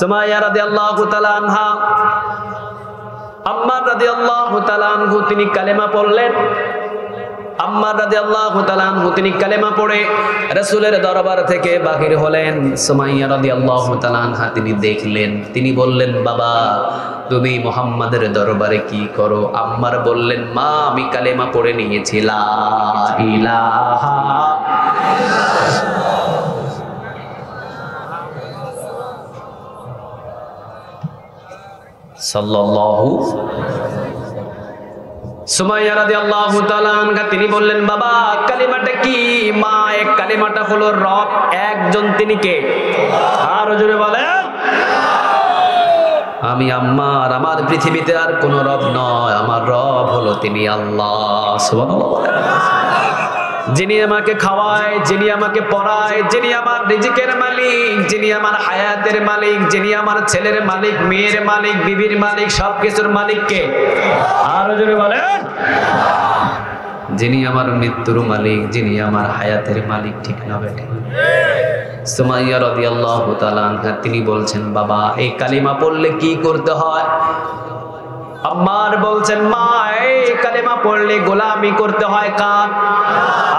সুমাইয়া রাদিয়াল্লাহু তাআলা আনহা, আম্মার রাদিয়াল্লাহু তাআলা আনহু তিনি কালেমা পড়লেন। আম্মার রাদিয়াল্লাহু তাআলা আনহু তিনি কালেমা পড়ে রাসূলের দরবার থেকে বাহির হলেন। সুমাইয়া রাদিয়াল্লাহু তাআলা আনহা তিনি দেখলেন, তিনি বললেন, বাবা তুমি মুহাম্মাদের দরবারে কি করো? আম্মার বললেন, মা আমি কালেমা পড়ে নিয়েছি, লা ইলাহা সাল্লাল্লাহু। সুমাইয়া রাদিয়াল্লাহু তাআলা আনহা তিনি বললেন, বাবা কালিমাটা কি? মা এক কালিমাটা হলো রব একজন, তিনি কে? আর জোরে বলেন। আমি আম্মার, আমার পৃথিবীতে আর কোনো রব নয়, আমার রব হলো তিনি আল্লাহ। সুবহানাল্লাহ। যিনি আমাকে খাওয়ায়, যিনি আমাকে পড়ায়, যিনি আমার রিজিকের মালিক, যিনি আমার হায়াতের মালিক, যিনি আমার ছেলের মালিক, মেয়ের মালিক, বিবির মালিক, সবকিছুর মালিক কে? আরো জোরে বলেন। যিনি আমার মৃত্যুর মালিক, যিনি আমার হায়াতের মালিক, ঠিক না বেঠিক? সুমাইয়া রাদিয়াল্লাহু তাআলা আনহা তিনি বলছেন, বাবা এই কালিমা পড়লে কি করতে হয়? আম্মার বলছেন, মা এই কালেমা পড়লে গোলামি করতে হয় কার?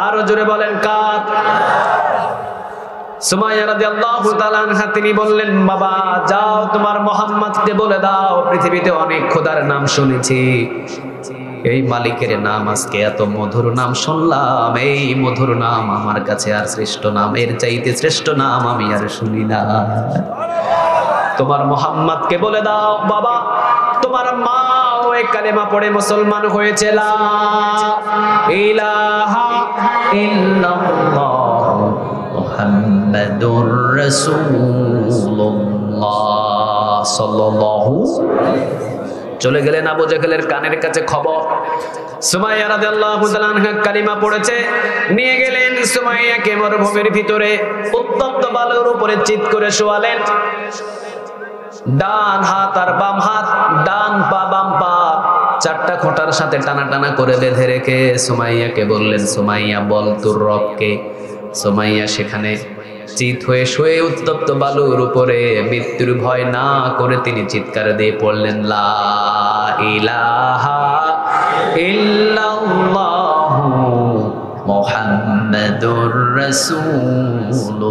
আরো জোরে বলেন কার? সুমাইয়া রাদিয়াল্লাহু তাআলা আনহা তিনি বললেন, বাবা যাও তোমার মুহাম্মদকে বলে দাও, পৃথিবীতে অনেক খোদার নাম শুনেছি, এই মালিকের নাম আজকে এত মধুর নাম শুনলাম, এই মধুর নাম আমার কাছে আর শ্রেষ্ঠ নাম, এর চাইতে শ্রেষ্ঠ নাম আমি আর শুনি না। তোমার মুহাম্মদকে বলে দাও, বাবা তোমার মা ওই কালেমা পড়ে মুসলমান হয়েছে, লা ইলাহা ইল্লাল্লাহ মুহাম্মাদুর রাসূলুল্লাহ সাল্লাল্লাহু। চলে গেলেন আবু জাহেলের কানের কাছে খবর, সুমাইয়া রাদিয়াল্লাহু তাআলা আনহা কালিমা পড়েছে। নিয়ে গেলেন সুমাইয়াকে মরুভূমির ভিতরে উত্তপ্ত বালুর উপরে চিৎ করে শোয়ালেন। ডান হাত আর বাম হাত, ডান পা বাম পা চারটা খোঁটার সাথে টানা টানা করে বেঁধে রেখে সুমাইয়াকে বললেন, সুমাইয়া বল তোর রবকে। সুমাইয়া সেখানে চিৎ হয়ে শুয়ে উত্তপ্ত বালুর উপরে মৃত্যুর ভয় না করে তিনি চিৎকার দিয়ে পড়লেন, লা ইলাহা ইল্লাল্লাহু মুহাম্মাদুর রাসূলুল্লাহ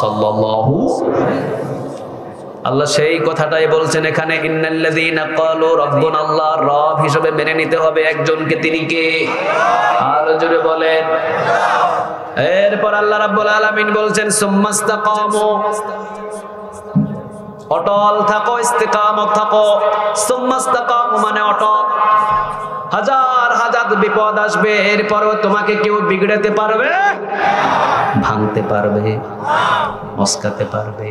সাল্লাল্লাহু। আল্লাহ সেই কথাটাই বলছেন এখানে, ইন্নাল্লাযীনা ক্বালু রাব্বুনাল্লাহ, রব হিসেবে মেনে নিতে হবে একজনকে, তিনি কে? আর জোরে বলেন। এরপর আল্লাহ রাব্বুল আলামিন বলছেন, সুম্মাস্তাকামু, অটল থাকো, ইস্তিকামত থাকো। সুম্মাস্তাকামু মানে অটল। হাজার হাজার বিপদ আসবে, এরপরও তোমাকে কেউ বিগড়াতে পারবে, ভাঙতে পারবে, মস্কাতে পারবে।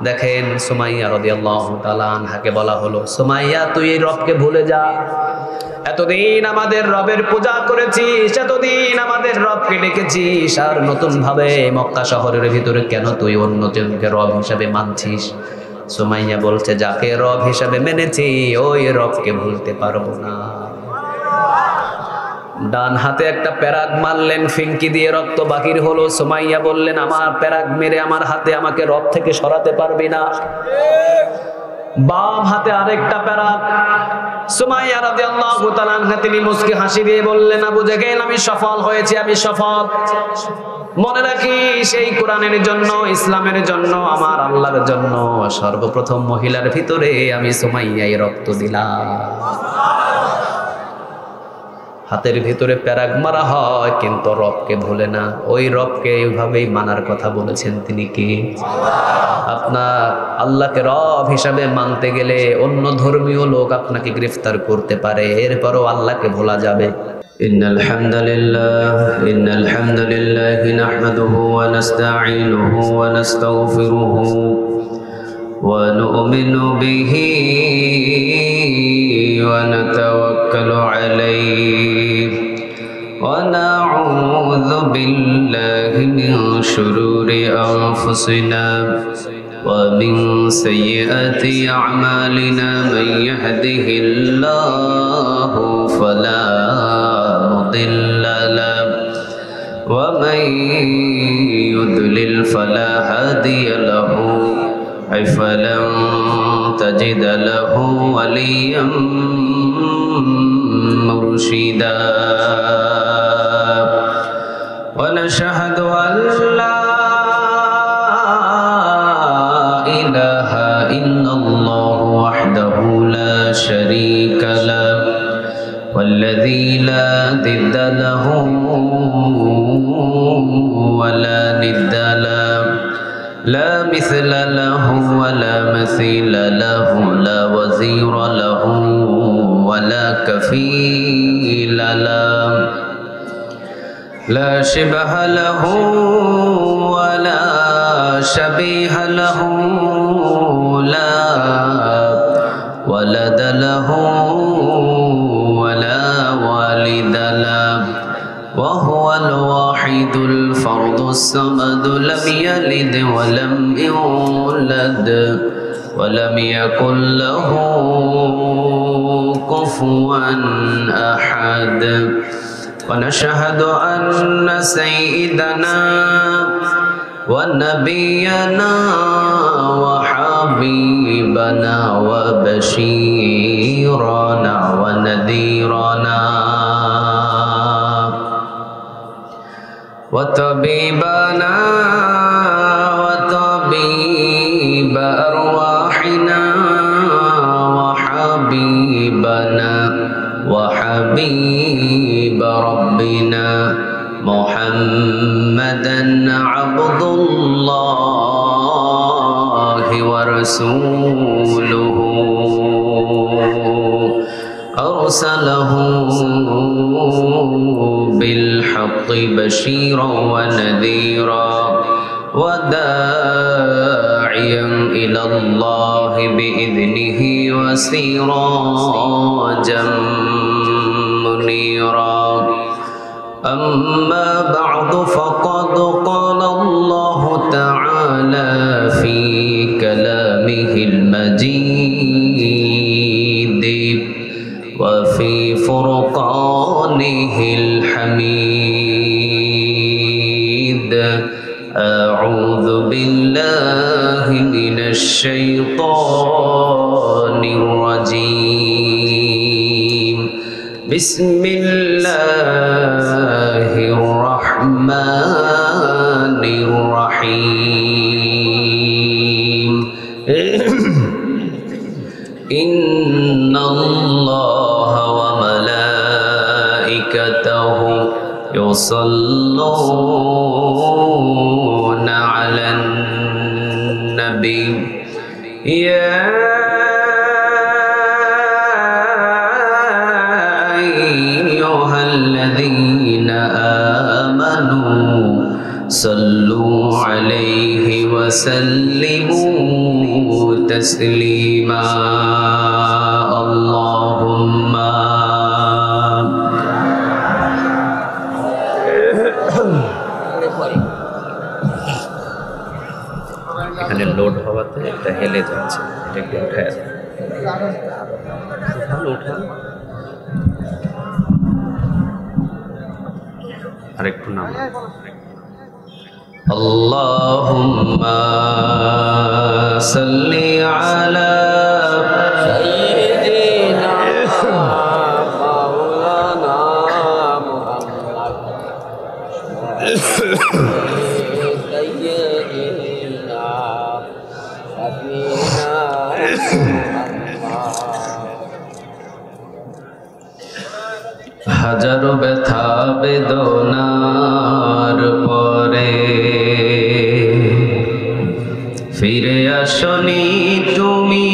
দেখেন সুমাইয়া রাদিয়াল্লাহু তাআলা আনহাকে বলা হলো, সুমাইয়া তুই এই রবকে ভুলে যা, এতদিন আমাদের রবের পূজা করেছিস, এতদিন আমাদের রবকে ডেকেছিস, আর নতুন ভাবে মক্কা শহরের ভিতরে কেন তুই অন্যজনকে রব হিসাবে মানছিস? সুমাইয়া বলছে, যাকে রব হিসাবে মেনেছি ওই রবকে ভুলতে পারবো না। ডান হাতে একটা প্যারাগ মারলেন, ফিঙ্কি দিয়ে রক্ত বাহির হলো। সুমাইয়া বললেন, আমার প্যারাগ মেরে আমার হাতে আমাকে রব থেকে সরাতে পারবি না। বাম হাতে আরেকটা প্যারাগ। সুমাইয়া রাদিয়াল্লাহু তাআলা আনহা তিনি মুস্কি হাসি দিয়ে বললেন, আবু জাহেল আমি সফল হয়েছি, আমি সফল। মনে রাখিস এই কোরআনের জন্য, ইসলামের জন্য, আমার আল্লাহর জন্য সর্বপ্রথম মহিলার ভিতরে আমি সুমাইয়াই রক্ত দিলাম। হাতের ভিতরে প্যারাগ মারা হয় কিন্তু রবকে ভুলে না। ওই রবকে এইভাবেই মানার কথা বলেছেন, তিনি কি? আপনার আল্লাহকে রব হিসাবে মানতে গেলে অন্য ধর্মীয় লোক আপনাকে গ্রেফতার করতে পারে, এরপরও আল্লাহকে ভোলা যাবে। ইন্নাল হামদুলিল্লাহ নাহমাদুহু ওয়া নাস্তাঈনুহু ওয়া নাস্তাগফিরুহু ওয়া নু'মিনু বিহি ওয়া নাতাওয়াক্কালু আলাইহি ওয়া নাউযু বিল্লাহি মিন শুরুরি আনফুসিনা ওয়া মিন সাইয়্যাতি আ'মালিনা মান ইয়াহদিহিল্লাহু ফালা মুদিল্লা লাহু ওয়া মান ইউদ্লিল ফালা হাদিয়া লাহু فلن تجد له وليا مرشدا ونشهد أن لا إله إلا الله وحده لا شريك له والذي لا ضد له ولا ند له لا مثل له ولا مثيل له لا وزير له ولا كفيل له لا شبه له ولا شبيه له لا ولد له ولا والد له وهو الواحد الفرد الصمد لم يلد ولم يولد ولم يكن له كفوا أحد ونشهد أن سيدنا ونبينا وحبيبنا وبشيرنا ونذيرنا وطبيبنا وطبيب أرواحنا وحبيبنا وحبيب ربنا محمدا عبد الله ورسوله أرسله بالحق بشيرا ونذيرا وداعيا إلى الله بإذنه وسراجا منيرا أما بعد فقد قال الله تعالى في كلامه المجيد وفي فرقانه الحميد أعوذ بالله من الشيطان الرجيم بسم الله الرحمن الرحيم إن الله وملائكته يصلون على النبي يا أيها الذين آمنوا صلوا عليه وسلموا تسليما اللهم এখানে লোড হওয়াতে এটা হেলে যাচ্ছে, এটা একটু উঠায় আর একটু নাম আল্লাহুম্মা সাল্লি আলা সাইয়্যিদিনা মাওলানা মুহাম্মদ হাজারো ব্যথা বেদনার পরে ফিরে আসনি তুমি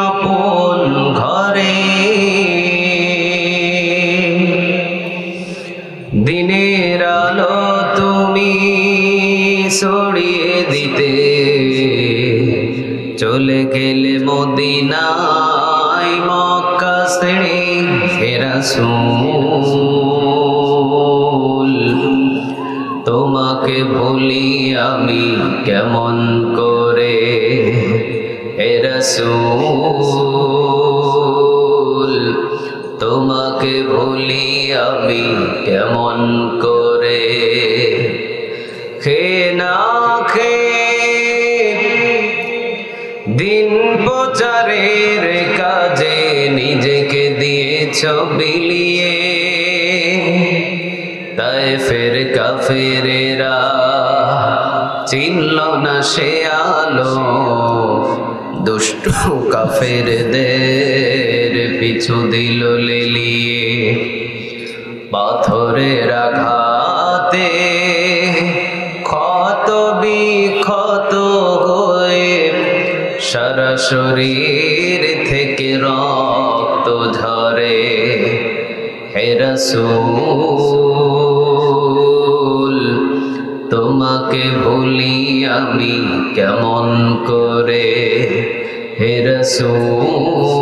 আপন ঘরে দিনের আলো তুমি ছড়িয়ে দিতে চলে গেলে মদিনায় মক্কা ছেড়ে হে রাসূল তোমাকে ভুলি আমি কেমন করে হে রাসূল তোমাকে ভুলি আমি কেমন করে খে না খে দিন প্রচারের কাজে নিজেকে দিয়েছ বিলিয়ে, তায়েফের কাফেরেরা চিনল না সে আলো, দুষ্ট কাফেরদের পিছু দিল লেলিয়ে। পাথরের আঘাতে ক্ষত বিক্ষত হয়ে সারা শরীর থেকে রক্ত ঝরে। হে রাসূল তোমাকে ভুলি আমি কেমন করে, হে রাসূল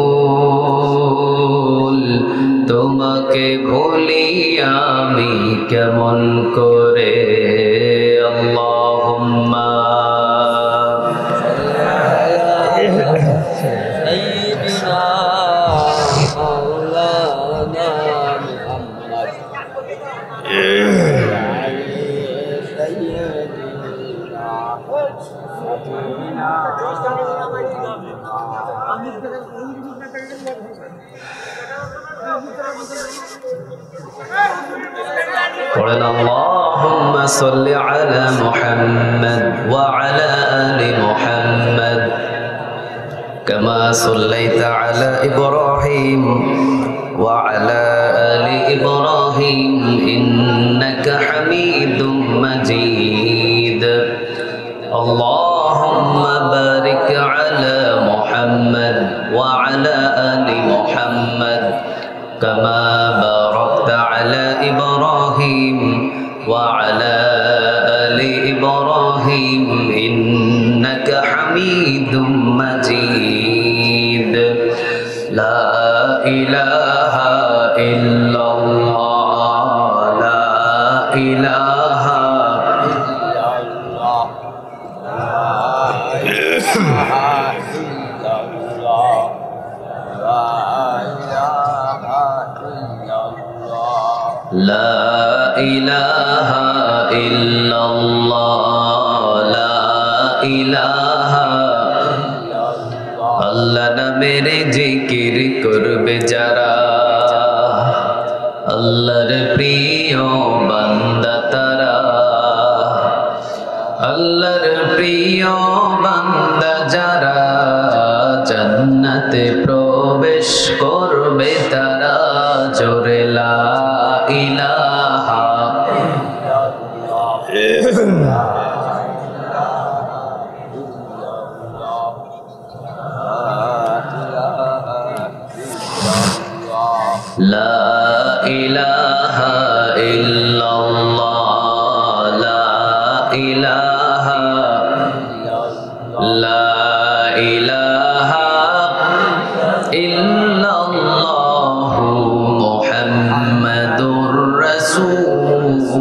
তোমাকে ভুলি আমি কেমন করে। আল্লাহুম্মা قُلْ اللهم صل على محمد وعلى آل محمد كما صليت على إبراهيم وعلى آل إبراهيم إنك حميد مجيد. اللهم بارك على محمد وعلى آل محمد كما باركت على إبراهيم وعلى آل إبراهيم إنك حميد مجيد. لا إله إلا الله لا إله إلا الله لا إله إلا الله لا إله আল্লাহ নামের জিকির করবে যারা, আল্লাহর প্রিয় বান্দা তারা, আল্লাহর প্রিয় বান্দা যারা, জান্নাতে প্রবেশ করবে তারা। জোরে লা ইলাহা লা ইলাহা ইল্লাল্লাহ লা ইলাহা লা ইলাহা ইল্লাল্লাহু মুহাম্মাদুর রাসূলুল্লাহ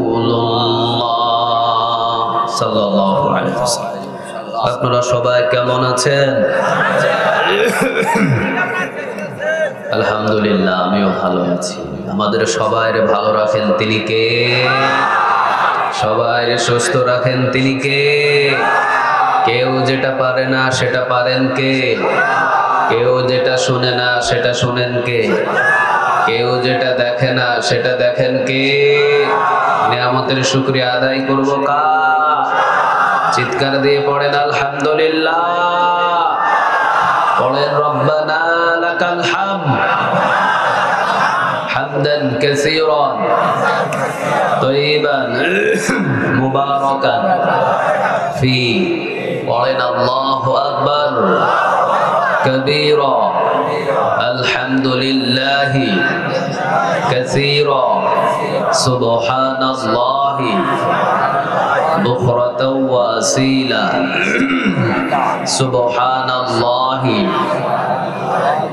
সাল্লাল্লাহু আলাইহি ওয়াসাল্লাম। আপনারা সবাই কেমন আছেন? আলহামদুলিল্লাহ আমিও ভালো আছি। আমাদের সবাই ভালো রাখেন তিনি কে? সবাই সুস্থ রাখেন তিনি কে? কেউ যেটা পারে না সেটা পারেন কে? কেউ যেটা শুনে না সেটা শুনেন কে? কেউ যেটা দেখে না সেটা দেখেন কে? নিয়ামতের শুকরিয়া আদায় করব কার? চিৎকার দিয়ে পড়েন আলহামদুলিল্লাহ, পড়েন রব্বানা লাকাল হামদ হামদান কাসীরান তাইয়িবান মুবারাকান ফি, পড়েন আল্লাহু আকবার কবীরা আলহামদুলিল্লাহি কাসীরা সুবহানাল্লাহি বুকরাতাও ওয়া আসীলা সুবহানাল্লাহি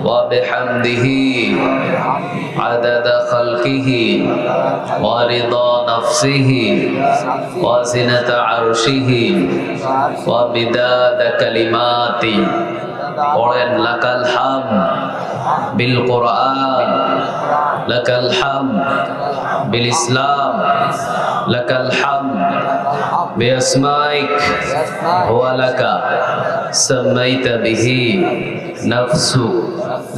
ওয়া বিহামদিহি আদাদা খালকিহি ওয়া রিদা নাফসিহি ওয়া জিনাতা আরশিহি ওয়া মিদাদা কালিমাতি। পড়েন লাকাল হামদ বিল কোরআন লাকাল হামদ বিল ইসলাম, লাকাল হামদ বিআসমাইক ওয়া লাকা সামাইতা বিহি নাফসু,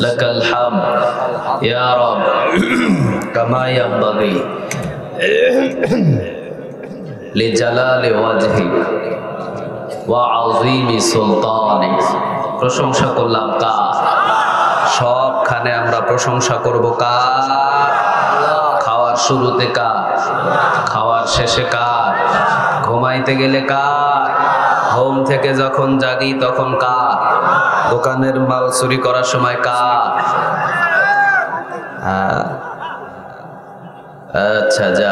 লাকাল হামদ ইয়া রাব কামা ইয়ানবাগি লিজালালি ওয়াজহিক ওয়া আযীমি সুলতানিক। প্রশংসা করলাম কার? সবখানে আমরা প্রশংসা করব কার? খাওয়ার শুরুতে কার? খাওয়ার শেষে কার? ঘুমাইতে গেলে কার? ঘুম থেকে যখন জাগি তখন কার? দোকানের মাল চুরি করার সময় কার? আচ্ছা, যা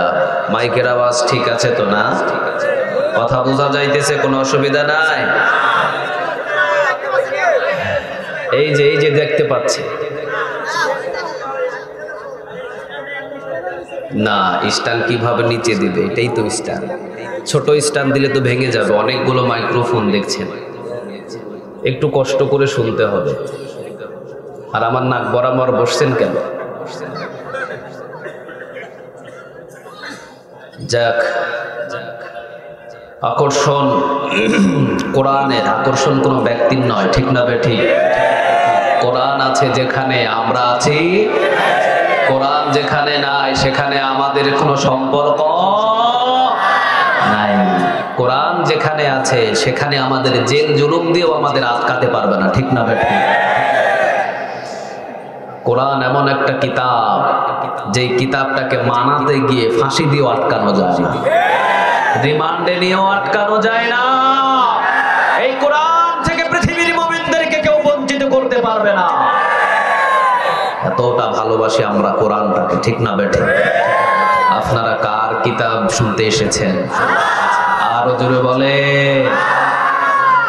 মাইকের আওয়াজ ঠিক আছে তো? না, কথা বোঝা যাইতেছে? কোনো অসুবিধা নাই? এই যে দেখতে পাচ্ছি না, স্ট্যান্ড কিভাবে নিচে দিবে? এটাই তো স্ট্যান্ড। ছোট স্ট্যান্ড দিলে তো ভেঙে যাবে। অনেকগুলো মাইক্রোফোন দেখছেন, একটু কষ্ট করে শুনতে হবে। আর আমার নাক বরাবর বসছেন কেন? যাক, আকর্ষণ কোরআনের, আকর্ষণ কোনো ব্যক্তির নয়, ঠিক না বেঠিক? কোরআন আছে যেখানে আমরা আছি, কোরআন যেখানে নাই সেখানে আমাদের কোনো সম্পর্ক নাই। কোরআন যেখানে আছে সেখানে আমাদের জেল জুলুম দিয়েও আমাদের আটকাতে পারবে না, ঠিক না বেঠিক? কোরআন এমন একটা কিতাব, যেই কিতাবটাকে মানাতে গিয়ে ফাঁসি দিয়েও আটকানো যায়, রিমান্ডে নিয়েও আটকানো যায় না। এই কোরআন থেকে পৃথিবীর মুমিনদেরকে কেউ বঞ্চিত করতে পারবে না। এতটা ভালোবাসি আমরা কোরআনটাকে, ঠিক না বেঠে? আপনারা কার কিতাব শুনতে এসেছেন? আরো জোরে বলে।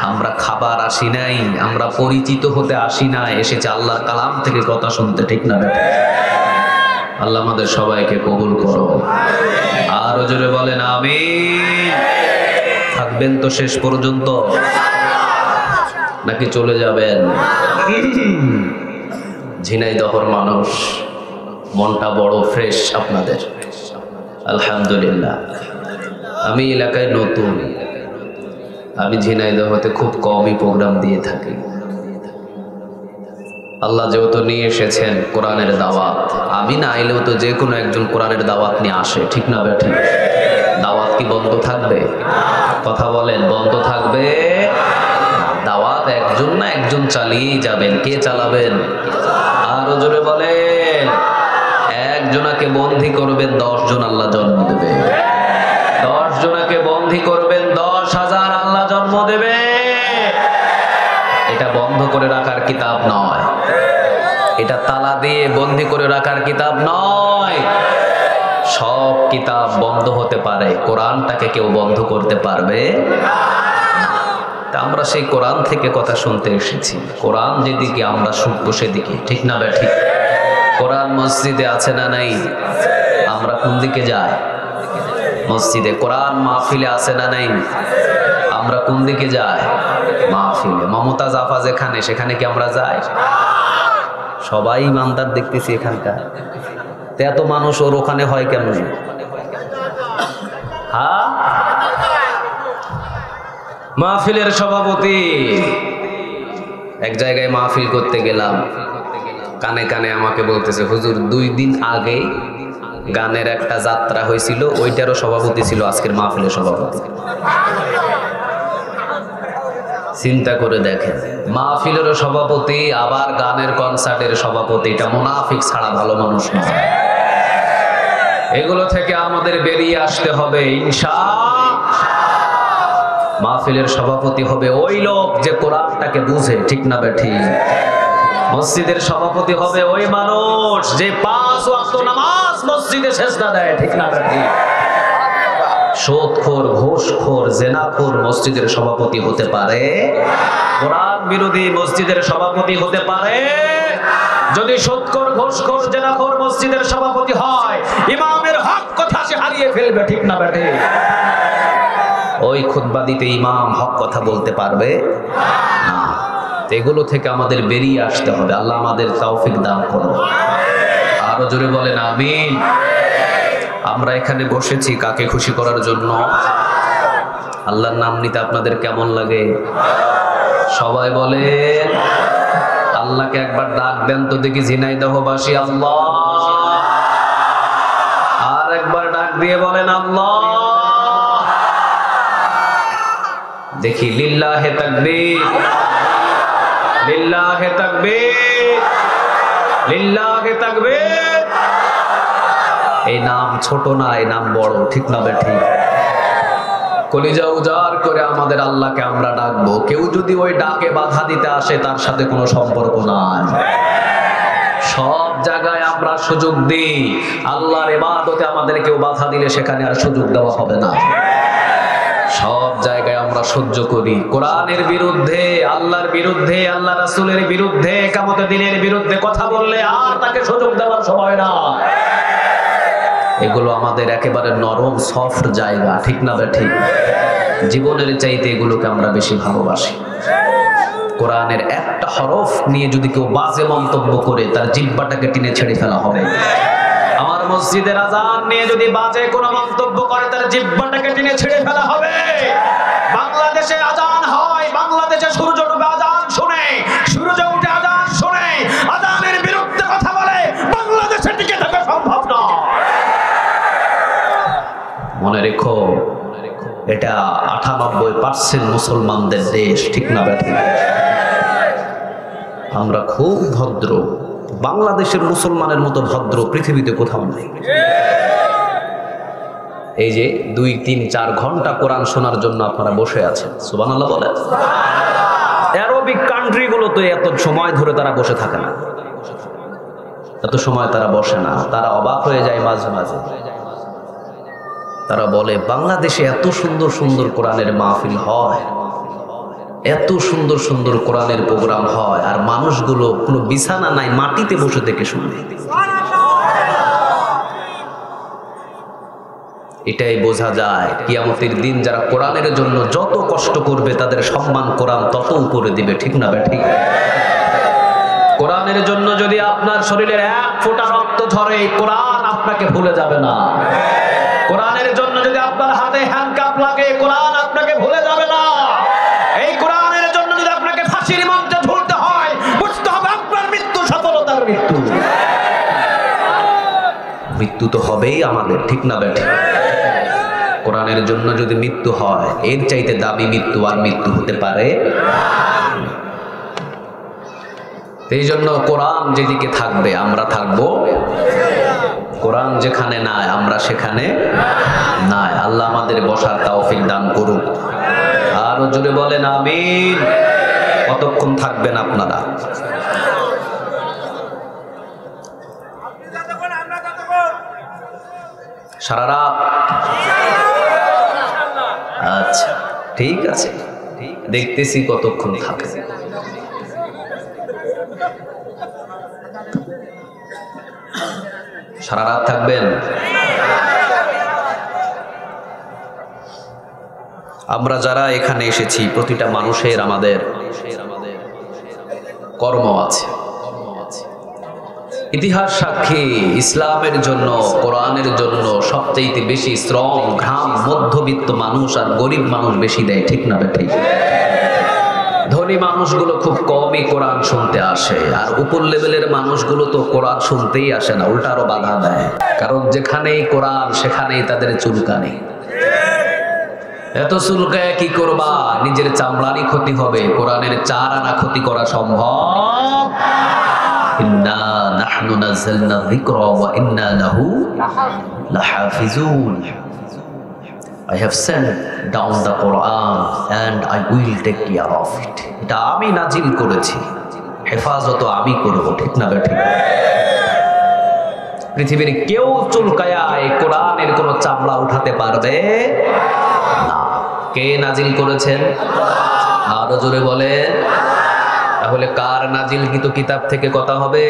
আমরা খাবার আসি নাই, আমরা পরিচিত হতে আসি না, এসেছে আল্লাহর কালাম থেকে কথা শুনতে, ঠিক না বেঠে? আল্লাহ আমাদের সবাইকে কবুল করো। আরো জোরে বলেন আমিন। থাকবেন তো শেষ পর্যন্ত নাকি চলে যাবেন? ঝিনাইদহর মানুষ, মনটা বড় ফ্রেশ আপনাদের, আলহামদুলিল্লাহ। আমি এলাকায় নতুন, আমি ঝিনাইদহতে খুব কমই প্রোগ্রাম দিয়ে থাকি। আল্লাহ যেহেতু নিয়ে এসেছেন কোরআনের দাওয়াত, আমি না আইলেও তো যে কোনো একজন কোরআনের দাওয়াত নিয়ে আসে, ঠিক না বেঠিক? দাওয়াত কি বন্ধ থাকবে? কথা বলেন, বন্ধ থাকবে? দাওয়াত একজন না একজন চালিয়েই যাবেন। কে চালাবেন? আরো জোরে বলেন। একজনাকে বন্দী করবেন, 10 জন আল্লাহ জন্ম দেবে। 10 জনাকে বন্দী করবেন, 10,000 আল্লাহ জন্ম দেবে। এটা বন্ধ করে রাখার কিতাব নয়, এটা তালা দিয়ে বন্দী করে রাখার কিতাব নয়। সব কিতাব বন্ধ হতে পারে, কোরআনটাকে কেউ বন্ধ করতে পারবে না। আমরা সেই কোরআন থেকে কথা শুনতে এসেছি। কোরআন যেদিকে আমরা শুনবো সেদিকে, ঠিক না বেঠিক? কোরআন মসজিদে আছে না নাই? আমরা কোন দিকে যাই? মসজিদে। কোরআন মাহফিলে আছে না নাই? আমরা কোন দিকে যাই? মাহফিলে। মমতাজ আফা যেখানে, সেখানে কি আমরা যাই? সবাই ইমানদার দেখতেছি এখানকার। এত মানুষ ওর ওখানে হয় কেমন? হ্যাঁ, মাহফিলের সভাপতি। এক জায়গায় মাহফিল করতে গেলাম, কানে কানে আমাকে বলতেছে, হুজুর 2 দিন আগে গানের একটা যাত্রা হয়েছিল, ওইটারও সভাপতি ছিল আজকের মাহফিলের সভাপতি। চিন্তা করে দেখেন, মাহফিলেরও সভাপতি আবার গানের কনসার্টের সভাপতি। এটা মুনাফিক ছাড়া ভালো মানুষ নয়। এগুলো থেকে আমাদের বেরিয়ে আসতে হবে ইনশাআল্লাহ। মাহফিলের সভাপতি হবে ওই লোক যে কোরআনটাকে বুঝে, ঠিক না বেঠিক? মসজিদের সভাপতি হবে ওই মানুষ যে 5 ওয়াক্ত নামাজ মসজিদে সিজদা দেয়, ঠিক না বেঠিক? সুদখোর, ঘুষখোর, জেনাখোর মসজিদের সভাপতি হতে পারে? কোরআন বিরোধী মসজিদের সভাপতি হতে পারে? যদি সুদখোর, ঘুষখোর, জেনাখোর মসজিদের সভাপতি হয়, ইমামের হক কথা সে হারিয়ে ফেলবে, ঠিক না বেঠিক? ওই খুতবা দিতে ইমাম হক কথা বলতে পারবে না। এগুলো থেকে আমাদের বেরিয়ে আসতে হবে। আল্লাহ আমাদের তৌফিক দান করুন। আরো জোরে বলেন আমিন। আমরা এখানে বসেছি কাকে খুশি করার জন্য? আল্লাহর নাম নিতে আপনাদের কেমন লাগে? সবাই বলেন আল্লাহকে একবার ডাক দেন তো দেখি ঝিনাইদহবাসী আল্লাহ। আর একবার ডাক দিয়ে বলেন আল্লাহ। দেখি লিল্লাহে তাকবীর, লিল্লাহে তাকবীর, লিল্লাহে তাকবীর। এই নাম ছোট না, এই নাম বড়, ঠিক না ঠিক? কলিজা উজাড় করে আমাদের আল্লাহকে আমরা ডাকবো। কেউ যদি ওই ডাকে বাধা দিতে আসে তার সাথে কোনো সম্পর্ক নাই। সব জায়গায় আমরা সুযোগ দিই, আল্লাহর ইবাদতে আমাদের কেউ বাধা দিলে সেখানে আর সুযোগ দেওয়া হবে না। সব জায়গায় আমরা সহ্য করি। কোরআনের বিরুদ্ধে, আল্লাহর বিরুদ্ধে, আল্লাহ রাসূলের বিরুদ্ধে, কিয়ামতের দিনের বিরুদ্ধে কথা বললে আর তাকে সুযোগ দেওয়ার সময় না। এগুলো আমাদের একেবারে নরম সফট জায়গা, ঠিক না ঠিক? জীবনের চাইতে এগুলোকে আমরা বেশি ভালোবাসি। কোরআনের একটা হরফ নিয়ে যদি কেউ বাজে মন্তব্য করে তার জিহ্বাটাকে টেনে ছেড়ে ফেলা হবে। আমার মসজিদের আজান নিয়ে যদি বাজে কোনো মন্তব্য করে তার জিহ্বাটাকে টেনে ছেড়ে ফেলা হবে। বাংলাদেশে আজান হয়, বাংলাদেশে সূর্য ডুবে আজান শুনে, সূর্য উঠে আজান শুনে, আজানের বিরুদ্ধে কথা বলে বাংলাদেশে টিকে থাকা সম্ভব না। মনে রেখো, এটা 98% মুসলমানদের দেশ, ঠিক না ঠিক? আমরা খুব ভদ্র। বাংলাদেশের মুসলমানের মতো ভদ্র পৃথিবীতে কোথাও নেই। এই যে 2, 3, 4 ঘন্টা কোরআন শোনার জন্য আপনারা বসে আছেন, সুবহানাল্লাহ বলেন। আরবিক কান্ট্রিগুলো তো এত সময় ধরে তারা বসে থাকে না, এত সময় তারা বসে না। তারা অবাক হয়ে যায় মাঝে মাঝে। তারা বলে বাংলাদেশে এত সুন্দর সুন্দর কোরআনের মাহফিল হয়, এত সুন্দর সুন্দর কোরআনের প্রোগ্রাম হয়, আর মানুষগুলো কোনো বিছানা নাই, মাটিতে বসে থেকে শুনে। এটাই বোঝা যায় কিয়ামতের দিন যারা কোরআনের জন্য যত কষ্ট করবে তাদের সম্মান কোরআন তত উপরে দিবে, ঠিক না ঠিক? কোরআনের জন্য যদি আপনার শরীরের 1 ফোঁটা রক্ত ঝরে, কোরআন আপনাকে ভুলে যাবে না। কোরআনের জন্য যদি আপনার হাতে হ্যান্ডকাপ লাগে, কোরআন আপনাকে ভুলে যাবে না। এই কোরআনের জন্য যদি আপনাকে ফাঁসির মঞ্চে ঝুলতে হয়, বুঝতে হবে আপনার মৃত্যু সফলতার মৃত্যু। মৃত্যু তো হবেই আমাদের, ঠিক না বেটা? কোরআনের জন্য যদি মৃত্যু হয়, এর চাইতে দামি মৃত্যু আর মৃত্যু হতে পারে? এই জন্য কোরআন যেদিকে থাকবে আমরা থাকবো, কোরআন যেখানে নাই আমরা সেখানে নাই। আল্লাহ আমাদের বসার তৌফিক দান করুক। আরো জোরে বলেন আমিন। কতক্ষণ থাকবেন আপনারা? সারা রাত? আচ্ছা ঠিক আছে, দেখতেছি কতক্ষণ থাকে। সারা রাত থাকবেন? আমরা যারা এখানে এসেছি প্রতিটা মানুষের আমাদের কর্ম আছে। ইতিহাস সাক্ষী ইসলামের জন্য, কোরআনের জন্য সবচেয়ে বেশি শ্রম ঘাম মধ্যবিত্ত মানুষ আর গরিব মানুষ বেশি দেয়, ঠিক না ঠিক? ধনী মানুষগুলো খুব কমই কোরআন শুনতে আসে, আর উপর লেভেলের মানুষগুলো তো কোরআন শুনতেই আসে না, উল্টা আরো বাধা দেয়। কারণ যেখানেই কোরআন সেখানেই তাদের চুলকানি। এত চুলকায় কি করবা? নিজের চামড়ারই ক্ষতি হবে, কোরআনের 4 আনা ক্ষতি করা সম্ভব? ইন্না নাহনু নাযালনা যিকরা ওয়া ইন্না লাহু লাহাফিজুন। I have sent down the Quran and I will take care of it. এটা আমি নাজিল করেছি, হেফাজত আমি করব, ঠিক না ঠিক? পৃথিবীর কেউ চুলকায়া এই কোরআনের কোনো চামড়া উঠাতে পারবে না। কে নাজিল করেছেন? আরো জোরে বলে। তাহলে কার নাজিলকৃত কিতাব থেকে কথা হবে?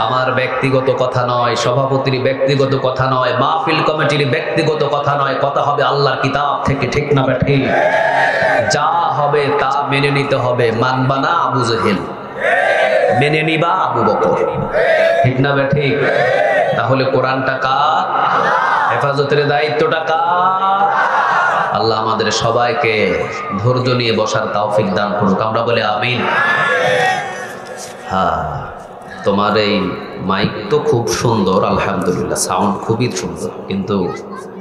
আমার ব্যক্তিগত কথা নয়, সভাপতির ব্যক্তিগত কথা নয়, মাহফিল কমিটির ব্যক্তিগত কথা নয়, কথা হবে আল্লাহর কিতাব থেকে, ঠিক না ঠিক? যা হবে তা মেনে নিতে হবে, মানবা না আবু জেহেল, মেনে নিবা আবু বকর, ঠিক না ঠিক? তাহলে কোরআনটা কার? হেফাজতের দায়িত্বটা কার? আল্লাহ আমাদের সবাইকে ধৈর্য নিয়ে বসার তৌফিক দান করুক, আমরা বলি আমিন। হ্যাঁ, তোমার এই মাইক তো খুব সুন্দর, আলহামদুলিল্লাহ, সাউন্ড খুবই সুন্দর, কিন্তু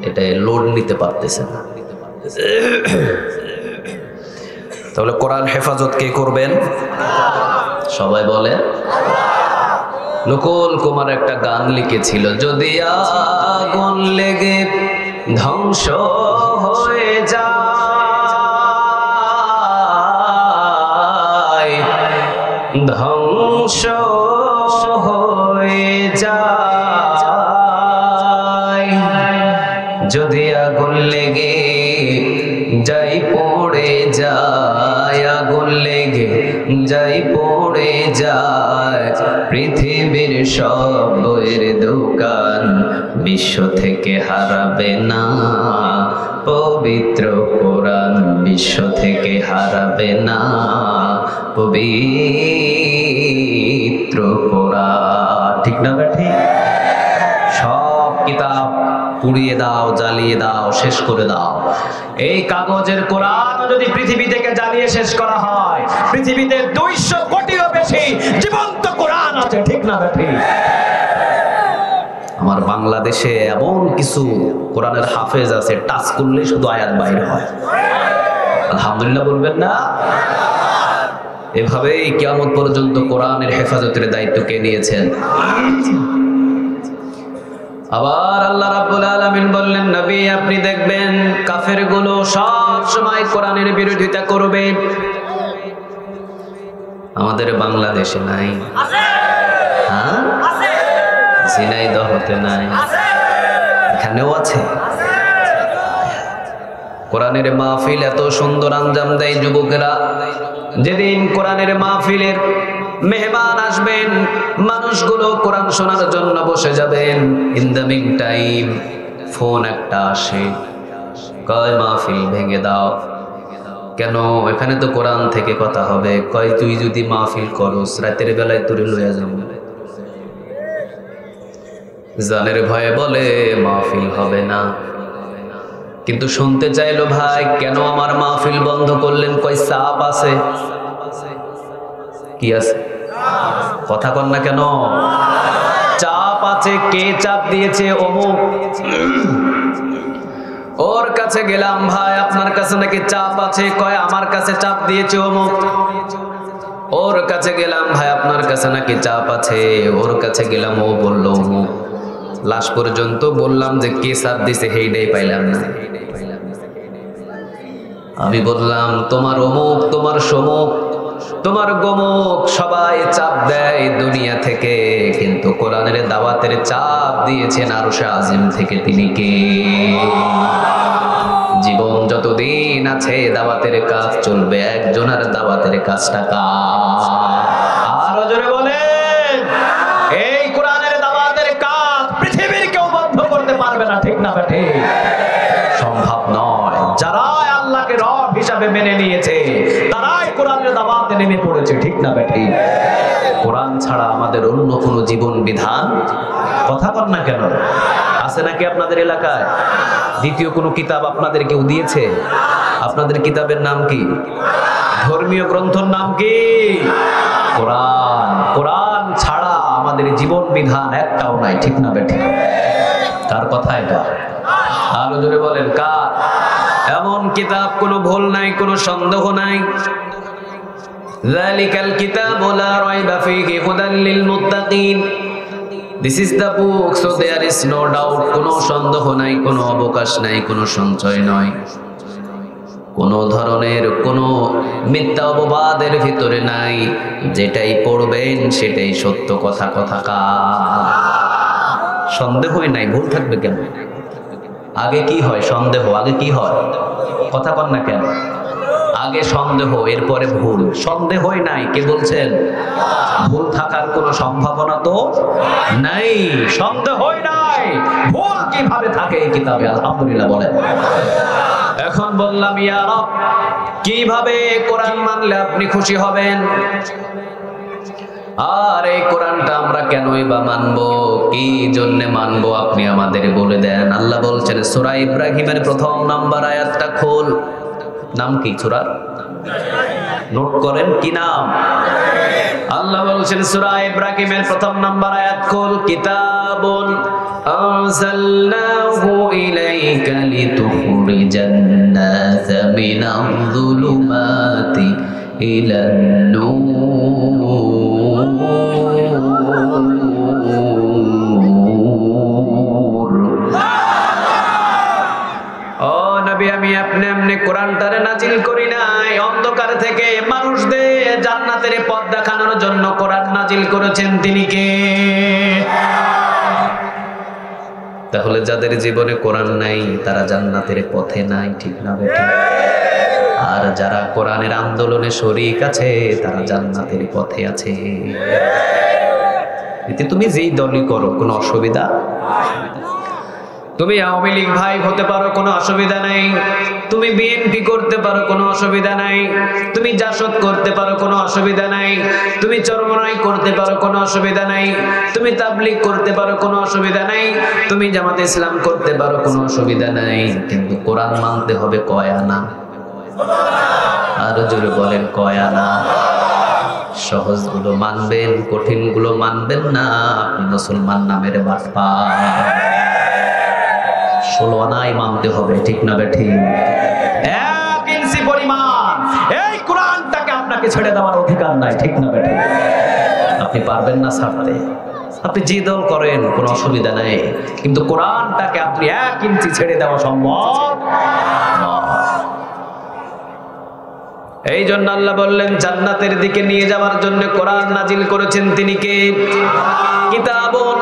এটা লোড নিতে পারতেছে না। তাহলে কোরআন হেফাজত কে করবেন? সবাই বলে। নকুল কুমার একটা গান লিখেছিল, যদি আগুন লেগে ধ্বংস হয়ে যায়, ধ্বংস হয়ে যায়, যদি আগুন লেগে যাই পড়ে যায়, আগুন লেগে যাই পড়ে যায়, পৃথিবীর সব বইয়ের দোকান বিশ্ব থেকে হারাবে না, পবিত্র কোরআন বিশ্ব থেকে হারাবে না, পবিত্র কোরআন, ঠিক না ঠিক? সব কিতাব পুড়িয়ে দাও, জ্বালিয়ে দাও, শেষ করে দাও। এই কাগজের কোরআন যদি পৃথিবী থেকে জ্বালিয়ে শেষ করা হয়, পৃথিবীতে 200 কোটিরও বেশি জীবন্ত কোরআন আছে, ঠিক না ঠিক? আমার বাংলাদেশে এমন কিছু কোরআনের হাফেজ আছে, টাচ করলে শুধু আয়াত বাইর হয়। আলহামদুলিল্লাহ বলবেন না? এভাবেই কিয়ামত পর্যন্ত কোরআনের হেফাজতের দায়িত্ব কে নিয়েছেন? আবার আল্লাহ রাব্বুল আলামিন বললেন, নবী আপনি দেখবেন কাফেরগুলো সব সময় কোরআনের বিরোধিতা করবে। আমাদের বাংলাদেশে নাই? হ্যাঁ, ঝিনাইদহতে নাই? এখানেও আছে। কোরআনের মাহফিল এত সুন্দর আঞ্জাম দেয় যুবকেরা। যেদিন কোরআনের মাহফিলের মেহমান আসবেন, মানুষগুলো কোরআন শোনার জন্য বসে যাবেন, in the meantime phone একটা আসে, কয় মাহফিল ভেঙে দাও। কেন? এখানে তো কোরআন থেকে কথা হবে। কয় তুই যদি মাহফিল করস, রাতের বেলায় তোরে লইয়া যাবো। জানের ভয়ে বলে মাহফিল হবে না, কিন্তু শুনতে চাইলো, ভাই কেন আমার মাহফিল বন্ধ করলেন? কয় চাপ আছে। কি আছে? কথা কন না কেন? চাপ আছে। কে চাপ দিয়েছে? অমুক। ওর কাছে গেলাম, ভাই আপনার কাছে নাকি চাপ আছে। কয় আমার কাছে চাপ দিয়েছে অমুক। ওর কাছে গেলাম, ভাই আপনার কাছে নাকি চাপ আছে। ওর কাছে গেলাম, ও বললো অমুক। লাস্ট পর্যন্ত বললাম যে কে চাপ দিছে, সেইটাই পাইলাম না। আমি বললাম তোমার অমুক, তোমার সমুক, তোমার গমুক সবাই চাপ দেয় দুনিয়া থেকে, কিন্তু কোরআনের দাওয়াতের চাপ দিয়েছেন আরশে আজিম থেকে। তিনি কে? জীবন যতদিন আছে দাওয়াতের কাজ চলবে। একজনের দাওয়াতের কাজটা কার? আরো জোরে বলেন। এই কোরআনের দাওয়াতের কাজ পৃথিবীর কেউ বন্ধ করতে পারবে না, ঠিক না ঠিক? সম্ভব নয়। যারা আল্লাহকে রব হিসাবে মেনে নিয়েছে তারাই কোরআনের দাওয়াতে নেমে পড়েছে, ঠিক না ঠিক? কোরআন ছাড়া আমাদের অন্য কোনো জীবন বিধান, কথা বল না কেন, আছে নাকি আপনাদের এলাকায়? দ্বিতীয় কোনো কিতাব আপনাদের কেউ দিয়েছে? আপনাদের কিতাবের নাম কি? ধর্মীয় গ্রন্থের নাম কি? কোরআন। কোরআন ছাড়া আমাদের জীবন বিধান একটাও নাই, ঠিক না বেঠিক? কার কথা এটা? আরো জোরে বলেন কার? এমন কিতাব কোনো ভুল নাই, কোনো সন্দেহ নাই। যালিকাল কিতাবু লা রাইবা ফীহি হুদাল লিল মুত্তাকিন। This is the book, so there is no doubt. কোনো সন্দেহ নাই, কোনো অবকাশ নাই, কোনো সঞ্চয় নয়, কোনো ধরনের কোনো মিথ্যা অপবাদের ভিতরে নাই। যেটাই পড়বেন সেটাই সত্য কথা। কথা কার? সন্দেহই নাই, ভুল থাকবে কেন? আগে কি হয়? সন্দেহ। আগে কি হয়? কথা কন না কেন? আগে সন্দেহ, এরপরে ভুল। সন্দেহই নাই, কে বলছেন? ভুল থাকার কোনো সম্ভাবনা তো নাই। সন্দেহই নাই, ভুল কিভাবে থাকে এই কিতাবে? আলহামদুলিল্লাহ বলেন। এখন বললাম ইয়া রব, কিভাবে কোরআন মানলে আপনি খুশি হবেন? আর এই কোরআনটা আমরা কেনই বা মানবো, কি জন্য মানবো আপনি আমাদের বলে দেন। আল্লাহ বলছেন সূরা ইব্রাহিমের প্রথম নাম্বার আয়াতটা খোল। নাম কি সূরার? নোট করেন, কি নাম? আল্লাহ বলছেন সূরা ইব্রাহিমের প্রথম নাম্বার আয়াত খোল। কিতাবুন আনজালনাহু ইলাইকা লিতুখরিজান নাসা মিনাল যুলুমাতি ইলান নূর। ও নবী, আমি আপনি এমনি কোরআনটারে নাজিল করি নাই অন্ধকার থেকে মানুষদের জান্নাতের পথ দেখানোর জন্য কোরআন নাজিল করেছেন তিনি কে? তাহলে যাদের জীবনে কোরআন নাই তারা জান্নাতের পথে নাই, ঠিক না বেঠিক? আর যারা কোরআনের আন্দোলনে শরীক আছে তারা জান্নাতের পথে আছে। এতে তুমি যেই দলই করো কোনো অসুবিধা। তুমি আওয়ামী লীগ ভাই হতে পারো, কোনো অসুবিধা নাই। তুমি বিএনপি করতে পারো, কোনো অসুবিধা নাই। তুমি জাসদ করতে পারো, কোনো অসুবিধা নাই। তুমি চরমনাই করতে পারো, কোনো অসুবিধা নাই। তুমি তাবলীগ করতে পারো, কোনো অসুবিধা নাই। তুমি জামাতে ইসলাম করতে পারো, কোনো অসুবিধা নাই। কিন্তু কোরআন মানতে হবে কয় আনা? আরো জোরে বলেন, কয় আনা? সহজ গুলো মানবেন, কঠিন গুলো মানবেন না। আপনি মুসলমান নামের বাটপার। 16 আনাই মানতে হবে, ঠিক না বেঠিক? 1 ইঞ্চি পরিমাণ এই কোরআনটাকে আপনাকে ছেড়ে দেওয়ার অধিকার নাই, ঠিক না বেঠিক? আপনি পারবেন না ছাড়তে। আপনি যে দল করেন কোনো অসুবিধা নাই, কিন্তু কোরআনটাকে আপনি 1 ইঞ্চি ছেড়ে দেওয়া সম্ভব নয়। এই জন্য আল্লাহ বললেন জান্নাতের দিকে নিয়ে যাওয়ার জন্য কোরআন নাজিল করেছেন তিনি কে? কিতাবুন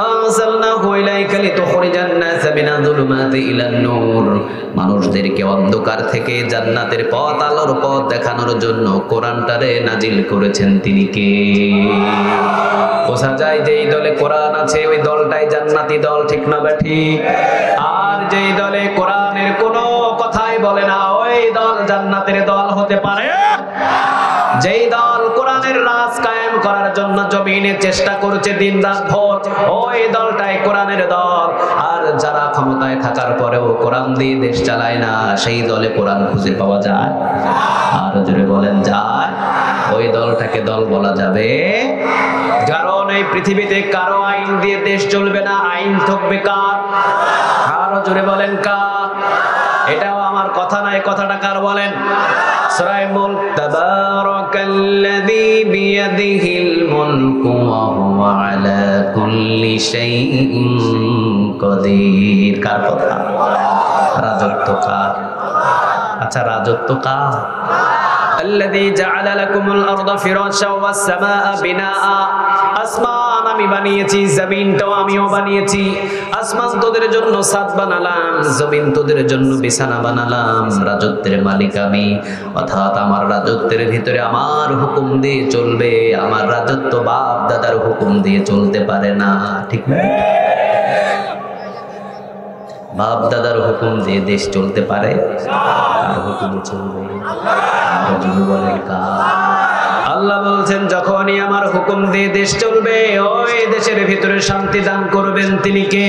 আনজালনাহু ইলাইকা লিতুখরিজান নাসা মিনাল যুলুমাতি ইলান নূর। মানুষদেরকে অন্ধকার থেকে জান্নাতের পথ, আলোর পথ দেখানোর জন্য কোরআনটারে নাজিল করেছেন তিনি কে? বোঝা যায় যেই দলে কোরআন আছে ওই দলটাই জান্নাতি দল, ঠিক না বেঠিক? আর যেই দলে কোরআনের কোনো কথাই বলে না ওই দল জান্নাতের দল হতে পারে। যেই দল কোরআনের রাজ কায়েম করার জন্য জমিনে চেষ্টা করছে দিন রাত ভোর, ওই দলটাই কোরআনের দল। আর যারা ক্ষমতায় থাকার পরেও কোরআন দিয়ে দেশ চালায় না, সেই দলে কোরআন খুঁজে পাওয়া যায়? আর জোরে বলেন, যায়? ওই দলটাকে দল বলা যাবে? কারণ এই পৃথিবীতে কারো আইন দিয়ে দেশ চলবে না, আইন থাকবে কার? আরো জোরে বলেন, কার? এটাও আমার কথা না, এই কথাটা কার বলেন? সূরা মুলক, তাবারাকাল্লাযী বিয়াদিহিল মুলকু ওয়া হুয়া আলা কুল্লি শাইইন কাদির। কার কথা? রাজত্ব কার? আচ্ছা, রাজত্ব কার? আল্লাযী জাআলা লাকুমুল আরদা ফিরাশাও ওয়াস সামাআ বিনাআ। আসমান আমি বানিয়েছি, জমিনটাও আমিও বানিয়েছি। আসমান তোদের জন্য ছাদ বানালাম, জমিন তোদের জন্য বিছানা বানালাম। রাজত্বের মালিক আমি, অর্থাৎ আমার রাজত্বের ভিতরে আমার হুকুম দিয়ে চলবে। আমার রাজত্ব বাপ দাদার হুকুম দিয়ে চলতে পারে না, ঠিক না? বাপ দাদার হুকুম দিয়ে দেশ চলতে পারে? কার হুকুমে চলবে? আল্লাহ বলছেন যখনই আমার হুকুম দিয়ে দেশ চলবে ওই দেশের ভিতরে শান্তি দান করবেন তিনি কে?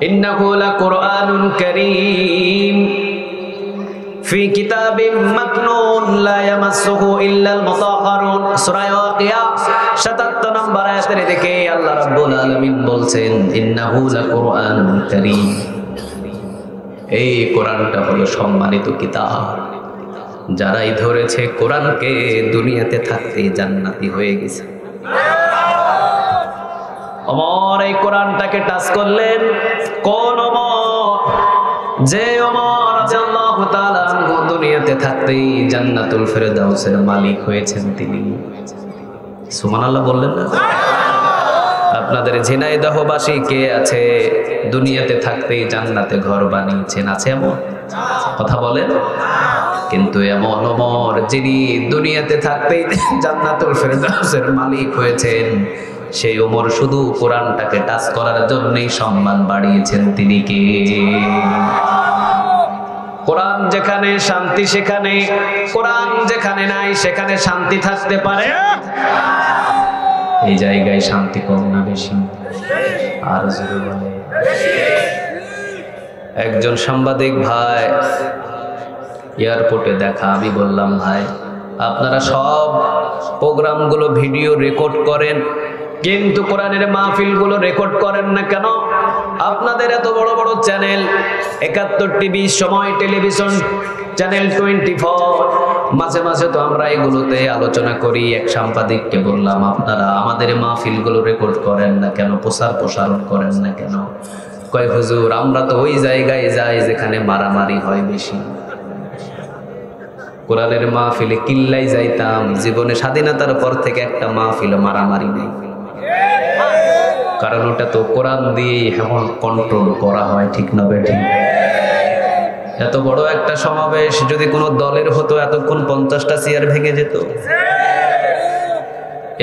ইন্নাহু লাকুরআনুন কারীম ফি কিতাবিম মাকনুন লা ইয়ামাসসুহু ইল্লাল মুতাহহারুন। সূরা ওয়াকিয়া ৭৭ নম্বর আয়াতের দিকে আল্লাহ রাব্বুল আলামিন বলছেন ইন্নাহু লাকুরআনুন কারীম। এই কোরআনটা হলো সম্মানিত কিতাব। যারাই ধরেছে কোরআনকে দুনিয়াতে থাকতে জান্নাতি হয়ে গেছে। ওমর এই কোরআনটাকে টাচ করলেন। কোন ওমর? যে ওমর রাদিয়াল্লাহু তাআলা আনহু দুনিয়াতে থাকতেই জান্নাতুল ফেরদাউসের মালিক হয়েছেন তিনি। সুবহানাল্লাহ বললেন না? আপনাদের ঝিনাইদহবাসী কে আছে দুনিয়াতে থাকতেই জান্নাতে ঘর বানিয়েছেন? আছে এমন? কথা বলেন। কিন্তু এমন ওমর যিনি দুনিয়াতে থাকতেই জান্নাতুল ফেরদাউসের মালিক হয়েছেন, সেই ওমর শুধু কোরআনটাকে টাচ করার জন্যই সম্মান বাড়িয়েছেন তিনি কে? কোরআন যেখানে শান্তি সেখানে, কোরআন যেখানে নাই সেখানে শান্তি থাকতে পারে? এই জায়গায় শান্তি কম না বেশি? আর জোরে বলে। একজন সাংবাদিক ভাই এয়ারপোর্টে দেখা, আমি বললাম ভাই আপনারা সব প্রোগ্রামগুলো ভিডিও রেকর্ড করেন কিন্তু কোরআনের মাহফিলগুলো রেকর্ড করেন না কেন? আপনাদের এত বড় বড় চ্যানেল, 71 টিভি, সময় টেলিভিশন, চ্যানেল 24, মাঝে মাঝে তো আমরা এগুলোতে আলোচনা করি। এক সাংবাদিককে বললাম আপনারা আমাদের মাহফিলগুলো রেকর্ড করেন না কেন, প্রসারণ করেন না কেন? কয় হুজুর আমরা তো ওই জায়গায় যাই যেখানে মারামারি হয় বেশি। কোরআনের মাহফিলে কিল্লাই যাইতাম, জীবনে স্বাধীনতার পর থেকে একটা মাহফিলে মারামারি নেই, কারণ ওটা তো কোরআন দিয়ে এখন কন্ট্রোল করা হয়, ঠিক না বেঠিক? এত বড় একটা সমাবেশ যদি কোনো দলের হতো এতক্ষণ 50টা চেয়ার ভেঙে যেত।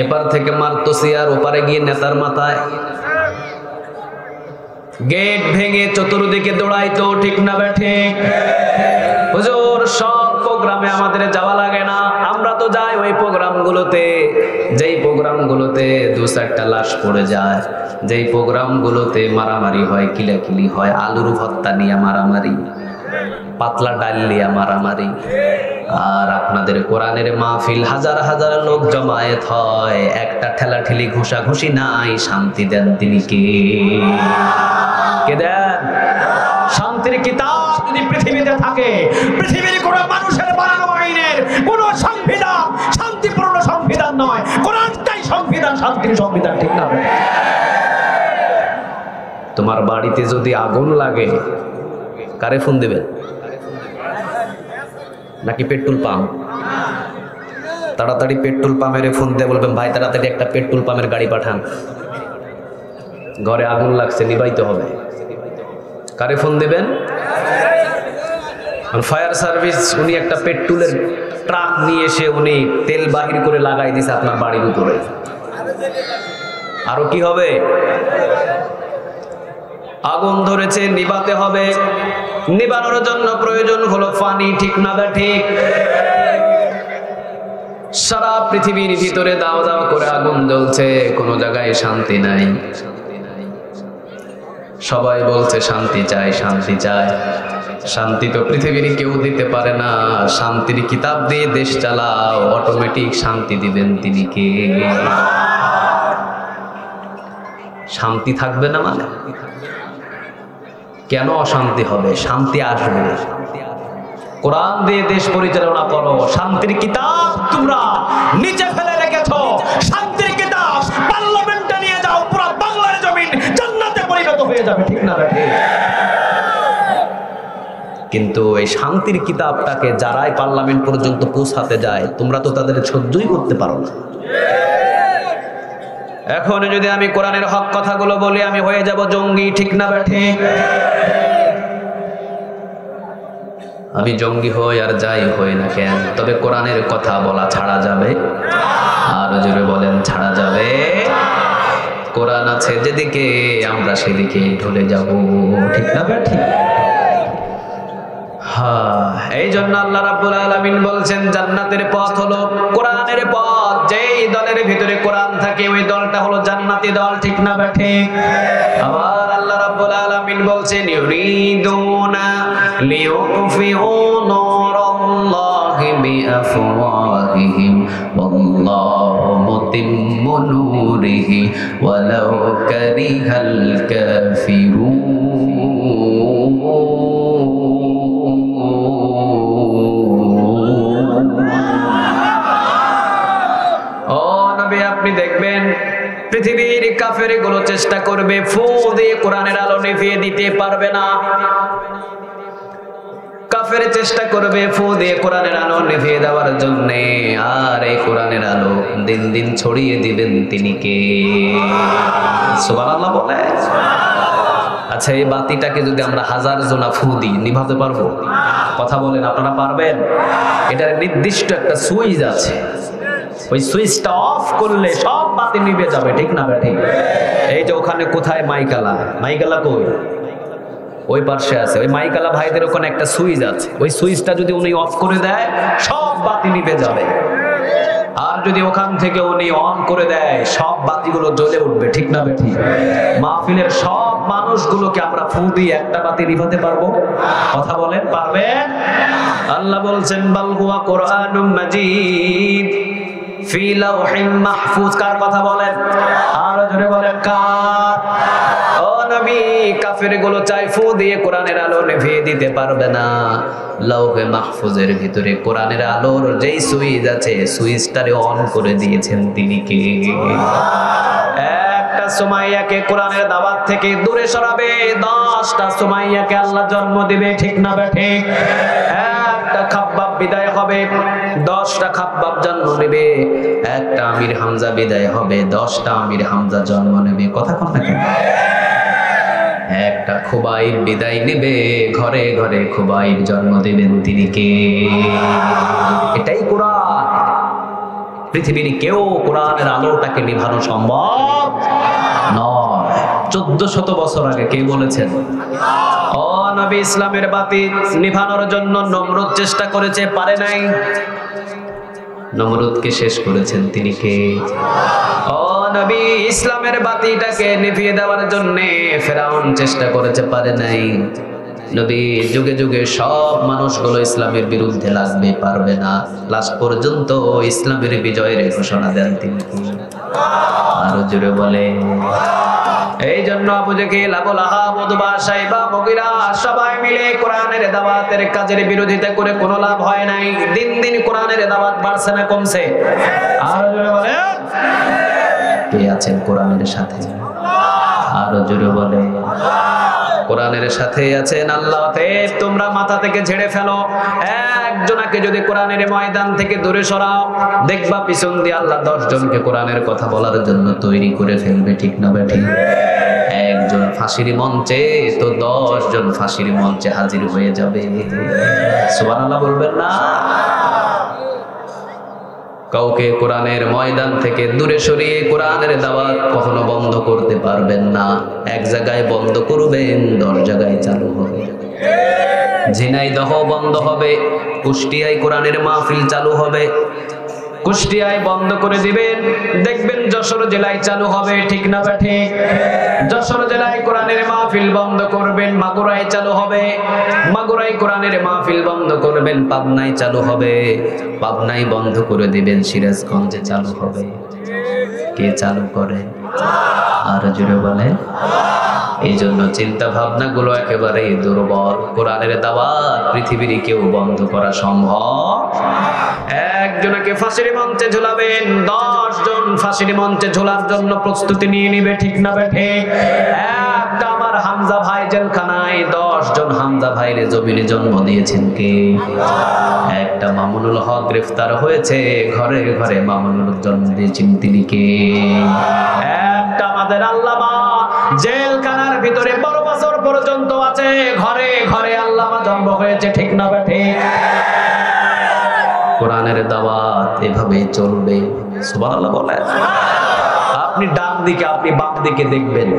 এপার থেকে মারতো চেয়ার, ওপারে গিয়ে নেতার মাথায়, গেট ভেঙে চতুর্দিকে দৌড়াইতো, ঠিক না বেঠিক? হুজুর সব প্রোগ্রামে আমাদের যাওয়া লাগে না, আমরা তো যাই ওই প্রোগ্রামগুলোতে যেই প্রোগ্রামগুলোতে 2-4টা লাশ পড়ে যায়, যেই প্রোগ্রামগুলোতে মারামারি হয়, কিলাকিলি হয়, আলুর ভর্তা নিয়ে মারামারি, পাতলা ডাল নিয়ে মারামারি। আর আপনাদের কোরআনের মাহফিল হাজার হাজার লোক জমায়েত হয়, একটা ঠেলাঠেলি ঘুষাঘুষি নাই, শান্তি দেন তিনি কে? কে দেন? শান্তির কিতাব যদি পৃথিবীতে থাকে, পৃথিবীর কোন মানুষের বানানো আইনের কোন সংবিধান শান্তিপূর্ণ সংবিধান নয়, কোরআনটাই সংবিধান, শান্তির সংবিধান, ঠিক না? তোমার বাড়িতে যদি আগুন লাগে কারে ফোন দিবেন? নাকি পেট্রোল পাম্প? তাড়াতাড়ি পেট্রোল পাম্পের ফোন দিয়ে বলবেন ভাই তাড়াতাড়ি একটা পেট্রোল পাম্পের গাড়ি পাঠান, ঘরে আগুন লাগছে, নিভাইতে হবে। কারে ফোন দেবেন? ফায়ার সার্ভিস, উনি একটা পেট্রোলের ট্রাক নিয়ে এসে উনি তেল বাহির করে লাগাই দিছে আপনার বাড়ির উপরে। আরো কি হবে? আগুন ধরেছে, নিভাতে হবে, নিভানোর জন্য প্রয়োজন হলো পানি, ঠিক না ঠিক? সারা পৃথিবীর ভিতরে দাও দাও করে আগুন জ্বলছে, কোনো জায়গায় শান্তি নাই। সবাই বলছে শান্তি চাই, শান্তি চাই। শান্তি তো পৃথিবীর কেউ দিতে পারে না। শান্তির কিতাব দিয়ে দেশ চালাও, অটোমেটিক শান্তি দিবেন তিনি কে? শান্তি থাকবে না মানে কেন অশান্তি হবে? শান্তি আসবে। কোরআন দিয়ে দেশ পরিচালনা করো, শান্তির কিতাব তোমরা নিচে ফেলে রেখেছো, শান্তির কিতাব পার্লামেন্টে নিয়ে যাও, পুরো বাংলার জমিন জান্নাতে পরিণত হয়ে যাবে, ঠিক না? কিন্তু এই শান্তির কিতাবটাকে যারাই পার্লামেন্ট পর্যন্ত পৌঁছাতে যায়, তোমরা তো তাদের সহ্যই করতে পারো না। এখন যদি আমি কোরআনের হক কথাগুলো বলি আমি হয়ে যাব জঙ্গি, ঠিক না ঠিক? আমি জঙ্গি হই আর যাই হই না কেন, তবে কোরআনের কথা বলা ছাড়া যাবে? আর জোরে বলেন ছাড়া যাবে? কোরআন আছে যেদিকে আমরা সেদিকে ঢলে যাব, ঠিক না ঠিক? এই জন্য আল্লাহ রাব্বুল আলামিন বলছেন জান্নাতের পথ হলো কোরআনের পথ। যেই দলের ভিতরে কোরআন থাকে ওই দলটা হলো জান্নাতি দল, ঠিক না ঠিক? আবার আল্লাহ রাব্বুল আলামিন বলছেন ইউরিদুনা লিইউতফিউ নূরাল্লাহি বিআফওয়াহিহিম ওয়াল্লাহু মুতিম্মু নূরিহি ওয়ালাউ কারিহাল কাফিরুন। আপনি দেখবেন পৃথিবীর কাফের গুলো চেষ্টা করবে ফু দিয়ে কোরআনের আলো নিভিয়ে দিতে পারবে না। কাফের চেষ্টা করবে ফু দিয়ে কোরআনের আলো নিভিয়ে দেওয়ার জন্য, আর এই কোরআনের আলো দিন দিন ছড়িয়ে দিবেন তিনি কে? সুবহানাল্লাহ বলে। আচ্ছা এই বাতিটাকে যদি আমরা 1000 জোনা ফু দিই নিভাতে পারবো? কথা বলেন, আপনারা পারবেন? এটার নির্দিষ্ট একটা সুইচ আছে, ওই সুইচটা অফ করলে সব বাতি নিভে যাবে, ঠিক না ঠিক? এই যে ওখানে কোথায় মাইকালা, মাইকালা কই? ওই পাশে আছে, ওই মাইকালা ভাইদের ওখানে একটা সুইচ আছে, ওই সুইচটা যদি উনি অফ করে দেয় সব বাতি নিভে যাবে, আর যদি ওখান থেকে উনি অন করে দেয় সব বাতিগুলো জ্বলে উঠবে। ঠিক না বেঠিক? মাহফিলের সব মানুষগুলোকে আমরা ফু দিয়ে একটা বাতি নিভাতে পারবো? কথা বলেন, পারবেন? আল্লাহ বলছেন বাল হুয়া কুরআনুম মাজিদ ফি লাউহিম মাহফুজ। কার কথা বলেন? আর জোরে বলেন কার? ও নবী, কাফের গুলো চাই ফু দিয়ে কোরআনের আলো নিভিয়ে দিতে পারবে না। লাউহে মাহফুজের ভিতরে কোরআনের আলোর যেই সুইচ আছে, সুইচটারে অন করে দিয়েছেন তিনি কে? একটা সুমাইয়াকে কোরআনের দাওয়াত থেকে দূরে সরাবে, 10টা সুমাইয়াকে আল্লাহ জন্ম দিবে। ঠিক না বেঠিক? একটা খাব্বাব বিদায় হবে, 10টা খাব্বাব জন্ম নেবে। একটা আমির হামজা বিদায় হবে, 10টা আমির হামজা জন্ম নেবে। কথা কন না কেন? একটা খুবাইব বিদায় নেবে, ঘরে ঘরে খুবাইব জন্ম দেবেন তিনি কে? এটাই কোরআন। পৃথিবীর কেউ কোরআনের আলোটাকে নিভানো সম্ভব নয়। 1400 বছর আগে কে বলেছেন? ও নবী, ইসলামের বাতি নিভানোর জন্য নমরুদ চেষ্টা করেছে, পারে নাই। নমরুদকে শেষ করেছেন তিনি কে? ও নবী, ইসলামের বাতিটাকে নিভিয়ে দেওয়ার জন্য ফেরাউন চেষ্টা করেছে, পারে নাই। নবী, যুগে যুগে সব মানুষগুলো ইসলামের বিরুদ্ধে লাগবে, পারবে না। লাস্ট পর্যন্ত ইসলামের বিজয়ের ঘোষণা দেন তিনি। আরো জোরে বলে। এই জন্য আবু জেহেল, আবু লাহাব, উতবা, শাইবা, মুগীরা সবাই মিলে কোরআনের দাওয়াতের কাজের বিরোধিতা করে কোনো লাভ হয় নাই। দিন দিন কোরআনের দাওয়াত বাড়ছে না কমছে? আরো জোরে বলে। কে আছেন কোরআনের সাথে? আরো জোরে বলে। কোরআনের সাথে আছেন আল্লাহ। তোমরা মাথা থেকে ঝেড়ে ফেলো, একজনকে যদি কোরআনের ময়দান থেকে দূরে সরাও, দেখবা পিছন দিয়ে আল্লাহ 10 জনকে কোরআনের কথা বলার জন্য তৈরি করে ফেলবে। ঠিক না বেঠিক? একজন ফাঁসির মঞ্চে তো 10 জন ফাঁসির মঞ্চে হাজির হয়ে যাবে। সুবহানাল্লাহ বলবেন না? কাউকে কোরআনের ময়দান থেকে দূরে সরিয়ে কোরআনের দাওয়াত কখনো বন্ধ করতে পারবেন না। এক জায়গায় বন্ধ করবেন, 10 জায়গায় চালু হবে। ঝিনাইদহ বন্ধ হবে, কুষ্টিয়ায় কোরআনের মাহফিল চালু হবে। কুষ্টিয়ায় বন্ধ করে দিবেন, দেখবেন যশোর জেলায় চালু হবে। ঠিক না বেঠিক? যশোর জেলায় কোরআনের মাহফিল বন্ধ করবেন, মাগুরায় চালু হবে। মাগুরায় কোরআনের মাহফিল বন্ধ করবেন, পাবনায় চালু হবে। পাবনায় বন্ধ করে দিবেন, সিরাজগঞ্জে চালু হবে। কে চালু করে? আর জোরে বলে। এই জন্য চিন্তা ভাবনা গুলো একেবারে দুর্বল। কোরআনের দাওয়াত পৃথিবীর কেউ বন্ধ করা সম্ভব? একজনকে ফাঁসির মঞ্চে ঝুলাবেন, 10 জন ফাঁসির মঞ্চে ঝোলার জন্য প্রস্তুতি নিয়ে নিবে। ঠিক না বেঠিক? একটা আমার হামজা ভাই জেলখানায়, 10 জন হামজা ভাইরে জমিনে জন্ম দিয়েছেন কে? একটা মামুনুল হক গ্রেফতার হয়েছে, ঘরে ঘরে মামুনুল হক জন্ম দিয়েছেন তিনি কে? একটা আমাদের আল্লামা জেলখানার ভিতরে 12 বছর পর্যন্ত আছে, ঘরে ঘরে আল্লামা জন্ম হয়েছে। ঠিক না বেঠিক? কোরআনের দাওয়াত এভাবে চলবে। সুবহানাল্লাহ বলেন। আপনি ডান দিকে, আপনি বাম দিকে দেখবেন,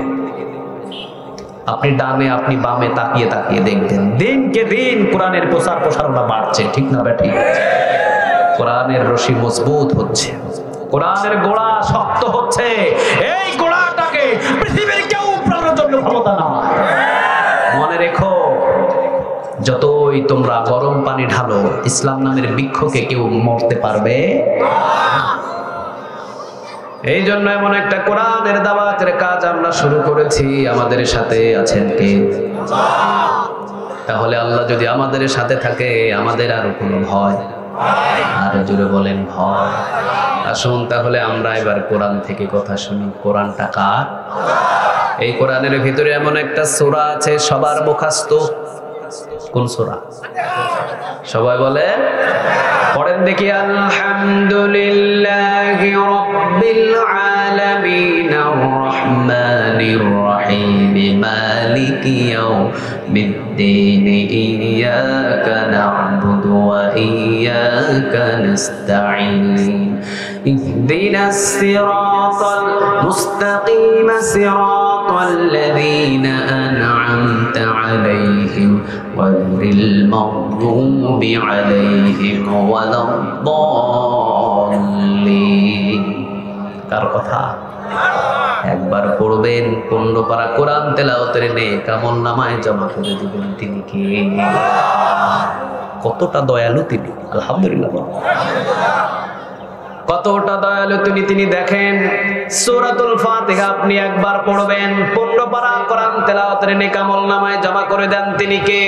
আপনি ডানে, আপনি বামে তাকিয়ে তাকিয়ে দেখবেন, দিনকে দিন কোরআনের প্রচার প্রসারণা বাড়ছে। ঠিক না বেঠিক? কোরআনের রশি মজবুত হচ্ছে, কোরআনের গোড়া শক্ত হচ্ছে। এই গোড়াটাকে পৃথিবীর কেউ উপড়ানোর জন্য ক্ষমতা না। মনে রেখো, যতই তোমরা গরম পানি ঢালো, ইসলাম নামের বৃক্ষকে কেউ মরতে পারবে। এই জন্য এমন একটা কোরআনের দাওয়াতের কাজ আমরা শুরু করেছি। আমাদের সাথে আছেন কে? তাহলে আল্লাহ যদি আমাদের সাথে থাকে, আমাদের আর কোনো ভয়? আর জোরে বলেন ভয়। আসুন তাহলে আমরা এবার কোরআন থেকে কথা শুনি। কোরআনটা কার? এই কোরআনের ভিতরে এমন একটা সূরা আছে সবার মুখস্থ। কোন সূরা? সবাই বলে, পড়েন দেখি। আলহামদুলিল্লাহি রাব্বিল আলামিন আর রহমানির রহিম মালিকি ইয়াউমিদ্দিন ইয়াকা না'বুদু ওয়া ইয়াকা নাস্তাঈন ইহদিনাস সিরাতাল মুস্তাকিম সিরাতাল সিরাতাল্লাযীনা আন'আমতা আলাইহিম গায়রিল মাগদুবি আলাইহিম ওয়ালাদ-দাল্লিন। কার কথা? একবার পড়বেন 15 পারা কোরআন তেলাওয়াতের নেক আমলনামায় জমা করে দিবেন তিনি কে? কতটা দয়ালু তিনি, আলহামদুলিল্লাহ। কতটা দয়ালু তিনি দেখেন সূরাতুল ফাতিহা আপনি একবার পড়বেন 15 পারা কোরআন তেলাওয়াতের নেক আমলনামায় জমা করে দেন তিনি কে?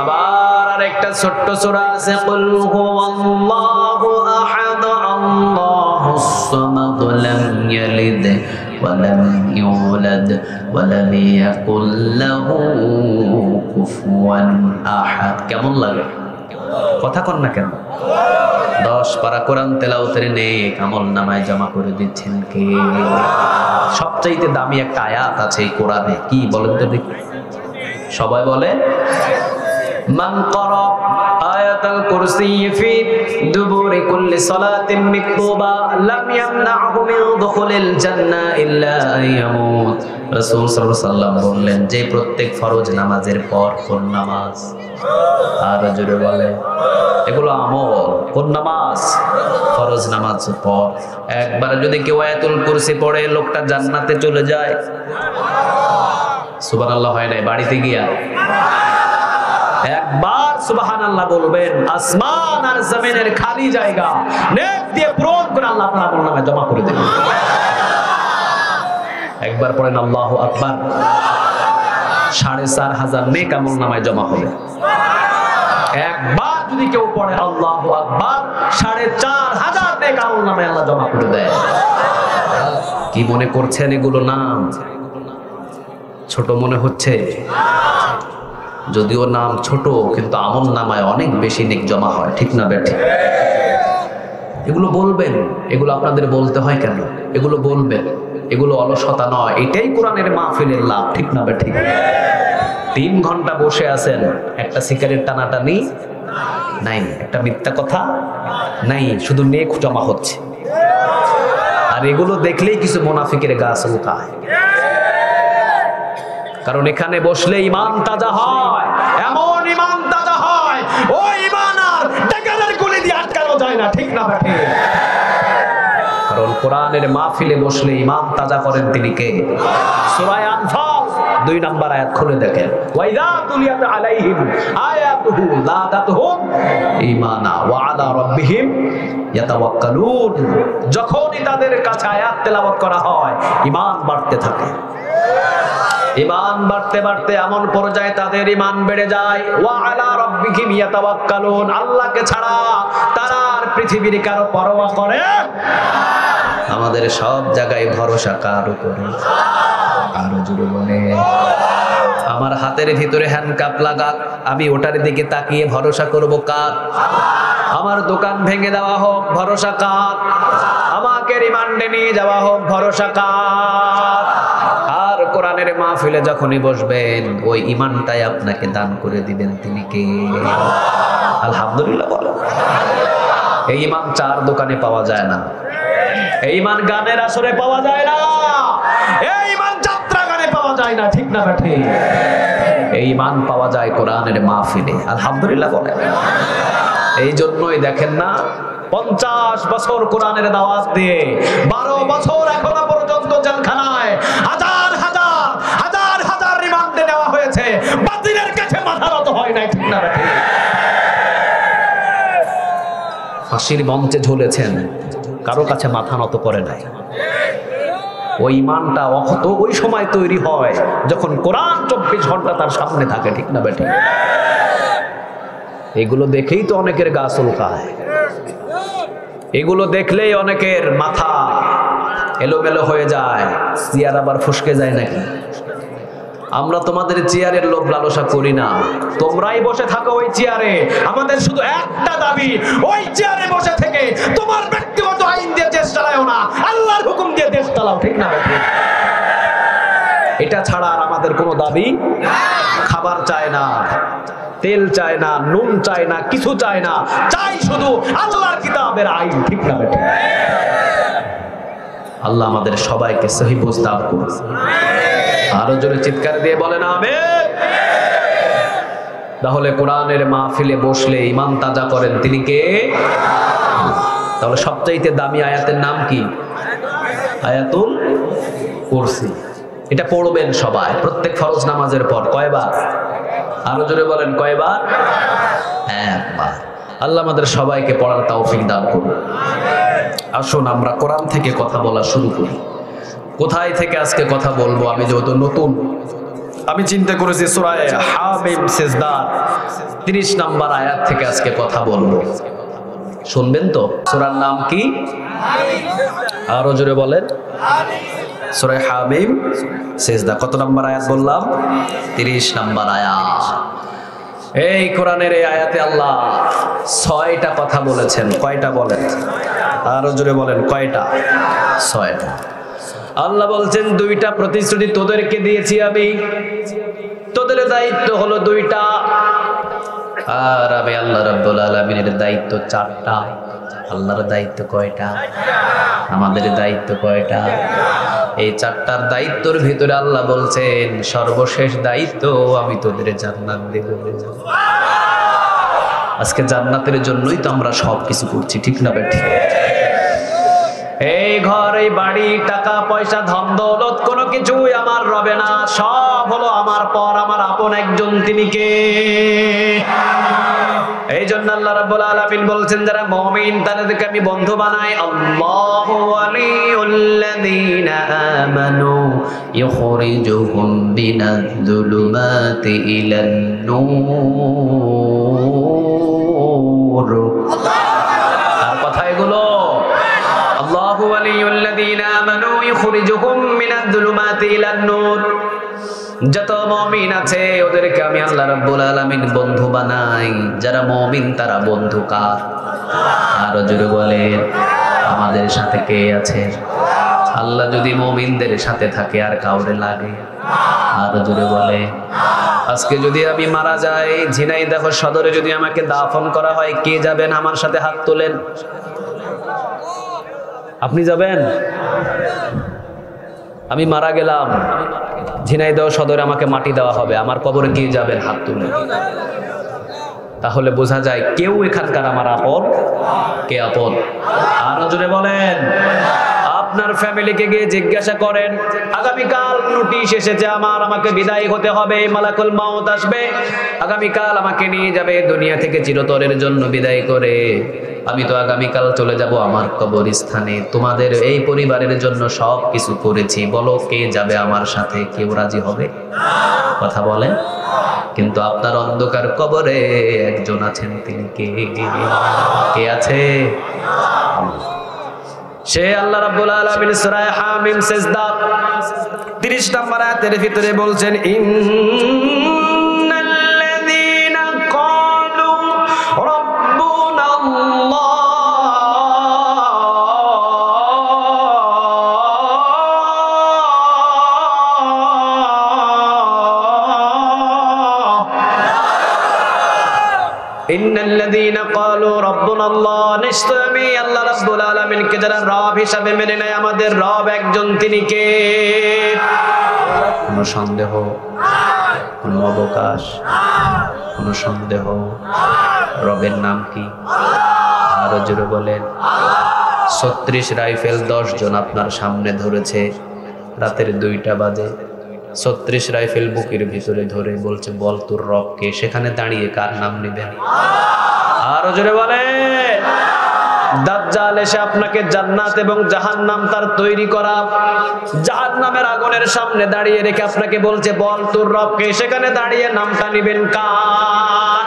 আবার আরেকটা ছোট্ট সূরা আছে, কুল হুয়াল্লাহু আহাদ আল্লাহুস সামাদ লাম ইয়ালিদ ওয়া লাম ইউলাদ ওয়া লাম ইয়াকুল লাহু কুফুয়ান আহাদ। কেমন লাগে? কথা কন না কেন? 10 পারা কোরআন তেলাওয়াতের নেক আমলনামায় জমা করে দিচ্ছেন কে? সবচাইতে দামি একটা আয়াত আছে এই কোরআনে, কি বলেন তো দেখি? সবাই বলে, মান ক্বারা আয়াতাল কুরসি ফি দুবুরি কুল্লি সালাতিন মাকতুবা লাম ইয়ামনাহু মিন দুখুলিল জান্নাহ ইল্লা আইয়ামুত। রাসূল সাল্লাল্লাহু আলাইহি ওয়াসাল্লাম বললেন যে প্রত্যেক ফরজ নামাজের পর কোন নামাজ? আর জোরে বলে, এগুলো আমল। কোন নামাজ? ফরজ নামাজ পর একবার যদি কেউ আয়াতুল কুরসি পড়ে লোকটা জান্নাতে চলে যায়। সুবহানাল্লাহ হয় নাই? বাড়িতে গিয়া একবার সুবহানাল্লাহ বলবেন, আসমান আর জমিনের খালি জায়গা নেক দিয়ে পূরণ করে আল্লাহ আপনার আমলনামায় জমা করে দেবেন। একবার পড়েন আল্লাহু আকবার, 4500 নেক আমলনামায় জমা হবে। একবার যদি কেউ পড়ে আল্লাহু আকবার, 4500 নেক আমলনামায় আল্লাহ জমা করে দেয়। কি মনে করছেন এগুলো নাম ছোট মনে হচ্ছে? যদিও নাম ছোট কিন্তু আমলনামায় অনেক বেশি নেক জমা হয়, ঠিক না বেঠি? এগুলো বলবেন, এগুলো আপনাদের বলতে হয় কেন? এগুলো বলবেন, এগুলো অলসতা নয়, এটাই কোরআনের মাহফিলের লাভ, ঠিক না বেঠি? 3 ঘন্টা বসে আছেন, একটা সিগারেট টানাটানি নাই, একটা মিথ্যা কথা নাই, শুধু নেক জমা হচ্ছে। আর এগুলো দেখলেই কিছু মুনাফিকের গা চুলকায়, কারণ এখানে বসলে ঈমান তাজা হয়, এমন ঈমান তাজা হয় ওই ঈমান আর টাকার গুলি দিয়ে আটকানো যায় না, ঠিক না বেঠি? কারণ কোরআনের মাহফিলে বসলে ঈমান তাজা করেন তিনি কে? সূরা আনফাল 2 নম্বর আয়াত খুলে দেখেন, ওয়াইদা তুলিয়াত আলাইহিম আয়াতুহু যাদাতুহুম ঈমানা ওয়া আলা রাব্বিহিম ইয়াতাওয়াক্কালুন। যখনই তাদের কাছে আয়াত তেলাওয়াত করা হয় ঈমান বাড়তে থাকে। ঈমান বাড়তে বাড়তে এমন পর্যায়ে তাদের ঈমান বেড়ে যায়, ওয়া আলা রাব্বিহিম ইয়াতাওয়াক্কালুন, আল্লাহকে ছাড়া তারা আর পৃথিবীর কারো পরোয়া করে। আমাদের সব জায়গায় ভরসা কার উপরে? আরো জোরে বলে, আমার হাতের ভিতরে হ্যান্ডকাপ লাগা, আমি ওটার দিকে তাকিয়ে ভরসা করব কার? আমার দোকান ভেঙে দেওয়া হোক, ভরসা কার? আমাকে রিমান্ডে নিয়ে যাওয়া হোক, ভরসা কার? আর কোরআনের মাহফিলে যখনই বসবেন ওই ঈমানটাই আপনাকে দান করে দিবেন তিনি কে? আলহামদুলিল্লাহ বলো। এই ঈমান 4 দোকানে পাওয়া যায় না, এই ঈমান গানের আসরে পাওয়া যায় না, এই ঈমান যাত্রা গানে পাওয়া যায় না, ঠিক না বেঠি? এই ঈমান পাওয়া যায় কোরআনের মাহফিলে, আলহামদুলিল্লাহ বলে। এই জন্যই দেখেন না 50 বছর কোরআনের দাওয়াত দিয়ে 12 বছর এখনো পর্যন্ত জেলখানায় হাজার হাজার হাজার হাজার রিমান্ডে নেওয়া হয়েছে, বাতিলের কাছে মাথা নত হয় নাই, ঠিক না বেঠি? ফাঁসির মঞ্চে ঝুলেছেন, কারো কাছে মাথা নত করে নাই। ওই ঈমানটা ওই সময় তৈরি হয় যখন কোরআন 24 ঘন্টা তার সামনে থাকে, ঠিক না বেঠি? এগুলো দেখেই তো অনেকের গা চুলকায়, এগুলো দেখলেই অনেকের মাথা এলোমেলো হয়ে যায়, চেয়ার আবার ফসকে যায় নাকি? আমরা তোমাদের চেয়ারের লোভ লালসা করি না, তোমরাই বসে থাকো ওই চেয়ারে। আমাদের শুধু একটা দাবি, ওই চেয়ারে বসে থেকে তোমার ব্যক্তিগত আইন দিয়ে দেশ চালাও না, আল্লাহর হুকুম দিয়ে দেশ চালাও, ঠিক না? এটা ছাড়া আর আমাদের কোনো দাবি, খাবার চায় না, তেল চায় না, নুন চায় না, কিছু চায় না, চাই শুধু আল্লাহর কিতাবের আইন, ঠিক না? আল্লাহ আমাদের সবাইকে সহি বুঝ দান করুন। আরো জোরে চিৎকার দিয়ে বলেন আমিন। তাহলে কোরআনের মাহফিলে বসলে ঈমান তাজা করেন তিনি কে? তাহলে সবচাইতে দামি আয়াতের নাম কি? আয়াতুল কুরসি। এটা পড়বেন সবাই প্রত্যেক ফরজ নামাজের পর। কয়বার? আরো জোরে বলেন কয়বার? একবার। আল্লাহ আমাদের সবাইকে পড়ার তৌফিক দান করুন। আসুন আমরা কোরআন থেকে কথা বলা শুরু করি। কোথায় থেকে আজকে কথা বলবো? আমি যেহেতু নতুন, আমি চিন্তা করেছি সূরা হামিম সিজদা 30 নম্বর আয়াত থেকে আজকে কথা বলবো। শুনবেন তো? সূরার নাম কি? আরো জোরে বলেন। সূরা হামিম সিজদা কত নম্বর আয়াত বললাম? 30 নম্বর আয়াত। এই কোরআনের এই আয়াতে আল্লাহ 6টা কথা বলেছেন। কয়টা বলেন? আরো জোরে বলেন কয়টা? 6টা। আল্লাহ বলছেন 2টা প্রতিশ্রুতি তোদেরকে দিয়েছি আমি, তোদের দায়িত্ব হলো 2টা, আর আমি আল্লাহ রাব্বুল আলামিনের দায়িত্ব 4টা। আল্লাহর দায়িত্ব কয়টা? আমাদের দায়িত্ব কয়টা? এই 4টার দায়িত্বের ভিতরে আল্লাহ বলছেন সর্বশেষ দায়িত্ব আমি তোদের জান্নাত দেব। আজকে জান্নাতের জন্যই তো আমরা সবকিছু করছি, ঠিক না বেঠিক? এই ঘর, এই বাড়ি, টাকা পয়সা, ধন দৌলত কোনো কিছুই আমার রবে না, সব হলো আমার পর আমার আপন একজন, তিনি কে? এই জন্য আল্লাহ রাব্বুল আলামিন বলছেন যারা মুমিন তাদেরকে আমি বন্ধু বানাই। আল্লাহু ওয়ালিউল্লাযীনা আমানু ইখরিজুহুম মিনাজ-যুলুমাতি ইলান নূর। আর কথা এগুলো, আল্লাহু ওয়ালিউল্লাযীনা আমানু ইখরিজুহুম মিনাজ-যুলুমাতি ইলান নূর। যত মুমিন আছে ওদেরকে আমি আল্লাহ রাব্বুল আলামিন বন্ধু বানাই। যারা মুমিন তারা বন্ধু কার? আরো জোরে বলেন আমাদের সাথে কে আছে? আল্লাহ যদি মুমিনদের সাথে থাকে আর কাউরে লাগে? আরো জোরে বলে। আজকে যদি আমি মারা যাই, ঝিনাইদহ সদরে যদি আমাকে দাফন করা হয়, কে যাবেন আমার সাথে? হাত তোলেন। আপনি যাবেন? আমি মারা গেলাম, ঝিনাইদহ সদরে আমাকে মাটি দেওয়া হবে, আমার কবরে কে যাবেন? হাত তুলে। তাহলে বোঝা যায় কেউ এখানকার আমার আপন। কে আপন? আরো জোরে বলেন। আপনার ফ্যামিলিকে গিয়ে জিজ্ঞাসা করেন, আগামীকাল নোটিশ এসেছে আমার, আমাকে বিদায় হতে হবে, মালাকুল মাউত আসবে, আগামীকাল আমাকে নিয়ে যাবে দুনিয়া থেকে চিরতরের জন্য বিদায় করে। আমি তো আগামীকাল চলে যাব আমার কবরস্থানে। তোমাদের এই পরিবারের জন্য সব কিছু করেছি, বলো কে যাবে আমার সাথে? কেউ রাজি হবে? কথা বলেন। কিন্তু আপনার অন্ধকার কবরে একজন আছেন, তিনি কে? কে আছে? সে আল্লাহ রাব্বুল আলামিন সূরা হামিম সিজদা 30 নম্বর আয়াতের ভিতরে বলছেন ইন্নাল্লাযীনা ক্বালু রাব্বুনাল্লাহ ইন্নাল্লাযীনা ক্বালু রাব্বুনাল্লাহ, নিশ্চয় আমি আল্লাহ রাব্বুল আলামিনকে যারা রব হিসাবে মেনে নেয়, আমাদের রব একজন, তিনি কে? কোনো সন্দেহ, কোনো অবকাশ, কোনো সন্দেহ? রবের নাম কি? আরো জোরে বলেন। 36 রাইফেল 10 জন আপনার সামনে ধরেছে, রাতের 2টা বাজে। 36 রাইফেল বুকের ভিতরে ধরে বলছে বল তোর রবকে। সেখানে দাঁড়িয়ে কার নাম নেবেন? আরো জোরে বলে। দাজ্জাল এসে আপনাকে জান্নাত এবং জাহান্নাম তার তৈরি করা জাহান্নামের আগুনের সামনে দাঁড়িয়ে রেখে আপনাকে বলছে বল তোর রবকে। সেখানে দাঁড়িয়ে নামটা নেবেন কার?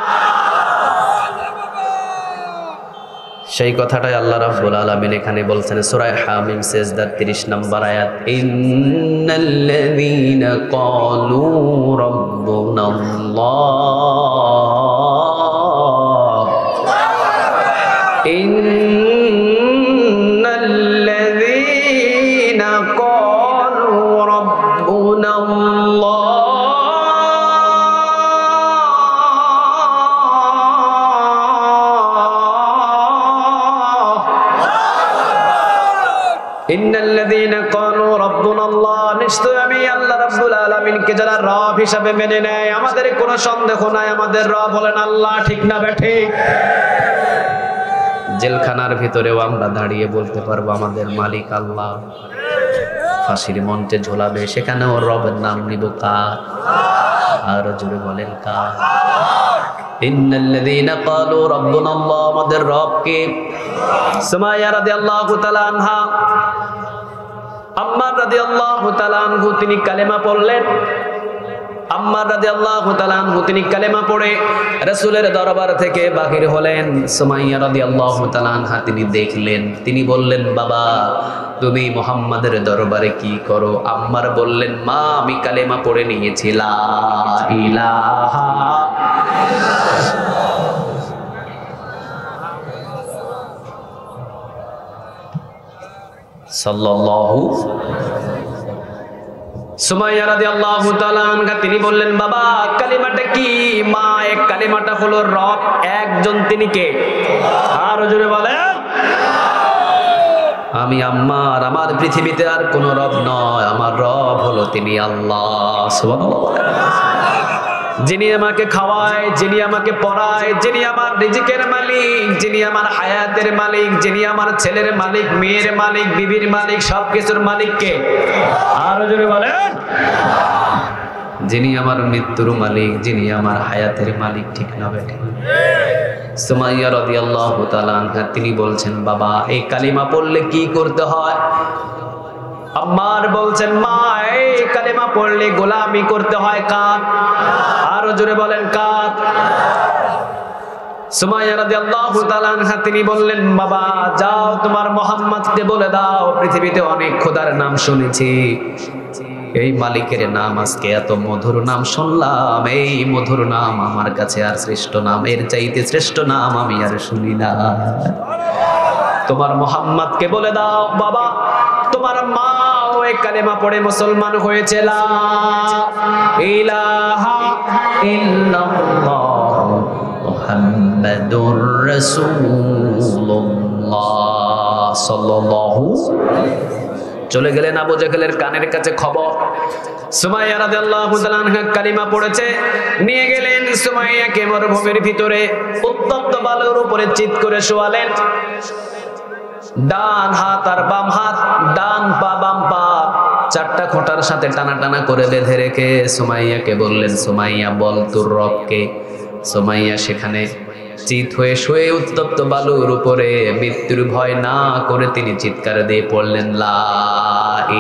সেই কথাটাই আল্লাহ রাব্বুল আলামিন এখানে বলছেন সূরা হামিম সিজদা 30 নম্বর আয়াত ইন্নাল্লাযীনা ক্বালু রাব্বুনাল্লাহ ইন্নাল্লাযীনা ক্বালু রাব্বুনাল্লাহ ইন্নাল্লাযীনা ক্বালু রাব্বুনাল্লাহ, নিশ্চয় আমি আল্লাহ রাব্বুল আলামিনকে যারা রব হিসাবে মেনে নেয়, আমাদের কোনো সন্দেহ নাই আমাদের রব হলেন আল্লাহ। ঠিক না বেঠিক? জেলখানার ভিতরেও আমরা দাঁড়িয়ে বলতে পারবো আমাদের মালিক আল্লাহ। ফাঁসির মঞ্চে ঝোলাবে, সেখানেও রবের নাম নিব কার? আর জোরে বলেন কার? ইন্নাল্লাযীনা ক্বালু রাব্বুনাল্লাহ, আমাদের রব কে? সুমাইয়া রাদিয়াল্লাহু তাআলা আনহা, আম্মার রাদিয়াল্লাহু তাআলা আনহু তিনি কালেমা পড়লেন। আম্মার রাদিয়াল্লাহু তাআলা আনহু তিনি কালেমা পড়ে রাসূলের দরবার থেকে বাহির হলেন। সুমাইয়া রাদিয়াল্লাহু তাআলা আনহা তিনি দেখলেন, তিনি বললেন, বাবা তুমি মুহাম্মাদের দরবারে কি করো? আম্মার বললেন, মা আমি কালেমা পড়ে নিয়েছি, লা ইলাহা সাল্লাল্লাহু। সুমাইয়া রাদিয়াল্লাহু তাআলা আনহা তিনি বললেন, বাবা কালিমাটা কি? মা এক কালিমাটা হলো রব একজন, তিনি কে? আর জোরে বলেন। আমি আম্মার, আমার পৃথিবীতে আর কোন রব নয়, আমার রব হলো তিনি আল্লাহ। সুবহানাল্লাহ। যিনি আমাকে খাওয়ায়, যিনি আমাকে পড়ায়, যিনি আমার রিজিকের মালিক, যিনি আমার হায়াতের মালিক, যিনি আমার ছেলের মালিক, মেয়ের মালিক, বিবির মালিক, সবকিছুর মালিক কে? আরো জোরে বলেন। যিনি আমার মৃত্যুর মালিক, যিনি আমার হায়াতের মালিক। ঠিক না বেঠিক? সুমাইয়া রাদিয়াল্লাহু তাআলা আনহা তিনি বলছেন, বাবা এই কালিমা পড়লে কি করতে হয়? আম্মার বলছেন, মা এই কালিমা পড়লে গোলামি করতে হয় কার? আরো জোরে বলেন কার? সুমাইয়া রাদিয়াল্লাহু তাআলা আনহা তিনি বললেন, বাবা যাও তোমার মুহাম্মদকে বলে দাও, পৃথিবীতে অনেক খোদার নাম শুনেছি, এই মালিকের নাম আজকে এত মধুর নাম শুনলাম, এই মধুর নাম আমার কাছে আর শ্রেষ্ঠ নাম, এর চাইতে শ্রেষ্ঠ নাম আমি আর শুনি না। তোমার মুহাম্মদকে বলে দাও, বাবা তোমার মা ওই কালেমা পড়ে মুসলমান হয়েছে, লা ইলাহা ইল্লাল্লাহ মুহাম্মাদুর রাসূলুল্লাহ সাল্লাল্লাহু। চলে গেলেন আবু জাহেলের কানের কাছে খবর, সুমাইয়া রাদিয়াল্লাহু তাআলা আনহা কালিমা পড়েছে। নিয়ে গেলেন সুমাইয়াকে মরুভূমির ভিতরে উত্তপ্ত বালুর উপরে চিৎ করে শোয়ালেন। ডান হাত আর বাম হাত, ডান পা বাম পা চারটা খোঁটার সাথে টানা টানা করে বেঁধে রেখে সুমাইয়াকে বললেন, সুমাইয়া বল তোর রবকে। সুমাইয়া সেখানে চিত হয়ে শুয়ে উত্তপ্ত বালুর উপরে মৃত্যুর ভয় না করে তিনি চিৎকার দিয়ে পড়লেন, লা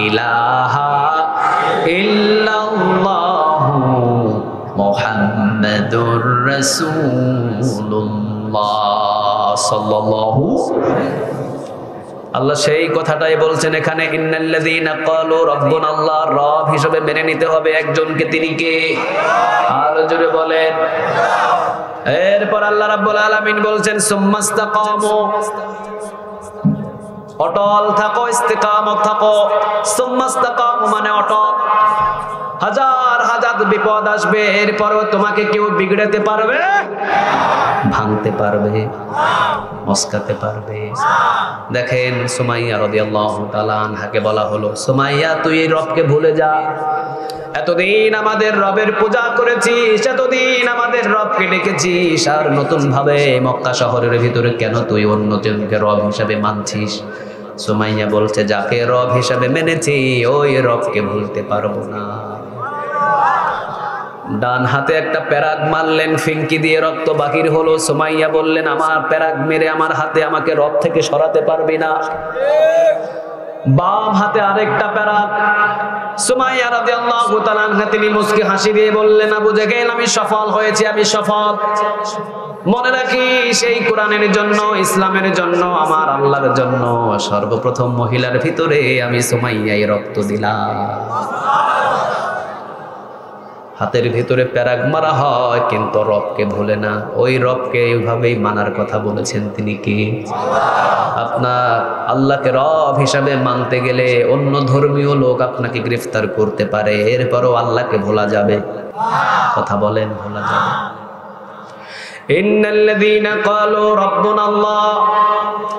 ইলাহা ইল্লাল্লাহু মুহাম্মাদুর রাসূলুল্লাহ সাল্লাল্লাহু। আল্লাহ সেই কথাটাই বলছেন এখানে, ইন্নাল্লাযীনা ক্বালু রাব্বুনাল্লাহ, রব হিসেবে মেনে নিতে হবে একজনকে, তিনি কে? আর জোরে বলেন। এরপর আল্লাহ রাব্বুল আলামিন বলছেন, সুম্মাস্তাকামু, অটল থাকো, ইস্তিকামত থাকো। সুম্মাস্তাকামু মানে অটল। হাজার হাজার বিপদ আসবে, এরপরও তোমাকে কেউ বিগড়াতে পারবে? ভাঙতে পারবে? মস্কাতে পারবে? দেখেন সুমাইয়া রাদিয়াল্লাহু তাআলা আনহাকে বলা হলো, সুমাইয়া তুই এই রবকে ভুলে যা। এতদিন আমাদের রবের পূজা করেছিস, এতদিন আমাদের রবকে ডেকেছিস, আর নতুন ভাবে মক্কা শহরের ভিতরে কেন তুই অন্যজনকে রব হিসাবে মানছিস? সুমাইয়া বলছে, যাকে রব হিসাবে মেনেছি ওই রবকে ভুলতে পারবো না। ডান হাতে একটা প্যারাগ মারলেন, ফিঙ্কি দিয়ে রক্ত বাহির হলো। সুমাইয়া বললেন, আমার প্যারাগ মেরে আমার হাতে আমাকে রব থেকে সরাতে পারবি না। বাম হাতে আরেকটা প্যারাগ। সুমাইয়া রাদিয়াল্লাহু তাআলা আনহা তিনি মুস্কি হাসি দিয়ে বললেন, আবু জাহেল আমি সফল হয়েছি, আমি সফল। মনে রাখিস এই কোরআনের জন্য, ইসলামের জন্য, আমার আল্লাহর জন্য সর্বপ্রথম মহিলার ভিতরে আমি সুমাইয়াই রক্ত দিলাম। হাতের ভিতরে প্যারাগ মারা হয় কিন্তু রবকে ভুলে না। ওই রবকে এইভাবেই মানার কথা বলেছেন, তিনি কি? আপনার আল্লাহকে রব হিসাবে মানতে গেলে অন্য ধর্মীয় লোক আপনাকে গ্রেফতার করতে পারে, এরপরও আল্লাহকে ভোলা যাবে? কথা বলেন, ভোলা যাবে? ইন্নাল্লাযীনা ক্বালু রাব্বুনাল্লাহ,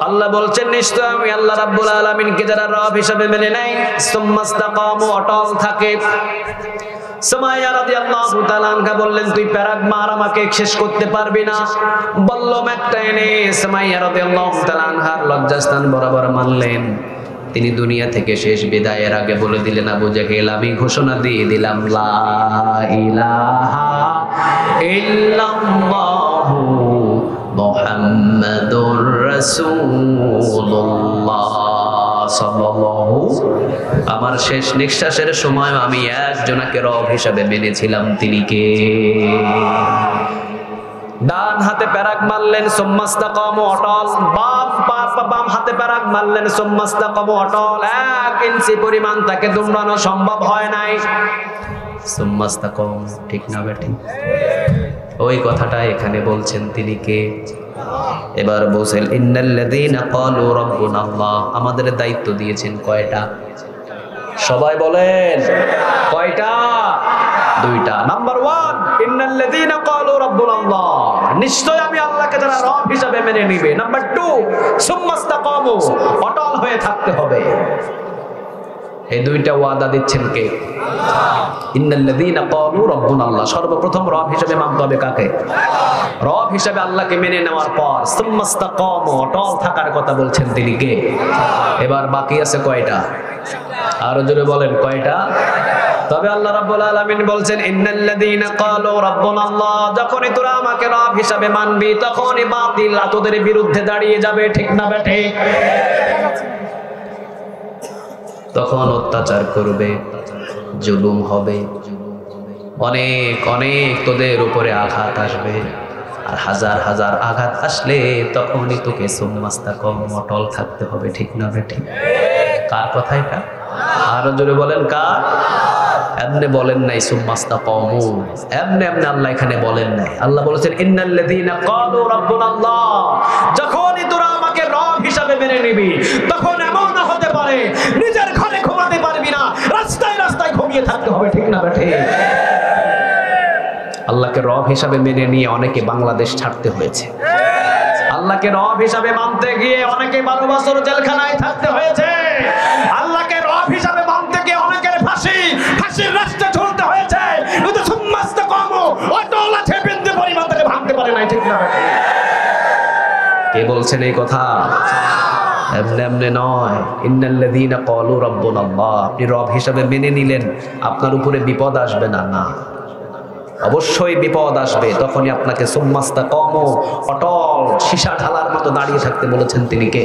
আল্লাহ আল্লাহ বলছেন নিশ্চয় আমি আল্লাহ রাব্বুল আলামিনকে যারা রব হিসেবে মেনে নেয় সুম্মাস্তাকামু অটল থাকে। সুমাইয়া রাদিয়াল্লাহু তাআলা আনহা বললেন তুই প্যারাগ মার আমাকে শেষ করতে পারবি না। বললাম একটা এনে সুমাইয়া রাদিয়াল্লাহু তাআলা আনহার লজ্জাস্থান বরাবর মানলেন। তিনি দুনিয়া থেকে শেষ বিদায়ের আগে বলে দিলেন আবু জাহেল আমি ঘোষণা দিয়ে দিলাম লা ইলাহা ইল্লাল্লাহু মুহাম্মাদুর রাসূলুল্লাহ সাল্লাল্লাহু। আমার শেষ নিঃশ্বাসের সময় আমি একজনকে রব হিসেবে মেনেছিলাম, তিনি কে? ডান হাতে প্যারাগ মারলেন সুম্মাস্তাকামু অটল, বাম হাতে প্যারাগ মারলেন সুম্মাস্তাকামু অটল। 1 ইঞ্চি পরিমাণ তাকে দুমড়ানো সম্ভব হয় নাই। সুম্মাস্তাকাম, ঠিক না বেঠিক? ওই কথাটা এখানে বলছেন তিনি কে? এবার বলছেন ইন্নাল্লাযীনা ক্বালু রাব্বুনাল্লাহ। আমাদের দায়িত্ব দিয়েছেন কয়টা? সবাই বলেন কয়টা? 2টা। নাম্বার 1 ইন্নাল্লাযীনা ক্বালু রাব্বুনাল্লাহ, নিশ্চয় আমি আল্লাহকে যারা রব হিসাবে মেনে নিবে। নাম্বার 2 সুম্মাস্তাকামু, অটল হয়ে থাকতে হবে। এই 2টা ওয়াদা দিচ্ছেন কে? ইন্নাল্লাযীনা ক্বালু রাব্বুনাল্লাহ। সর্বপ্রথম রব হিসেবে মানতে হবে কাকে? রব হিসেবে আল্লাহকে মেনে নেওয়ার পর সুম্মাস্তাকামু, অটল থাকার কথা বলছেন তিনি কে? এবার বাকি আছে কয়টা? আরো জোরে বলেন কয়টা? তবে আল্লাহ রাব্বুল আলামিন বলছেন ইন্নাল্লাযীনা ক্বালু রাব্বুনাল্লাহ, যখনই তোরা আমাকে রব হিসেবে মানবি তখনই বাতিল তোদের বিরুদ্ধে দাঁড়িয়ে যাবে, ঠিক না বেঠে? তখন অত্যাচার করবে, জুলুম হবে, অনেক অনেক তোদের উপরে আঘাত আসবে। আর হাজার হাজার আঘাত আসলে তখনই তোকে সুম্মাস্তাকাম, অটল থাকতে হবে, ঠিক না বেঠে? কার কথা এটা? আরো জোরে বলেন কার? এমনি বলেন নাই সুম্মাস্তাকামু, এমনি এমনি আল্লাহ এখানে বলেন নাই। আল্লাহ বলেছেন ইন্নাল্লাযীনা ক্বালু রাব্বুনাল্লাহ, যখনই তোরা আমাকে রব হিসাবে মেনে নিবি তখন এমন হতে পারে নিজের ঘরে ঘুমাতে পারবি না, রাস্তায় রাস্তায় ঘুমিয়ে থাকতে হবে, ঠিক না বেঠে? আল্লাহকে রব হিসাবে মেনে নিয়ে অনেকে বাংলাদেশ ছাড়তে হয়েছে। আল্লাহকে রব হিসাবে মানতে গিয়ে অনেকে 12 বছর জেলখানায় থাকতে হয়েছে। আল্লাহকে রব হিসাবে মানতে গিয়ে অনেকের ফাঁসির রাস্তায় ঝুলতে হয়েছে। কিন্তু সুম্মাস্তাকামু, অটল আছে, বিন্দু পরিমাণ তাকে ভাঙতে পারে নাই, ঠিক না? কে বলছেন এই কথা? এমনি এমনি নয়। ইন্নাল্লাযীনা ক্বালু রাব্বুনাল্লাহ, আপনি রব হিসাবে মেনে নিলেন, আপনার উপরে বিপদ আসবে না, না, অবশ্যই বিপদ আসবে। তখনই আপনাকে সুম্মাস্তাকামু, অটল সীসা ঢালার মতো দাঁড়িয়ে থাকতে বলেছেন তিনি কে?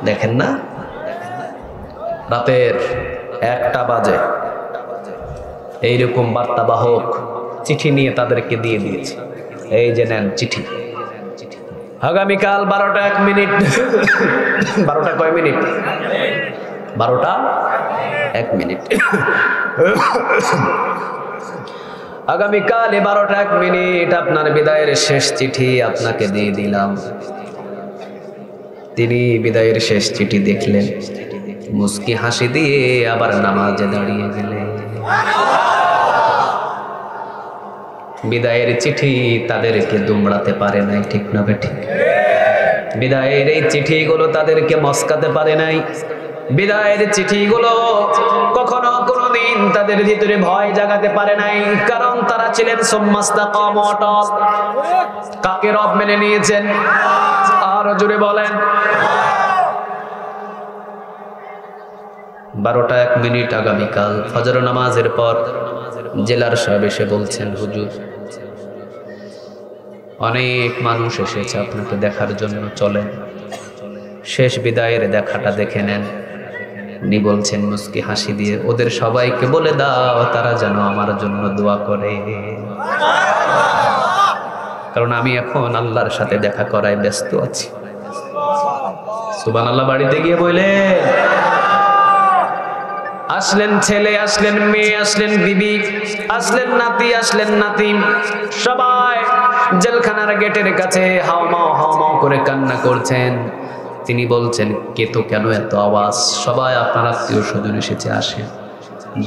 দেখেন না, রাতের 1টা বাজে এইরকম বার্তাবাহক চিঠি নিয়ে তাদেরকে দিয়ে দিয়েছে, এই যে নেন চিঠি, আগামীকাল 12টা 1 মিনিট 12টা কয় মিনিট? 12টা 1 মিনিট। আগামীকাল 12টা 1 মিনিট আপনার বিদায়ের শেষ চিঠি আপনাকে দিয়ে দিলাম। তিনি বিদায়ের শেষ চিঠি দেখলেন, মুস্কি হাসি দিয়ে আবার নামাজে দাঁড়িয়ে গেলেন। বিদায়ের চিঠি তাদেরকে দুমড়াতে পারে নাই, ঠিক না বেঠিক? বিদায়ের এই চিঠিগুলো তাদেরকে মস্কাতে পারে নাই। বিদায়ের চিঠিগুলো কখনো কোনোদিন তাদের ভিতরে ভয় জাগাতে পারে নাই, কারণ তারা ছিলেন সুম্মাস্তাকামু, অটল। কাকে রব মেনে নিয়েছেন? আরো জোরে বলেন। 12টা 1 মিনিট আগামীকাল ফজর নামাজের পর জেলার সাহেব এসে বলছেন, হুজুর অনেক মানুষ এসেছে আপনাকে দেখার জন্য, চলেন শেষ বিদায়ের দেখাটা দেখে নেন। উনি বলছেন মুস্কি হাসি দিয়ে, ওদের সবাইকে বলে দাও তারা যেন আমার জন্য দোয়া করে, কারণ আমি এখন আল্লাহর সাথে দেখা করায় ব্যস্ত আছি। সুবহানাল্লাহ। বাড়িতে গিয়ে বললেন, আসলেন ছেলে, আসলেন মেয়ে, আসলেন বিবি, আসলেন নাতি, আসলেন নাতিম, সবাই জেলখানার গেটের কাছে হাওমাও হাওমাও করে কান্না করছেন। তিনি বলছেন, কে তো কেন এত আওয়াজ? সবাই আপনার আত্মীয় স্বজন এসেছে, আসেন।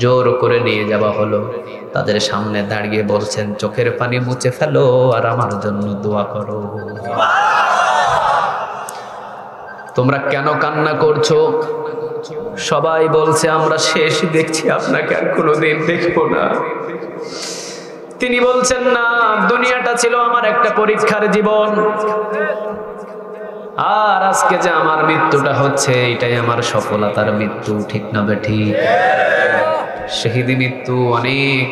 জোর করে নিয়ে যাওয়া হলো। তাদের সামনে দাঁড়িয়ে বলছেন, চোখের পানি মুছে ফেলো আর আমার জন্য দোয়া করো। তোমরা কেন কান্না করছো? সবাই বলছে আমরা শেষ দেখছি, আপনাকে আর কোনোদিন দেখবো না। তিনি বলছেন না, দুনিয়াটা ছিল আমার একটা পরীক্ষার জীবন, আর আজকে যে আমার মৃত্যুটা হচ্ছে এটাই আমার সফলতার মৃত্যু। ঠিক না বেঠিক? শহীদ মৃত্যু অনেক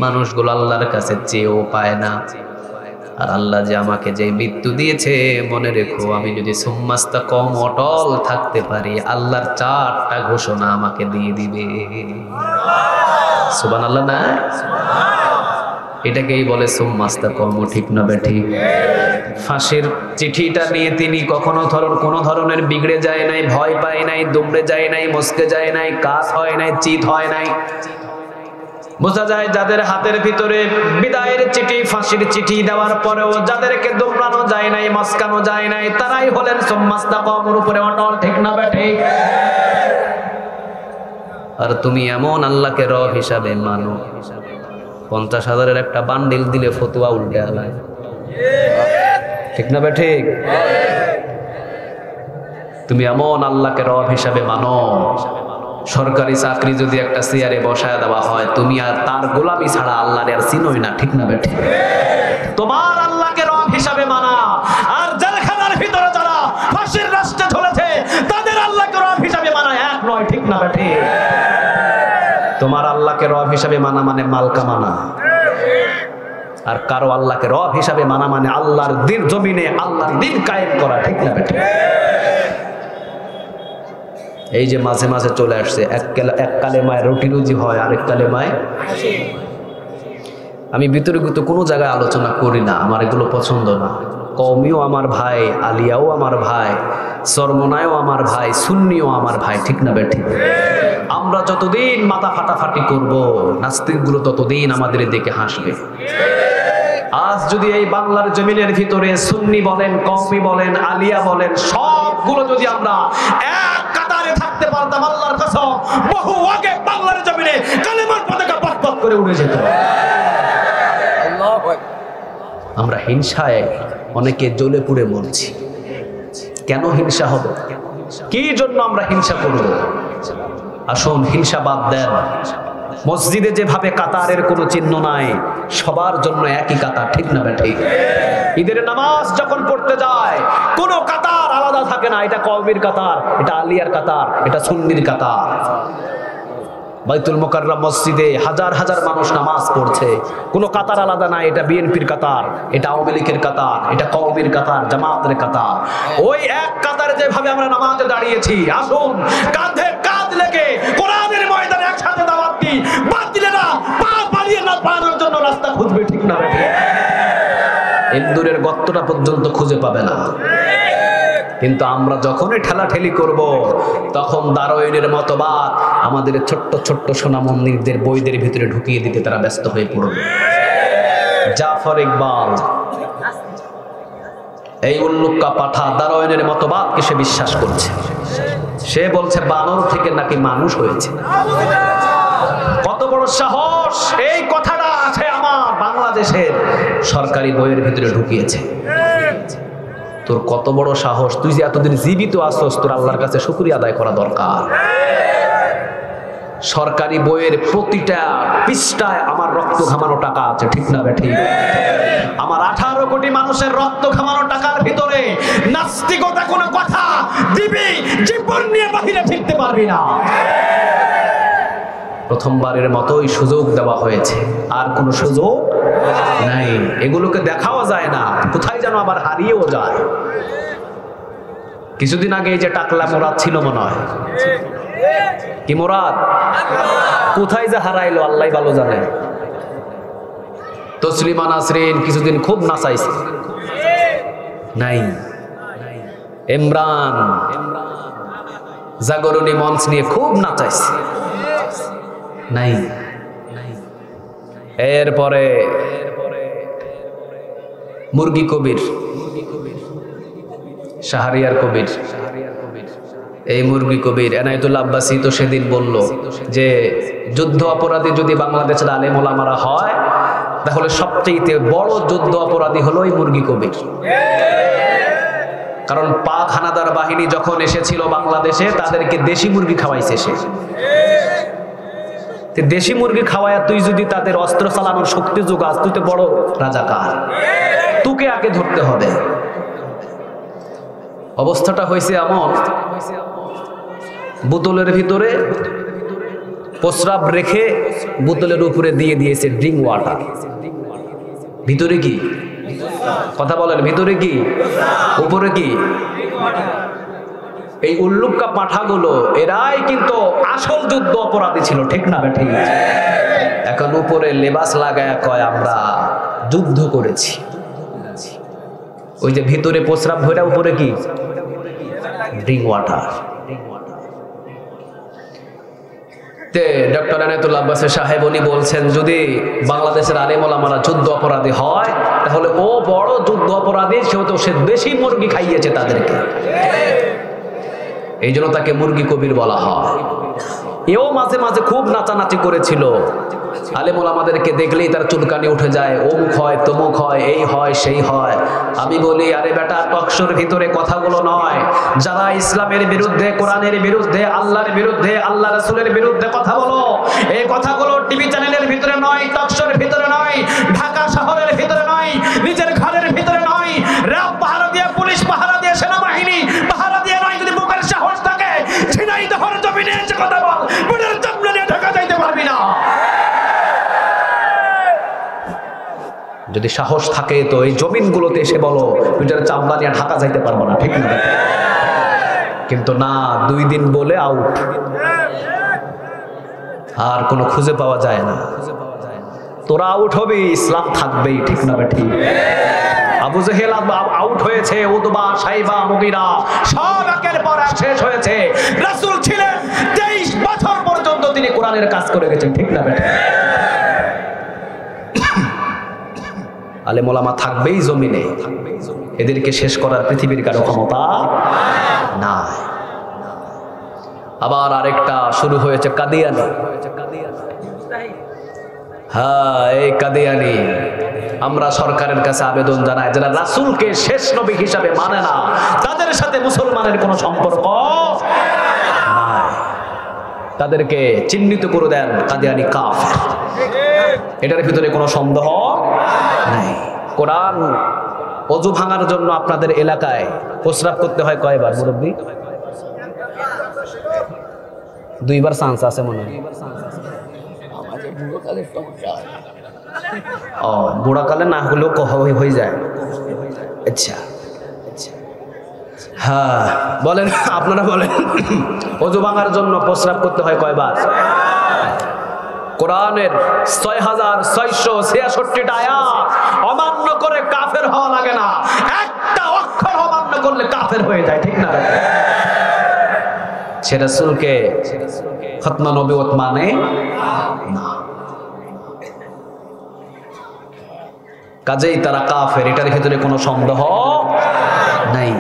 মানুষগুলো আল্লাহর কাছে চেয়েও পায় না, আর আল্লাহ যে আমাকে যে মৃত্যু দিয়েছে, মনে রেখো আমি যদি সুম্মাস্তাকাম অটল থাকতে পারি, আল্লাহর 4টা ঘোষণা আমাকে দিয়ে দিবে। সুবহানাল্লাহ না? এটাকেই বলে সুম্মাস্তাকাম। ঠিক না বেঠিক? ফাঁসির চিঠিটা নিয়ে তিনি কখনো কোনো ধরনের বিগড়ে যায় নাই, ভয় পায় নাই, দুমড়ে যায় নাই, মস্কে যায় নাই, কাজ হয় নাই, চিত হয় নাই। বোঝা যায় যাদের হাতের ভিতরে বিদায়ের চিঠি, ফাঁসির চিঠি দেওয়ার পরেও যাদেরকে দুমড়ানো যায় নাই, মস্কানো যায় নাই, তারাই হলেন সুম্মাস্তাকামের উপরে অটল। ঠিক না বেঠিক? আর তুমি এমন আল্লাহকে রব হিসাবে মানো, 50,000-এর একটা বান্ডিল দিলে ফতুয়া উল্টে আলায়। ঠিক না বেঠিক? তুমি এমন আল্লাহকে রব হিসাবে মানো, সরকারি চাকরি যদি একটা চেয়ারে বসায় দেওয়া হয়, তুমি আর তার গোলামি ছাড়া আল্লাহর আর চিনোই না। ঠিক না বেঠিক? তোমার আল্লাহকে রব হিসাবে মানা, আর জেলখানার ভিতরে যারা ফাঁসির রাস্তায় ঝুলেছে তাদের আল্লাহকে রব হিসাবে মানা এক নয়। ঠিক না বেঠিক? তোমার আল্লাহকে রব হিসাবে মানা মানে মালকা মানা, আর কারো আল্লাহকে রব হিসাবে মানা মানে আল্লাহর দিন জমিনে আল্লাহর দিন কায়েম করা। ঠিক না বেঠিক? এই যে মাঝে মাঝে চলে আসছে এক কালেমায় রুটি রুজি হয়, আরেক কালেমায়। আমি বিতর্কিত কোনো জায়গায় আলোচনা করি না, আমার এগুলো পছন্দ না। কওমিও আমার ভাই, আলিয়াও আমার ভাই, চরমনায়ও আমার ভাই, সুন্নিও আমার ভাই। ঠিক না বেঠিক? আমরা যতদিন মাথা ফাটাফাটি করব, নাস্তিকগুলো ততদিন আমাদের দিকে হাসবে। আজ যদি এই বাংলার জমিনের ভিতরে সুন্নি বলেন, কওমি বলেন, আলিয়া বলেন, সবগুলো যদি আমরা এক কাতারে থাকতে পারতাম, আল্লাহর কসম বহু আগে বাংলার জমিনে কালেমার পতাকা পথ করে উড়ে যেত। আমরা হিংসায় অনেকে জ্বলে পুড়ে মরছি। কেন হিংসা হবে? কি জন্য আমরা হিংসা করব? আসুন হিংসা বাদ দেন। মসজিদে যেভাবে কাতারের কোনো চিহ্ন নাই, সবার জন্য একই কাতার। ঠিক না বেঠিক? ঈদের নামাজ যখন পড়তে যায় কোনো কাতার আলাদা থাকে না, এটা কওমির কাতার, এটা আলিয়ার কাতার, এটা সুন্নির কাতার। বাইতুল মুকাররম মসজিদে হাজার হাজার মানুষ নামাজ পড়ছে, কোনো কাতার আলাদা নাই, এটা বিএনপির কাতার, এটা আওয়ামী লীগের কাতার, এটা কওমির কাতার, জামাতের কাতার। ওই এক কাতারে যেভাবে আমরা নামাজে দাঁড়িয়েছি, আসুন কাঁধে কাঁধ লেগে কোরআনের ময়দানে একসাথে দাওয়াত দিই। বাতিলেরা পা বাড়িয়ে না পাওয়ার জন্য রাস্তা খুঁজবে। ঠিক না বেঠিক? ইন্দুরের গর্তটা পর্যন্ত খুঁজে পাবে না। কিন্তু আমরা যখনই ঠেলাঠেলি করব, তখন দারোয়েনের মতবাদ আমাদের ছোট্ট ছোট্ট সোনা মন্দিরদের বইদের ভিতরে ঢুকিয়ে দিতে তারা ব্যস্ত হয়ে পড়বে। জাফর ইকবাল এই উল্লুক্কা পাঠা দারোয়েনের মতবাদকে সে বিশ্বাস করছে। সে বলছে বানর থেকে নাকি মানুষ হয়েছে। কত বড় সাহস! এই কথাটা আছে আমার বাংলাদেশের সরকারি বইয়ের ভিতরে ঢুকিয়েছে। তোর কত বড় সাহস! তুই যে এতদিন জীবিত আসছস, তোর আল্লাহর কাছে শুকরিয়া আদায় করা দরকার। সরকারি বইয়ের প্রতিটা পৃষ্ঠায় আমার রক্ত ঘামানো টাকা আছে। ঠিক না বেঠিক? আমার 18 কোটি মানুষের রক্ত ঘামানো টাকার ভিতরে নাস্তিকতা কোনো কথা দিবি, জীবন নিয়ে বাহিরে ফিরতে পারবি না। প্রথমবারের মতোই সুযোগ দেওয়া হয়েছে, আর কোনো সুযোগ নাই। এগুলোকে দেখাও যায় না, কোথায় যেন আবার হারিয়েও যায়। কিছুদিন আগে এই যে টাকলা মোরাদ ছিল মনে হয়, কি মোরাদ কোথায় যে হারাইলো আল্লাহ ভালো জানে। তসলিমা নাসরিন কিছুদিন খুব নাচাইছে, নাই। ইমরান জাগরণী মঞ্চ নিয়ে খুব নাচাইছে, নাই। এরপরে মুরগি কবির, শাহরিয়ার কবির, এই মুরগি কবির এনায়েতুল্লাহ আব্বাসী তো সেদিন বলল যে যুদ্ধ অপরাধী যদি বাংলাদেশের আলেম ওলামারা হয়, তাহলে সবচেয়ে বড় যুদ্ধ অপরাধী হলো এই মুরগি কবির। কারণ পাক হানাদার বাহিনী যখন এসেছিল বাংলাদেশে তাদেরকে দেশি মুরগি খাওয়াইছে সে। দেশি মুরগি খাওয়ায় তুই যদি তাদের অস্ত্র চালানোর শক্তি যোগাস, তুই তো বড় রাজাকার, তোকে আগে ধরতে হবে। অবস্থাটা হয়েছে এমন, বোতলের ভিতরে প্রস্রাব রেখে বোতলের উপরে দিয়ে দিয়েছে ড্রিঙ্ক ওয়াটার। ভিতরে কি কথা বলেন? ভিতরে কি, উপরে কি? এই উল্লুকা পাঠাগুলো এরাই কিন্তু আসল যুদ্ধ অপরাধী ছিল, ঠিক না ঠিক? এখন উপরে লেবাস লাগায় কয় আমরা যুদ্ধ করেছি। ওই যে ভিতরে প্রস্রাব ভরা, উপরে কি? Drink water. ডক্টর আনায়েতুল্লাহ আব্বাসী সাহেব উনি বলছেন, যদি বাংলাদেশের আলেম ওলামারা যুদ্ধ অপরাধী হয় তাহলে ও বড় যুদ্ধ অপরাধী, সেহেতু সে বেশি মুরগি খাইয়েছে তাদেরকে, এই জন্য তাকে মুরগি কবির বলা হয়। এও মাঝে মাঝে খুব নাচানাচি করেছিল, আলেম ওলামাদেরকে দেখলেই তার চুলকানি উঠে যায়, অমুক হয় তমুক হয়, এই হয় সেই হয়। আমি বলি, আরে বেটা, টকশোর ভিতরে কথাগুলো নয়, যারা ইসলামের বিরুদ্ধে, কোরআনের বিরুদ্ধে, আল্লাহর বিরুদ্ধে, আল্লাহ রাসূলের বিরুদ্ধে কথা বলো, এই কথাগুলো টিভি চ্যানেলের ভিতরে নয়, টকশোর ভিতরে নয়, ঢাকা শহরের ভিতরে নয়, নিজের ঘরের ভিতরে নয়, র্যাব পাহারা দিয়ে, পুলিশ পাহারা দিয়ে, সেনাবাহিনী পাহারা দিয়ে নয়। যদি বুকের সাহস থাকে ঝিনাইদহের জমিনে এসে কথা বল, বুকের চামড়া নিয়ে ঢাকা যাইতে পারবি না। যদি সাহস থাকে তো এই জমিনগুলোতে এসে বলো, পিঠের চামড়া নিয়ে ঢাকা যাইতে পারবো না, ঠিক না? কিন্তু না, 2 দিন বলে আউট, আর কোনো খুঁজে পাওয়া যায় না। তোরা আউট হবি, ইসলাম থাকবেই, ঠিক না ঠিক? আবু জেহেল আউট হয়েছে, উতবা, শাইবা, মুগীরা সব একের পর এক শেষ হয়েছে। রাসূল ছিলেন 23 বছর পর্যন্ত তিনি কোরআনের কাজ করে গেছেন, ঠিক না? আলেম ওলামা থাকবেই জমিনে, এদেরকে শেষ করার পৃথিবীর কারো ক্ষমতা নাই। আবার আরেকটা শুরু হয়েছে, কাদিয়ানি। হ্যাঁ, এই কাদিয়ানি। আমরা সরকারের কাছে আবেদন জানাই, যারা রাসূলকে শেষ নবী হিসাবে মানে না, তাদের সাথে মুসলমানের কোনো সম্পর্ক নাই, তাদেরকে চিহ্নিত করে দেন কাদিয়ানি কাফের। এটার ভিতরে কোনো সন্দেহ নাই। কোরআন ওযু ভাঙার জন্য আপনাদের এলাকায় প্রস্রাব করতে হয় কয়বার মুরব্বী? 2 বার চান্স আছে মনে হয়। ও, বুড়াকালে না হলেও হয়ে যায়। আচ্ছা, হ্যাঁ, বলেন, আপনারা বলেন, ওযু ভাঙার জন্য প্রস্রাব করতে হয় কয়বার? কোরআনের 6666টা আয়াত অমান্য করে কাফের হওয়া লাগে না, একটা অক্ষর অমান্য করলে কাফের হয়ে যায়, ঠিক না? সে রাসূলকে খতমা নবুয়ত মানে না, কাজেই তারা কাফের, এটার ভিতরে কোনো সন্দেহ নাই।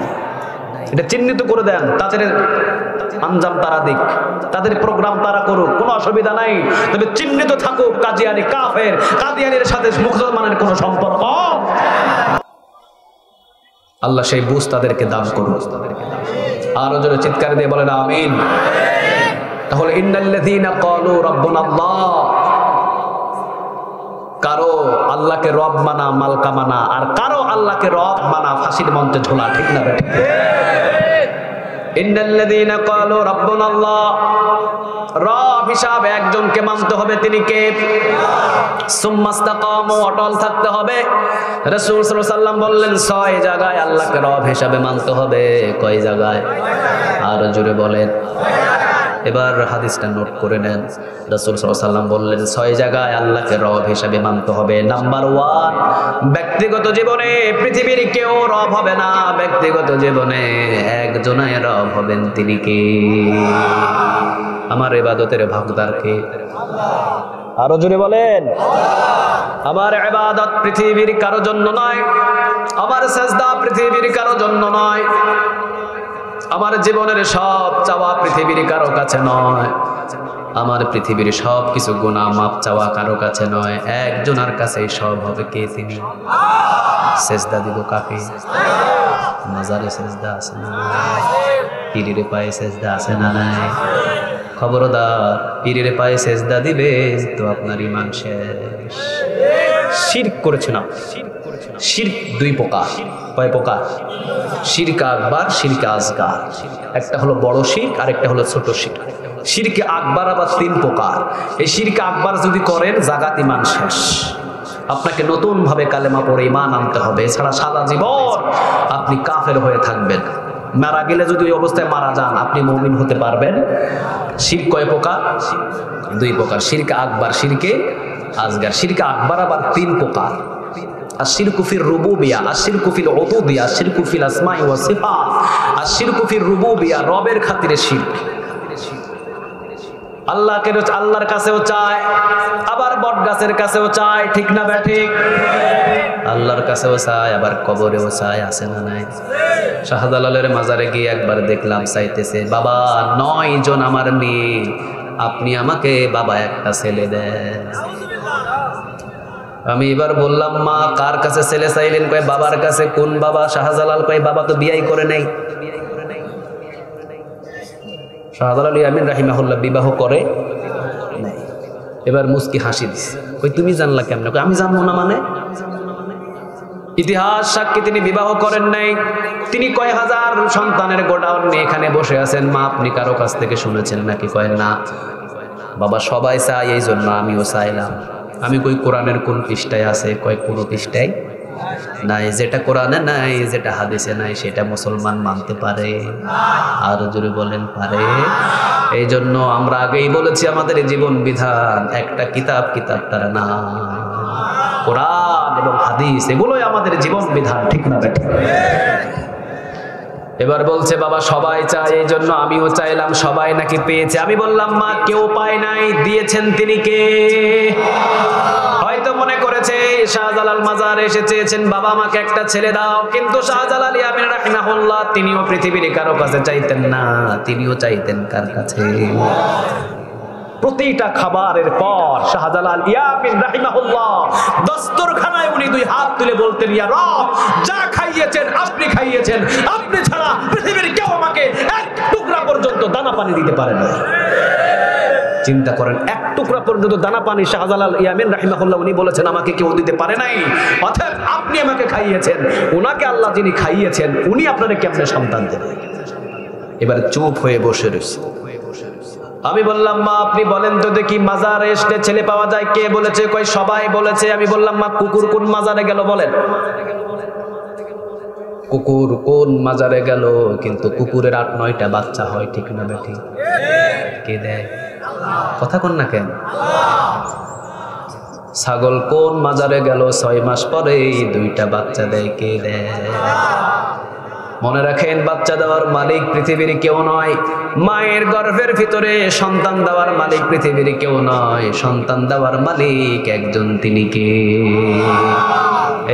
এটা চিহ্নিত করে দেন, তাদের আঞ্জাম তারা দিক, তাদের প্রোগ্রাম তারা করুক, কোনো অসুবিধা নাই, তবে চিহ্নিত থাকুক কাদিয়ানি কাফের, কাদিয়ানির সাথে মুসলমানের কোনো সম্পর্ক। আল্লাহ সেই বুঝ তাদেরকে দান করুন। আরো জোরে চিৎকার দিয়ে বলেন আমিন। তাহলে ইন্নাল্লাযীনা ক্বালু রাব্বুনাল্লাহ, কারো আল্লাহকে রব মানা মালকা মানা, আর কারো আল্লাহকে রব মানা ফাঁসির মঞ্চে ঝোলা, ঠিক না? ইন্নাল্লাযীনা ক্বালু রাব্বুনাল্লাহ, রব হিসাবে একজনকে মানতে হবে, তিনি কে? সুম্মাস্তাকামু, অটল থাকতে হবে। রাসূল সাল্লাল্লাহু আলাইহি ওয়াসাল্লাম বললেন 6 জায়গায় আল্লাহকে রব হিসাবে মানতে হবে। কয় জায়গায়? আর জোরে বলেন। এবার হাদিসটা নোট করে নেন। রাসূল সাল্লাল্লাহু আলাইহি ওয়াসাল্লাম বললেন 6 জায়গায় আল্লাহকে রব হিসাবে মানতে হবে। নাম্বার 1, ব্যক্তিগত জীবনে পৃথিবীর কেউ রব হবে না, ব্যক্তিগত জীবনে একজনই রব হবেন, তিনি কে? আমার ইবাদতের ভাগদার কে? আল্লাহ। আরো জোরে বলেন। আমার ইবাদত পৃথিবীর কারো জন্য নয়, আমার সাজদা পৃথিবীর কারো জন্য নয়, আমার জীবনের সব চাওয়া পৃথিবীর কারো কাছে নয়, আমার পৃথিবীর সব কিছু গুনাহ মাপ চাওয়া কারো কাছে নয়, একজনের কাছেই সব হবে। কে তিনি? সেজদা দিব কাকে? মাজারে সেজদা আছে না নাই? পীরের পায়ে সেজদা আছে না নাই? খবরদার, পীরের পায়ে সেজদা দিবেন তো আপনার ঈমান শেষ। শিরক করেছেন আপনি। শিরক দুই প্রকার। কয় প্রকার? শিরক আকবার, শিরক আসগার। একটা হলো বড় শিরক আর একটা হলো ছোট শিরক। শিরকে আকবার আবার তিন প্রকার। এই শিরকে আকবার যদি করেন জাগাত ঈমান শেষ। আপনাকে নতুন ভাবে কালেমা পড়ে ঈমান আনতে হবে, এছাড়া সারা জীবন আপনি কাফের হয়ে থাকবেন। মারা গেলে যদি ওই অবস্থায় মারা যান আপনি মুমিন হতে পারবেন। শিরক কয় প্রকার? দুই প্রকার, শিরকে আকবার, শিরকে আসগার। শিরকে আকবার আবার তিন প্রকার। আশিরকু ফির রুবুবিয়া, আশিরকু ফিল উবুদিয়া, আশিরকু ফিল আসমাই ওয়া সিফাত। আশিরকু ফির রুবুবিয়া, রবের খাতিরে শিরক। আল্লাহর কাছেও চায়, আবার বট গাছের কাছেও চায়, ঠিক না ব্যাঠিক? আল্লাহর কাছেও চায়, আবার কবরেও চায়, আছে না নাই? শাহজালালের মাজারে গিয়ে একবার দেখলাম চাইতেছে, বাবা 9 জন আমার মেয়ে, আপনি আমাকে বাবা একটা ছেলে দেন। আমি এবার বললাম, মা কার কাছে ছেলে চাইলেন? কয় বাবার কাছে। কোন বাবা? শাহজালাল। কয় বাবা তো বিয়াই করে নাই। শাহজালাল ইয়ামিন রাহিমাহুল্লাহ বিবাহ করে নাই। এবার মুস্কি হাসি দিছে। কই তুমি জানলা কেমনে? কই আমি জানবো না মানে? ইতিহাস সাক্ষী তিনি বিবাহ করেন নাই। তিনি কয় হাজার সন্তানের গোডাউন নিয়ে এখানে বসে আছেন। মা আপনি কারো কাছ থেকে শুনেছেন নাকি? কয় না। বাবা সবাই চায়, এই জন্য আমিও চাইলাম। আমি কই কোরআনের কোন পৃষ্ঠায় আছে? কয় কোনো পৃষ্ঠায় নাই। যেটা কোরআনে নাই, যেটা হাদিসে নাই, সেটা মুসলমান মানতে পারে? আর জোরে বলেন পারে? এই জন্য আমরা আগেই বলেছি আমাদের জীবন বিধান একটা কিতাব তারা না, কোরআন এবং হাদিস, এগুলোই আমাদের জীবন বিধান, ঠিক না বেটা? এবার বলছে বাবা সবাই চায়, এই জন্য আমিও চাইলাম। সবাই নাকি পেয়েছে? আমি বললাম মা কেউ পায় নাই, দিয়েছেন তিনি কে? হয়তো মনে করেছে শাহজালাল মাজারে এসে চেয়েছেন বাবা আমাকে একটা ছেলে দাও, কিন্তু শাহজালাল ইয়ামিন রাহিমাহুল্লাহ তিনিও পৃথিবীর কারো কাছে চাইতেন না, তিনিও চাইতেন কার কাছে? প্রতিটা খাবারের পর শাহজালাল ইয়ামিন রাহিমাহুল্লাহ দস্তরখানায় উনি দুই হাত তুলে বলতেন, ইয়া রব, যা খাইয়েছেন আপনি খাইয়েছেন, আপনি ছাড়া পৃথিবীর কেউ আমাকে এক টুকরা পর্যন্ত দানা পানি দিতে পারে না। চিন্তা করেন, এক টুকরা পর্যন্ত দানা পানি শাহজালাল ইয়ামিন রাহিমাহুল্লাহ উনি বলেছেন আমাকে কেউ দিতে পারে নাই, অতএব আপনি আমাকে খাইয়েছেন। উনাকে আল্লাহ যিনি খাইয়েছেন উনি আপনাদের কেমনে সন্তান দেবেন? এবার চুপ হয়ে বসে রয়েছে। আমি বললাম মা আপনি বলেন তো দেখি মাজারে এসে ছেলে পাওয়া যায়? কে বলেছে? কই সবাই বলেছে। আমি বললাম মা কুকুর কোন মাজারে গেল বলেন? কুকুর কোন মাজারে গেল? কিন্তু কুকুরের 8-9টা বাচ্চা হয়, ঠিক না বেঠি? কে দেয়? কথা কন না কেন? ছাগল কোন মাজারে গেল? 6 মাস পরে 2টা বাচ্চা দেয়, কে দেয়? মনে রাখেন, বাচ্চা দেওয়ার মালিক পৃথিবীর কেউ নয়। মায়ের গর্ভের ভিতরে সন্তান দেওয়ার মালিক পৃথিবীর কেউ নয়। সন্তান দেওয়ার মালিক একজন, তিনি কে?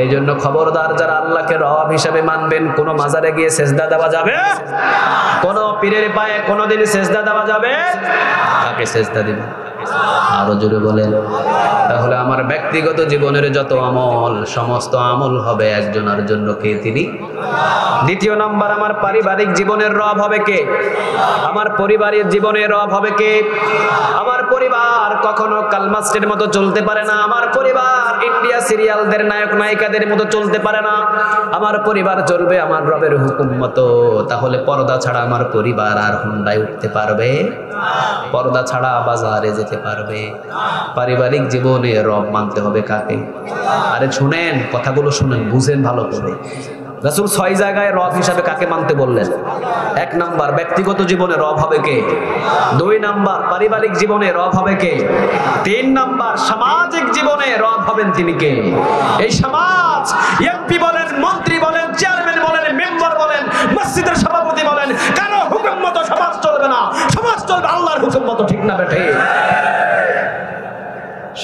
এই জন্য খবরদার, যারা আল্লাহকে রব হিসাবে মানবেন, কোন মাজারে গিয়ে সেজদা দেওয়া যাবে? কোন পীরের পায়ে কোনদিন সেজদা দেওয়া যাবে? কাকে সেজদা দিবেন? আরো জোরে বলেন। তাহলে আমার ব্যক্তিগত জীবনের যত আমল, সমস্ত আমল হবে একজনের জন্য, কে? তিনি। দ্বিতীয় নাম্বার, আমার পারিবারিক জীবনের রব হবে কে? আমার পরিবারের জীবনের রব হবে কে? আমার পরিবার কখনো কালমাস্টের মতো চলতে পারে না। আমার পরিবার ইন্ডিয়া সিরিয়ালদের নায়ক নায়িকাদের মতো চলতে পারে না। আমার পরিবার চলবে আমার রবের হুকুম মতো। তাহলে পর্দা ছাড়া আমার পরিবার আর হুন্ডায় উঠতে পারবে? পর্দা ছাড়া বাজারে যেতে পারবে? পারিবারিক জীবনে রব মানতে হবে কাকে? আরে শুনেন, কথাগুলো শুনেন, বুঝেন ভালো করে। রাসূল 6 জায়গায় রব হিসাবে কাকে মানতে বললেন? 1 নাম্বার, ব্যক্তিগত জীবনে রব হবে কে? 2 নাম্বার, পারিবারিক জীবনে রব হবে কে? 3 নাম্বার, সামাজিক জীবনে রব হবেন তিনি কে? এই সমাজ, এমপি বলেন, মন্ত্রী বলেন, চেয়ারম্যান বলেন, মেম্বার বলেন, মসজিদের সভাপতি বলেন, কারো হুকুম মতো সমাজ চলবে না। সমাজ চলবে আল্লাহর হুকুম মতো, ঠিক না বেঠে?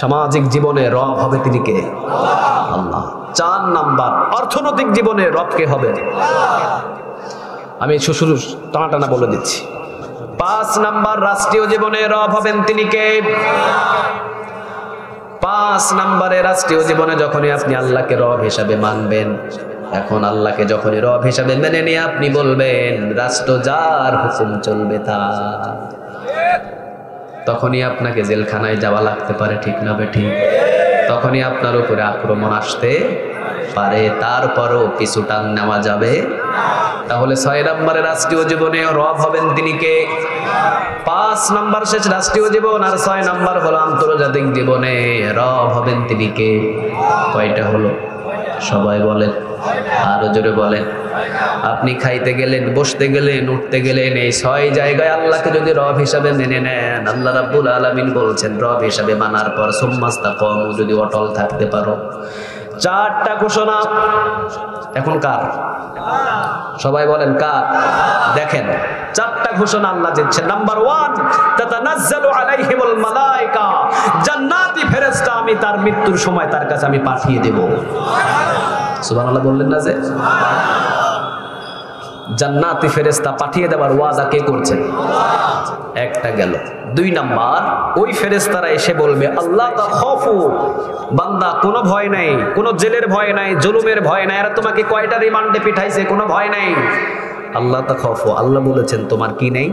সামাজিক জীবনে রব হবে তিনি কে? আল্লাহ। 4 নাম্বার, অর্থনৈতিক জীবনে রব কে হবে? আমি শুরু টানা বলে দিচ্ছি। 5 নাম্বার, রাষ্ট্রীয় জীবনে রব হবেন তিনি কে? 5 নম্বরে রাষ্ট্রীয় জীবনে যখনই আপনি আল্লাহকে রব হিসাবে মানবেন, এখন আল্লাহকে যখনই রব হিসাবে মেনে নিয়ে আপনি বলবেন রাষ্ট্র যার হুকুম চলবে তার, তখনই আপনাকে জেলখানায় যাওয়া লাগতে পারে, ঠিক না বেঠিক? তখনই আপনার উপরে আক্রমণ আসতে পারে, তারপরও পিছু টান নেওয়া যাবে। তাহলে 6 নম্বরে রাষ্ট্রীয় জীবনে রব হবেন তিনি কে? 5 নম্বর শেষ রাষ্ট্রীয় জীবন, আর 6 নম্বর হলো আন্তর্জাতিক জীবনে রব হবেন তিনি কে? কয়টা হলো সবাই বলেন, আরো জোরে বলেন। আপনি খাইতে গেলেন, বসতে গেলেন, উঠতে গেলেন, এই 6 জায়গায় আল্লাহকে যদি রব হিসাবে মেনে নেন, আল্লাহ রাব্বুল আলামিন বলছেন রব হিসাবে মানার পর সুম্মাস্তাকামু, যদি অটল থাকতে পারো। 4টা ঘোষণা এখন কার? সবাই বলেন কার? দেখেন 4টা ঘোষণা আল্লাহ দিচ্ছেন। নাম্বার 1, তাতানাজ্জালু আলাইহিমুল মালায়েকা, জান্নাতি ফেরেশতা আমি তার মৃত্যুর সময় তার কাছে আমি পাঠিয়ে দেব। সুবহানাল্লাহ বললেন না যে? জান্নাতি ফেরেশতা পাঠিয়ে দেওয়ার ওয়াদা কে করছেন? একটা গেল। 2 নাম্বার, ওই ফেরেশতারা এসে বলবে আল্লাহ তাখাফু, বান্দা কোনো ভয় নাই, কোনো জেলের ভয় নাই, জুলুমের ভয় নাই, আর তোমাকে কয়টা রিমান্ডে পিঠাইছে, কোনো ভয় নাই। আল্লাহ তাখাফু, আল্লাহ বলেছেন তোমার কি নেই?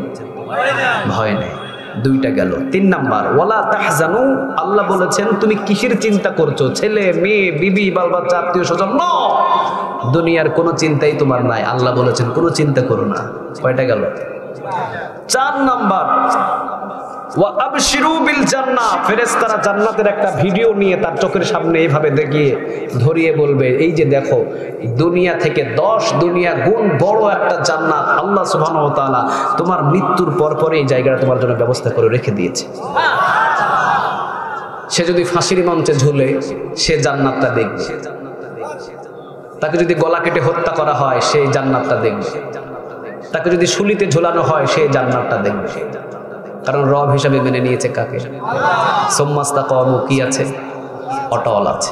ভয় নেই। 2টা গেল। 3 নাম্বার, ওয়ালা তাহজানু, আল্লাহ বলেছেন তুমি কিসের চিন্তা করছো? ছেলে, মেয়ে, বিবি, বাল বাচ্চা, আত্মীয় স্বজন, দুনিয়ার কোনো চিন্তাই তোমার নাই। আল্লাহ বলেছেন কোনো চিন্তা করো না। কয়টা গেল? 4 নাম্বার, ওয়া আবশিরু বিল জান্নাহ, ফেরেশতারা জান্নাতের একটা ভিডিও নিয়ে তার চোখের সামনে এইভাবে দেখিয়ে ধরিয়ে বলবে এই যে দেখো, দুনিয়া থেকে 10 দুনিয়া গুণ বড় একটা জান্নাত আল্লাহ সুবহানাহু ওয়া তাআলা তোমার মৃত্যুর পর এই জায়গাটা তোমার জন্য ব্যবস্থা করে রেখে দিয়েছে। সে যদি ফাঁসির মঞ্চে ঝুলে সে জান্নাতটা দেখবে, তাকে যদি গলা কেটে হত্যা করা হয় সেই জান্নাতটা দেখবে, তাকে যদি শুলিতে ঝোলানো হয় সেই জান্নাতটা দেখবে। কারণ রব হিসাবে মেনে নিয়েছে কাকে? সুম্মাস্তাকামু, কি আছে? অটল আছে।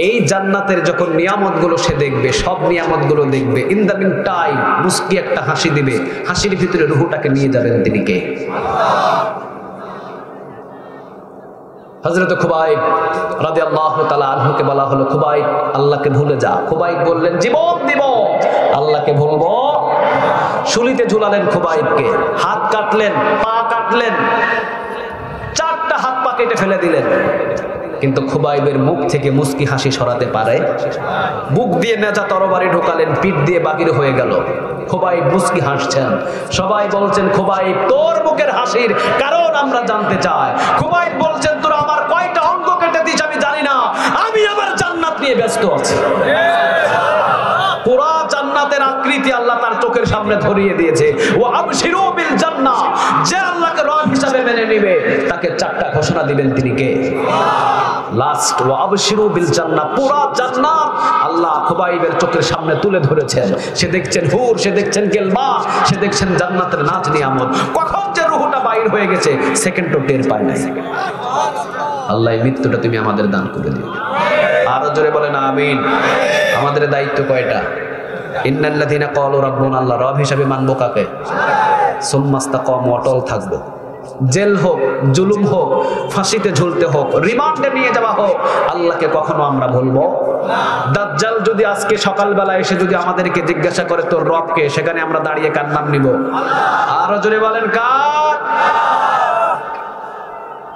এই জান্নাতের যখন নিয়ামতগুলো সে দেখবে, সব নিয়ামতগুলো দেখবে, ইন দ্য মিন টাইম মুস্কি একটা হাসি দিবে, হাসির ভিতরে রূহটাকে নিয়ে যাবেন তিনি কে? হযরত খুবাইব রাদিয়াল্লাহু তাআলা আনহুকে বলা হলো খুবাইব আল্লাহকে ভুলে যা। খুবাইব বললেন জীবন দিব, আল্লাহকে ভুলবো? শুলিতে ঝুলালেন খুবাইবকে, হাত কাটলেন, পা কাটলেন, 4টা হাত পা কেটে ফেলে দিলেন, কিন্তু খুবাইবের মুখ থেকে মুস্কি হাসি সরাতে পারে? বুক দিয়ে নেজা তরবারি ঢোকালেন, পিঠ দিয়ে বাহির হয়ে গেল, খুবাইব মুস্কি হাসছেন। সবাই বলছেন খুবাইব তোর মুখের হাসির কারণ আমরা জানতে চাই। খুবাইব বলছেন তোরা আমার কয়টা অঙ্গ কেটে দিস আমি জানি না, আমি আমার জান্নাত নিয়ে ব্যস্ত আছি। পুরা জান্নাতের আকৃতি আল্লাহ তার চোখের সামনে ধরিয়ে দিয়েছে। ওয়া আবশিরু বিল জান্নাহ, যে আল্লাহকে রব হিসাবে মেনে নেবে তাকে 4টা ঘোষণা দিবেন তিনি কে? লাস্ট, ওয়া আবশিরু বিল জান্নাহ, পুরা জান্নাত আল্লাহ খুবাইবের চোখের সামনে তুলে ধরেছেন। সে দেখছেন হুর, সে দেখছেন গেলমা, সে দেখছেন জান্নাতের নাজ নিয়ামত। কখন যে রূহটা বাইর হয়ে গেছে সেকেন্ডও টের পায় নাই। আল্লাহ এই মৃত্যুটা তুমি আমাদের দান করে দিও। আরো জোরে বলেন আমিন। আমাদের দায়িত্ব কয়টা? ইন্নাল্লাযীনা ক্বালু রাব্বুনা আল্লাহ, রব হিসাবে মানবো কাকে? সুম্মাস্তাকামু, অটল থাকবো। জেল হোক, জুলুম হোক, ফাঁসিতে ঝুলতে হোক, রিমান্ডে নিয়ে যাওয়া হোক, আল্লাহকে কখনো আমরা ভুলবো? দাজ্জাল যদি আজকে সকালবেলা এসে যদি আমাদেরকে জিজ্ঞাসা করে তোর রবকে, সেখানে আমরা দাঁড়িয়ে কার নাম নিব? আরো জোরে বলেন কার?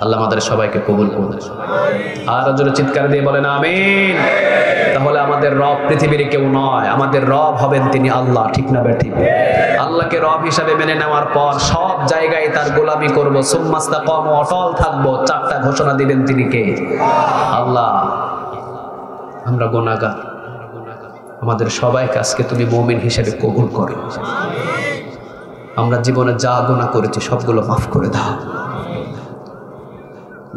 আল্লাহ আমাদের সবাইকে কবুল করুন। আর জোরে চিৎকার দিয়ে বলেন আমিন। তাহলে আমাদের রব পৃথিবীর কেউ নয়, আমাদের রব হবেন তিনি আল্লাহ, ঠিক না বেঠিক? আল্লাহকে রব হিসাবে মেনে নেওয়ার পর সব জায়গায় তার গোলামি করব, সুম্মাস্তাকামু, অটল থাকবো। 4টা ঘোষণা দিবেন তিনি কে? আল্লাহ। আমরা গুনাহগার, আমাদের সবাইকে আজকে তুমি মুমিন হিসেবে কবুল করো। আমরা জীবনে যা গুনাহ করেছি সবগুলো মাফ করে দাও।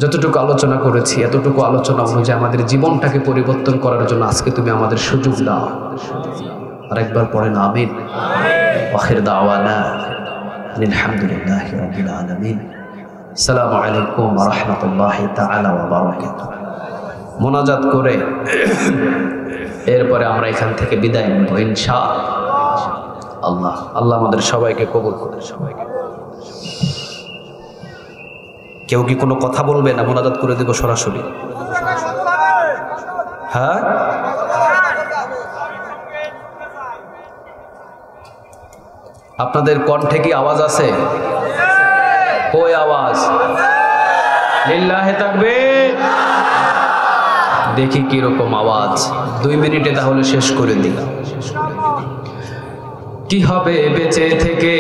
যতটুকু আলোচনা করেছি এতটুকু আলোচনা অনুযায়ী আমাদের জীবনটাকে পরিবর্তন করার জন্য আজকে তুমি আমাদের সুযোগ দাও। আরেকবার পড়েন আমিন। আখির দাওয়ানা আলহামদুলিল্লাহি রাব্বিল আলামিন। আসসালামু আলাইকুম ওয়া রাহমাতুল্লাহি তাআলা ওয়া বারাকাতুহু। মোনাজাত করে এরপরে আমরা এখান থেকে বিদায় নেব ইনশাআল্লাহ। আল্লাহ আমাদের সবাইকে কবুল করুন। সবাইকে কেউ কি কোনো কথা বলবে না? মোনাজাত করে দেব সরাসরি। হ্যাঁ আপনাদের কণ্ঠে কি আওয়াজ আছে? কই আওয়াজ? লিল্লাহে তাকবীর। দেখি কি রকম আওয়াজ। 2 মিনিটে তাহলে শেষ করে দিই। কি হবে বেঁচে থেকে,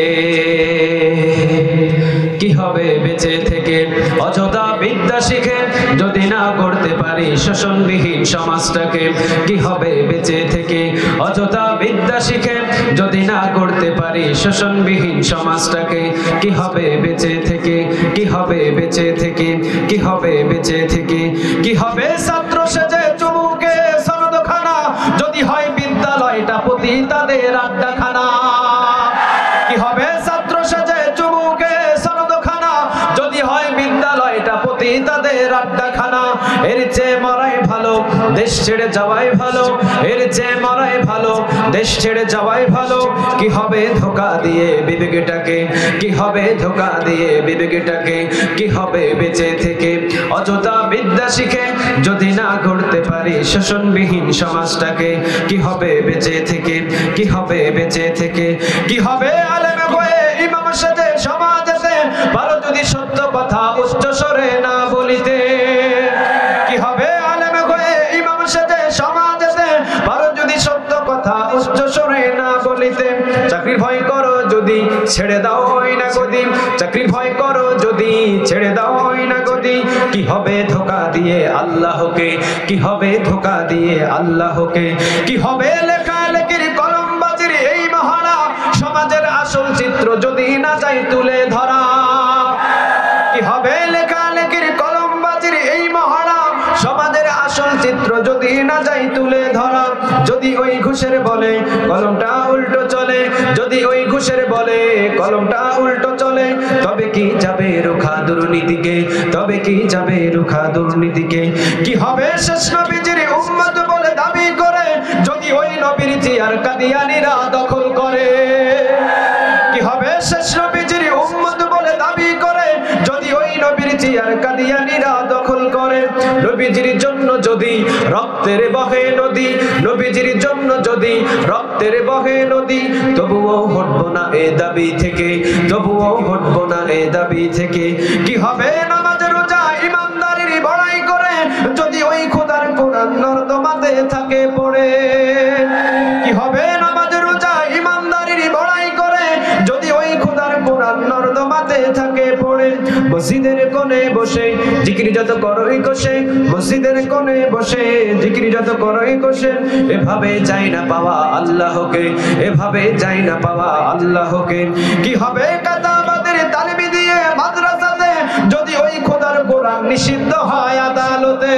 কি হবে বেঁচে থেকে অযথা বিদ্যা শিখে যদি না করতে পারি শোষণবিহীন সমাজটাকে? কি হবে বেঁচে থেকে অযথা বিদ্যা শিখে যদি না করতে পারি শোষণবিহীন সমাজটাকে? কি হবে বেঁচে থেকে, কি হবে বেঁচে থেকে, কি হবে বেঁচে থেকে? কি হবে ছাত্র সেজে চুমুকে সনদখানা যদি হয় বিদ্যালয়টা পতিতাদের আড্ডাখানা? কি হবে ছাত্র সেজে চুমুকে সনদখানা যদি হয় বিদ্যালয়টা পতিতাদের আড্ডাখানা? এর চেয়ে মরাই ভালো, দেশ ছেড়ে যাওয়াই ভালো। এর চেয়ে মরাই ভালো, দেশ ছেড়ে যাওয়াই ভালো। কি হবে ধোঁকা দিয়ে বিবেকটাকে, কি হবে ধোঁকা দিয়ে বিবেকটাকে? কি হবে বেঁচে থেকে অযথা বিদ্যা শিখে যদি না করতে পারি শোষণবিহীন সমাজটাকে? কি হবে বেঁচে থেকে, কি হবে বেঁচে থেকে? কি হবে আলেম হয়ে ইমাম সেজে সমাজেতে ভালো যদি সত্য কথা উচ্চ স্বরে না বলিতে? কি হবে আলেম হয়ে ইমাম সেজে সমাজেতে ভালো যদি সত্য কথা উচ্চ স্বরে না বলিতে? চাকরির ভয় করো যদি ছেড়ে দাও ওই না গদি, চাকরির ভয় করো যদি ছেড়ে দাও ওই না গদি। কি হবে ধোঁকা দিয়ে আল্লাহকে, কি হবে ধোঁকা দিয়ে আল্লাহকে? কি হবে লেখালেখির কলমবাজির এই মহড়া সমাজের আসল চিত্র যদি না যায় তুলে ধরা? কি হবে লেখালেখির কলমবাজির এই মহড়া সমাজের আসল চিত্র যদি না যায় তুলে ধরা? যদি ওই ঘুষের বলে কলমটা উল্টো চলে, যদি ওই ঘুষের বলে কলমটা উল্টো চলে, তবে কি যাবে রুখা দুর্নীতিকে, তবে কি যাবে রুখা দুর্নীতিকে? কি হবে শেষ নবীজির উম্মত বলে দাবি করে যদি ওই নবীর জিয়ার কাদিয়ানীরা দখল করে? কি হবে শেষ নবীজির উম্মত বলে দাবি করে যদি ওই নবীর জিয়ার কাদিয়ানীরা দখল করে? নবীজির জন্য যদি রক্তের বহে নদী, নবীজির জন্য যদি রক্তের বহে নদী, তবুও হটবো না এ দাবি থেকে, তবুও হটবো না এ দাবি থেকে। কি হবে নামাজ রোজা ইমানদারির বড়াই করে যদি ওই খোদার কোরআন নর্দমাতে থাকে পড়ে? কি হবে নামাজ রোজা ইমানদারির বড়াই করে যদি ওই খোদার কোরআন নর্দমাতে থাকে পড়ে? মসজিদের কোণে বসে জিকির যত করই কষে, মসজিদের কোণে বসে জিকির যত করই কষে, এভাবে চাই না পাওয়া আল্লাহকে, এভাবে চাই না পাওয়া আল্লাহকে। কি হবে কাতাবাদের তালিমি দিয়ে মাদ্রাসাতে যদি ওই খোদার কোরআন নিষিদ্ধ হয় আদালতে?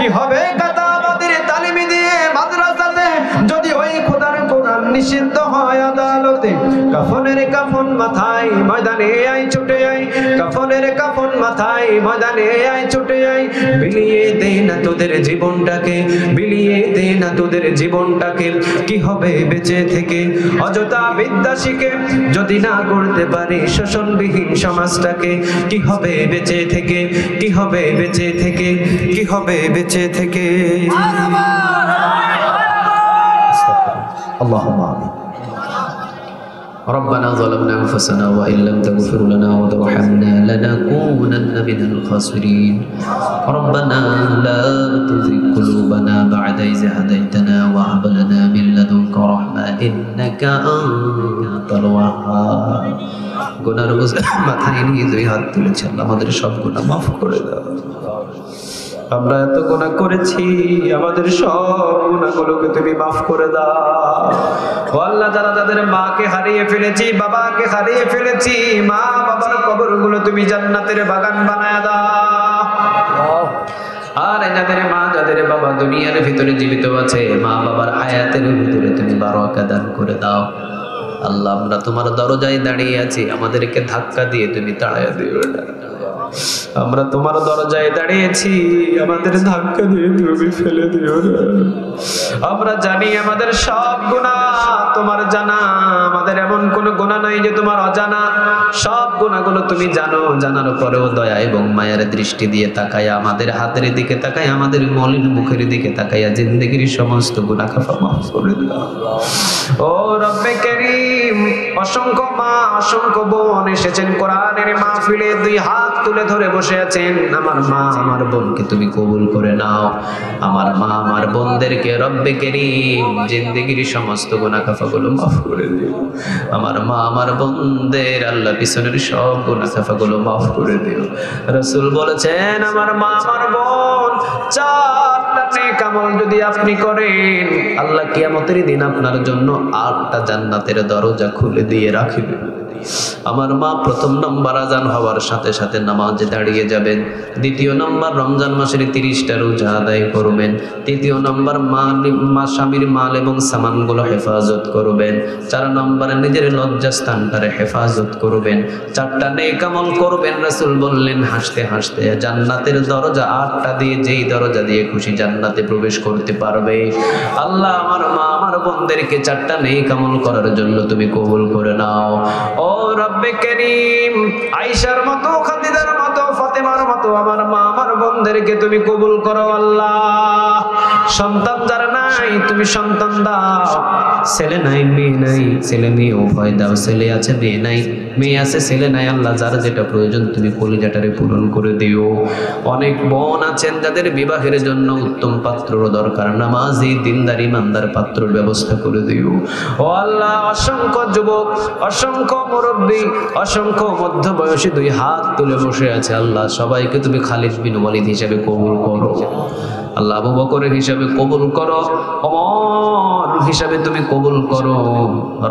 কি হবে কাতাবাদের তালিমি দিয়ে মাদ্রাসাতে যদি ওই খোদার কোরআন নিষিদ্ধ হয় আদালতে? কাফনের কাফন মাথায় ময়দানে আই ছুটে আই, কাফনের কাফন মাথায় ময়দানে আই ছুটে আই। বিলিয়ে দে না তোদের জীবনটাকে, বিলিয়ে দে না তোদের জীবনটাকে। কি হবে বেঁচে থেকে অযথা বিদ্যা শিখে যদি না করতে পারি শোষণবিহীন সমাজটাকে? কি হবে বেঁচে থেকে, কি হবে বেঁচে থেকে, কি হবে বেঁচে থেকে? اللهم آمين. ربنا ظلمنا أنفسنا وإن لم تغفر لنا وترحمنا لنكونن من الخاسرين. ربنا لا تزغ قلوبنا بعد إذ هديتنا وهب لنا من لدنك رحمة إنك أنت الوهاب. গুনার বোঝা মাথায় নিয়ে 2 হাত তুলেছি, আল্লাহ আমাদের সব গুনাহ মাফ করে দাও। আমরা এত গুনাহ করেছি, আমাদের সব গুনাহগুলোকে তুমি মাফ করে দাও। ও আল্লাহ, যারা যাদের মাকে হারিয়ে ফেলেছি, বাবাকে হারিয়ে ফেলেছি, মা বাবার কবরগুলো তুমি জান্নাতের বাগান বানায় দাও। আর যাদের মা যাদের বাবা দুনিয়ার ভিতরে জীবিত আছে, মা বাবার হায়াতের ভিতরে তুমি বারাকা দান করে দাও। আল্লাহ, আমরা তোমার দরজায় দাঁড়িয়ে আছি, আমাদেরকে ধাক্কা দিয়ে তুমি তাড়াইয়া দিও না। আমরা তোমার দরজায় দাঁড়িয়েছি, আমাদের ধাক্কা দিয়ে তুমি ফেলে দিও না। আমরা জানি আমাদের সব গুনাহ তোমার জানা, আমাদের এমন কোনো গুনাহ নাই যে তোমার অজানা। সব গুনাহগুলো তুমি জানো, জানার পরেও দয়া এবং মায়ের দৃষ্টি দিয়ে তাকায়া, আমাদের হাতের দিকে তাকায়া, আমাদের মলিন মুখের দিকে তাকায়া জিন্দেগির সমস্ত গুনাহ খাফা মাফ করে দাও। ও রব্বে কারীম, অসংখ্য মা অসংখ্য বোন এসেছেন কোরআনের মাহফিলে, দুই হাত তুলে ধরে বসে আছেন। আমার মা আমার বোনকে তুমি কবুল করে নাও। আমার মা আমার বোনদেরকে রব্বে কারীম জিন্দেগির সমস্ত গুনাহ খাফাগুলো মাফ করে দিও। আমার মা আমার বোনদের আল্লাহ পিছনের সব গুনাহ খাফাগুলো মাফ করে দিও। রাসূল বলেছেন আমার মা আমার বোন চারটা নেক আমল যদি আপনি করেন, আল্লাহ কিয়ামতের দিন আপনার জন্য 8টা জান্নাতের দরজা খুলে দিয়ে রাখবে। আমার মা প্রথম নম্বর আজান হওয়ার সাথে সাথে নামাজে দাঁড়িয়ে যাবেন। দ্বিতীয় নম্বর রমজান মাসের 30টা রোজা আদায় করবেন। তৃতীয় নম্বর মা স্বামীর মাল এবং সামানগুলো হেফাজত করবেন। 4 নম্বরে নিজের লজ্জাস্থানটারে হেফাজত করবেন। 4টা নেক আমল করবেন। রাসূল বললেন হাসতে হাসতে জান্নাতের দরজা 8টা দিয়ে যেই দরজা দিয়ে খুশি জান্নাতে প্রবেশ করতে পারবে। আল্লাহ আমার মা আমার বোনদেরকে 4টা নেক আমল করার জন্য তুমি কবুল করে নাও। ও রব্বে কারীম, আয়েশার মতো, খাদিজার মতো, ফাতেমার মতো আমার মা আমার বোনদেরকে তুমি কবুল করো আল্লাহ। সন্তান যারা নাই তুমি সন্তান দাও। ছেলে নাই মেয়ে নাই, ছেলে মেয়ে উভয় দাও। ছেলে আছে মেয়ে নাই, মেয়ে আছে ছেলে নাই। আল্লাহ যার যেটা প্রয়োজন তুমি কলিজাটারে পূরণ করে দিও। অনেক বোন আছেন যাদের বিবাহের জন্য উত্তম পাত্রর দরকার, নামাজি দিনদার ইমানদার পাত্রর ব্যবস্থা করে দিও। ও আল্লাহ অসংখ্য যুবক, অসংখ্য মুরব্বী, অসংখ্য মধ্যবয়সী দুই হাত তুলে বসে আছে। আল্লাহ সবাইকে তুমি খালিদ বিন ওয়ালিদ হিসেবে কবুল করো। আল্লাহ আবু বকরের হিসাবে কবুল করো, ওমর হিসাবে তুমি কবুল করো।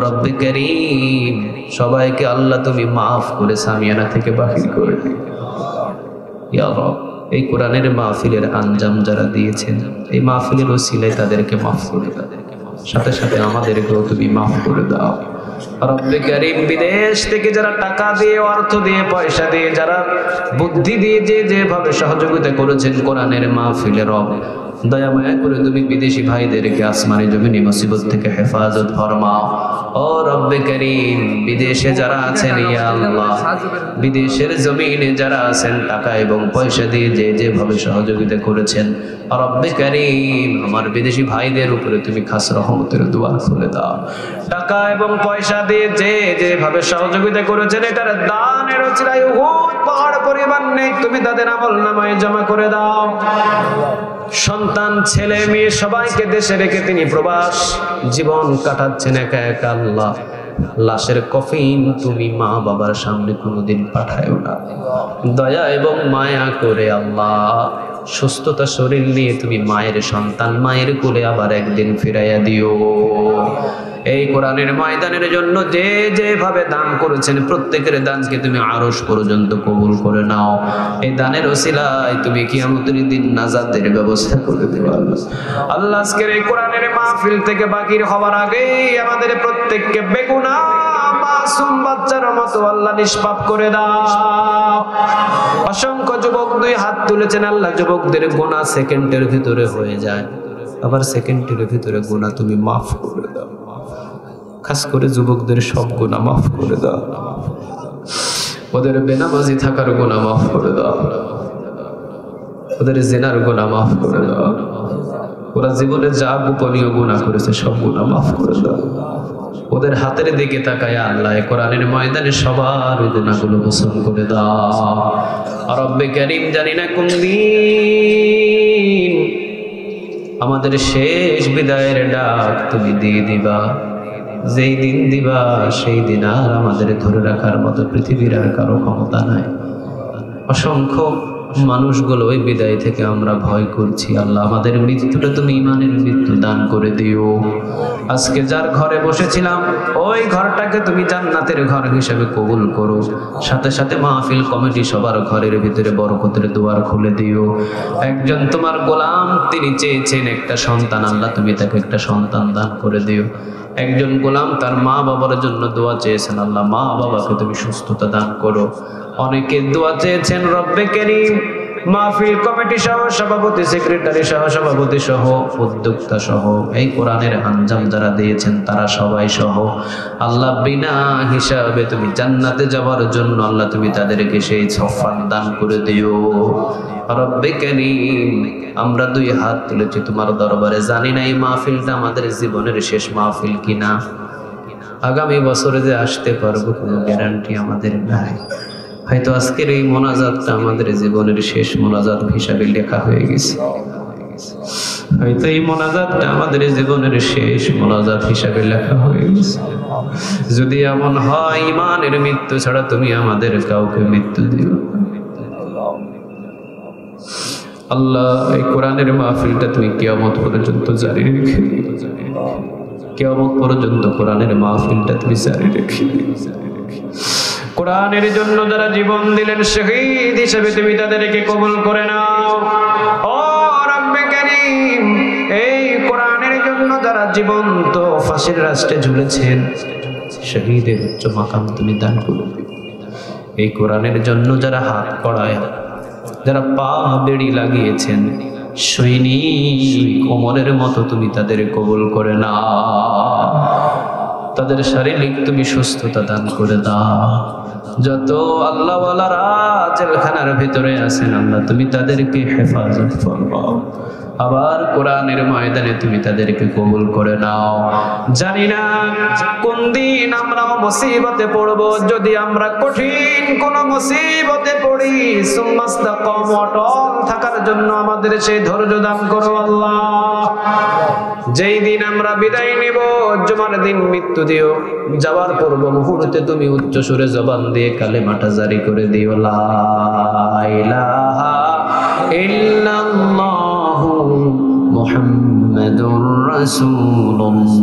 রব্বে কারীম সবাইকে আল্লাহ তুমি মাফ করে সামিয়ানা থেকে বাহির করে দিও ইয়া রব। এই কোরআনের মাহফিলের আঞ্জাম যারা দিয়েছেন, এই মাহফিলের ওসিলায় তাদেরকে মাফ করে দাও, সাথে সাথে আমাদেরকেও তুমি মাফ করে দাও। রব্বে কারীম বিদেশ থেকে যারা টাকা দিয়ে, অর্থ দিয়ে, পয়সা দিয়ে, যারা বুদ্ধি দিয়ে যে যেভাবে সহযোগিতা করেছেন কোরআনের মাহফিলে, রব দয়া মায়া করে তুমি বিদেশি ভাইদেরকে আসমানি জমিনি মুসিবত থেকে হেফাজত ফরমাও। ও রব্বে কারীম বিদেশে যারা আছেন ইয়া আল্লাহ, বিদেশের জমিনে যারা আছেন টাকা এবং পয়সা দিয়ে যে যেভাবে সহযোগিতা করেছেন, রব্বে কারীম আমার বিদেশি ভাইদের উপরে তুমি খাস রহমতের দুয়ার খুলে দাও। টাকা এবং পয়সা দিয়ে যে যেভাবে সহযোগিতা করেছেন এটার দানের উসিলায় উহুদ পাহাড় পরিমাণ নেই তুমি তাদের আমলনামায় জমা করে দাও। সন্তান ছেলে মেয়ে সবাইকে দেশে রেখে তিনি প্রবাস জীবন কাটাচ্ছেন একা একা। আল্লাহ লাশের কফিন তুমি মা বাবার সামনে কোনোদিন পাঠায়ও না। দয়া এবং মায়া করে আল্লাহ সুস্থতা শরীর নিয়ে তুমি মায়ের সন্তান মায়ের কোলে আবার একদিন ফিরাইয়া দিও। এই কোরআনের ময়দানের জন্য যে যেভাবে দান করেছেন প্রত্যেকের দানকে তুমি আরশ পর্যন্ত কবুল করে নাও। এই দানের ওসিলায় তুমি কিয়ামতের দিন নাজাতের ব্যবস্থা করে দিও আল্লাহ। আজকের এই কোরআনের মাহফিল থেকে বাকির হওয়ার আগেই আমাদের প্রত্যেককে বেগুনাহ মাসুম বাচ্চার মতো আল্লাহ নিষ্পাপ করে দাও। অসংখ্য যুবক দুই হাত তুলেছেন আল্লাহ, যুবকদের গুনাহ সেকেন্ডের ভিতরে হয়ে যায়, আবার সেকেন্ডের ভিতরে গুনাহ তুমি মাফ করে দাও। খাস করে যুবকদের সব গুনাহ মাফ করে দাও, ওদের বেনামাজি থাকার গুনাহ মাফ করে দাও, ওদের জিনার গুনাহ মাফ করে দাও, ওরা জীবনে যা গোপনীয় গুনাহ করেছে সব গুনাহ মাফ করে দাও। ওদের হাতের দিকে তাকায় আল্লাহ কোরআনের ময়দানে সবার গুনাহগুলো মোচন করে দাও। রব্বে কারীম জানি না কোন দিন আমাদের শেষ বিদায়ের ডাক তুমি দিয়ে দিবা। যেই দিন দিবা সেই দিন আর আমাদের ধরে রাখার মতো পৃথিবীর আর কারো ক্ষমতা নাই। অসংখ্য মানুষগুলো ওই বিদায় থেকে আমরা ভয় করছি। আল্লাহ আমাদের মৃত্যুটা তুমি ঈমানের মৃত্যু দান করে দিও। আজকে যার ঘরে বসেছিলাম ওই ঘরটাকে তুমি জান্নাতের ঘর হিসেবে কবুল করো। সাথে সাথে মাহফিল কমিটি সবার ঘরের ভিতরে বরকতের দুয়ার খুলে দিও। একজন তোমার গোলাম তিনি চেয়েছেন একটা সন্তান, আল্লাহ তুমি তাকে একটা সন্তান দান করে দিও। একজন গোলাম তার মা বাবার জন্য দোয়া চেয়েছেন, আল্লাহ মা বাবাকে তুমি সুস্থতা দান করো। অনেকে দোয়া চেয়েছেন রব্বে কারীম মাহফিল কমিটি সহ সভাপতি সেক্রেটারি সহ সভাপতি সহ উদ্যোক্তা সহ এই কোরআনের আঞ্জাম যারা দিয়েছেন তারা সবাই সহ আল্লাহ বিনা হিসাবে তুমি জান্নাতে যাওয়ার জন্য আল্লাহ তুমি তাদেরকে সেই সফল দান করে দিও। রব্বে কারীম আমরা দুই হাত তুলেছি তোমার দরবারে, জানি না এই মাহফিলটা আমাদের জীবনের শেষ মাহফিল কিনা, আগামী বছরে যে আসতে পারবো কোনো গ্যারান্টি আমাদের নাই। হয়তো আজকের এই মোনাজাতটা আমাদের জীবনের শেষ মোনাজাত হিসাবে লেখা হয়ে গেছে। হয়তো এই মোনাজাতটা আমাদের জীবনের শেষ মোনাজাত হিসাবে লেখা হয়ে গেছে। যদি এমন হয়, ইমানের মৃত্যু ছাড়া তুমি আমাদের কাউকে মৃত্যু দিও। আল্লাহ, এই কোরআনের মাহফিলটা তুমি কিয়ামত পর্যন্ত জারি রেখে দিও। কিয়ামত পর্যন্ত কোরআনের মাহফিলটা তুমি জারি রেখে দিও। কোরআনের জন্য যারা জীবন দিলেন শহীদ হিসেবে তুমি তাদেরকে কবুল করে নাও। ও রব্বে কারীম, এই কোরআনের জন্য যারা জীবন্ত ফাঁসির রাস্তায় ঝুলেছেন, শহীদের উচ্চ মাকাম তুমি দান করো। এই কোরআনের জন্য যারা হাত কড়ায়, যারা পা বেড়ি লাগিয়েছেন, সৈনিক ওমরের মতো তুমি তাদের কবুল করে নাও। তাদের শারীরিক তুমি সুস্থতা দান করে দাও। যত আল্লাহওয়ালারা জেলখানার ভিতরে আছেন, আল্লাহ তুমি তাদেরকে হেফাজত ফরমাও। আবার কোরআনের ময়দানে তুমি তাদেরকে কবুল করে নাও। জানি না কোন দিন আমরাও মুসিবতে পড়ব। যদি আমরা কঠিন কোন মুসিবতে পড়ি, সুম্মাস্তাকাম, অটল থাকার জন্য আমাদের সেই ধৈর্য দান করো আল্লাহ। যেই দিন আমরা বিদায় নেব, জুমার দিন মৃত্যু দিও, যাওয়ার পূর্ব মুহূর্তে তুমি উচ্চ সুরে জবান দিয়ে কালেমাটা জারি করে দিও, লা ইলাহা ইল্লাল্লাহু মুহাম্মাদুর রাসূলুল্লাহ।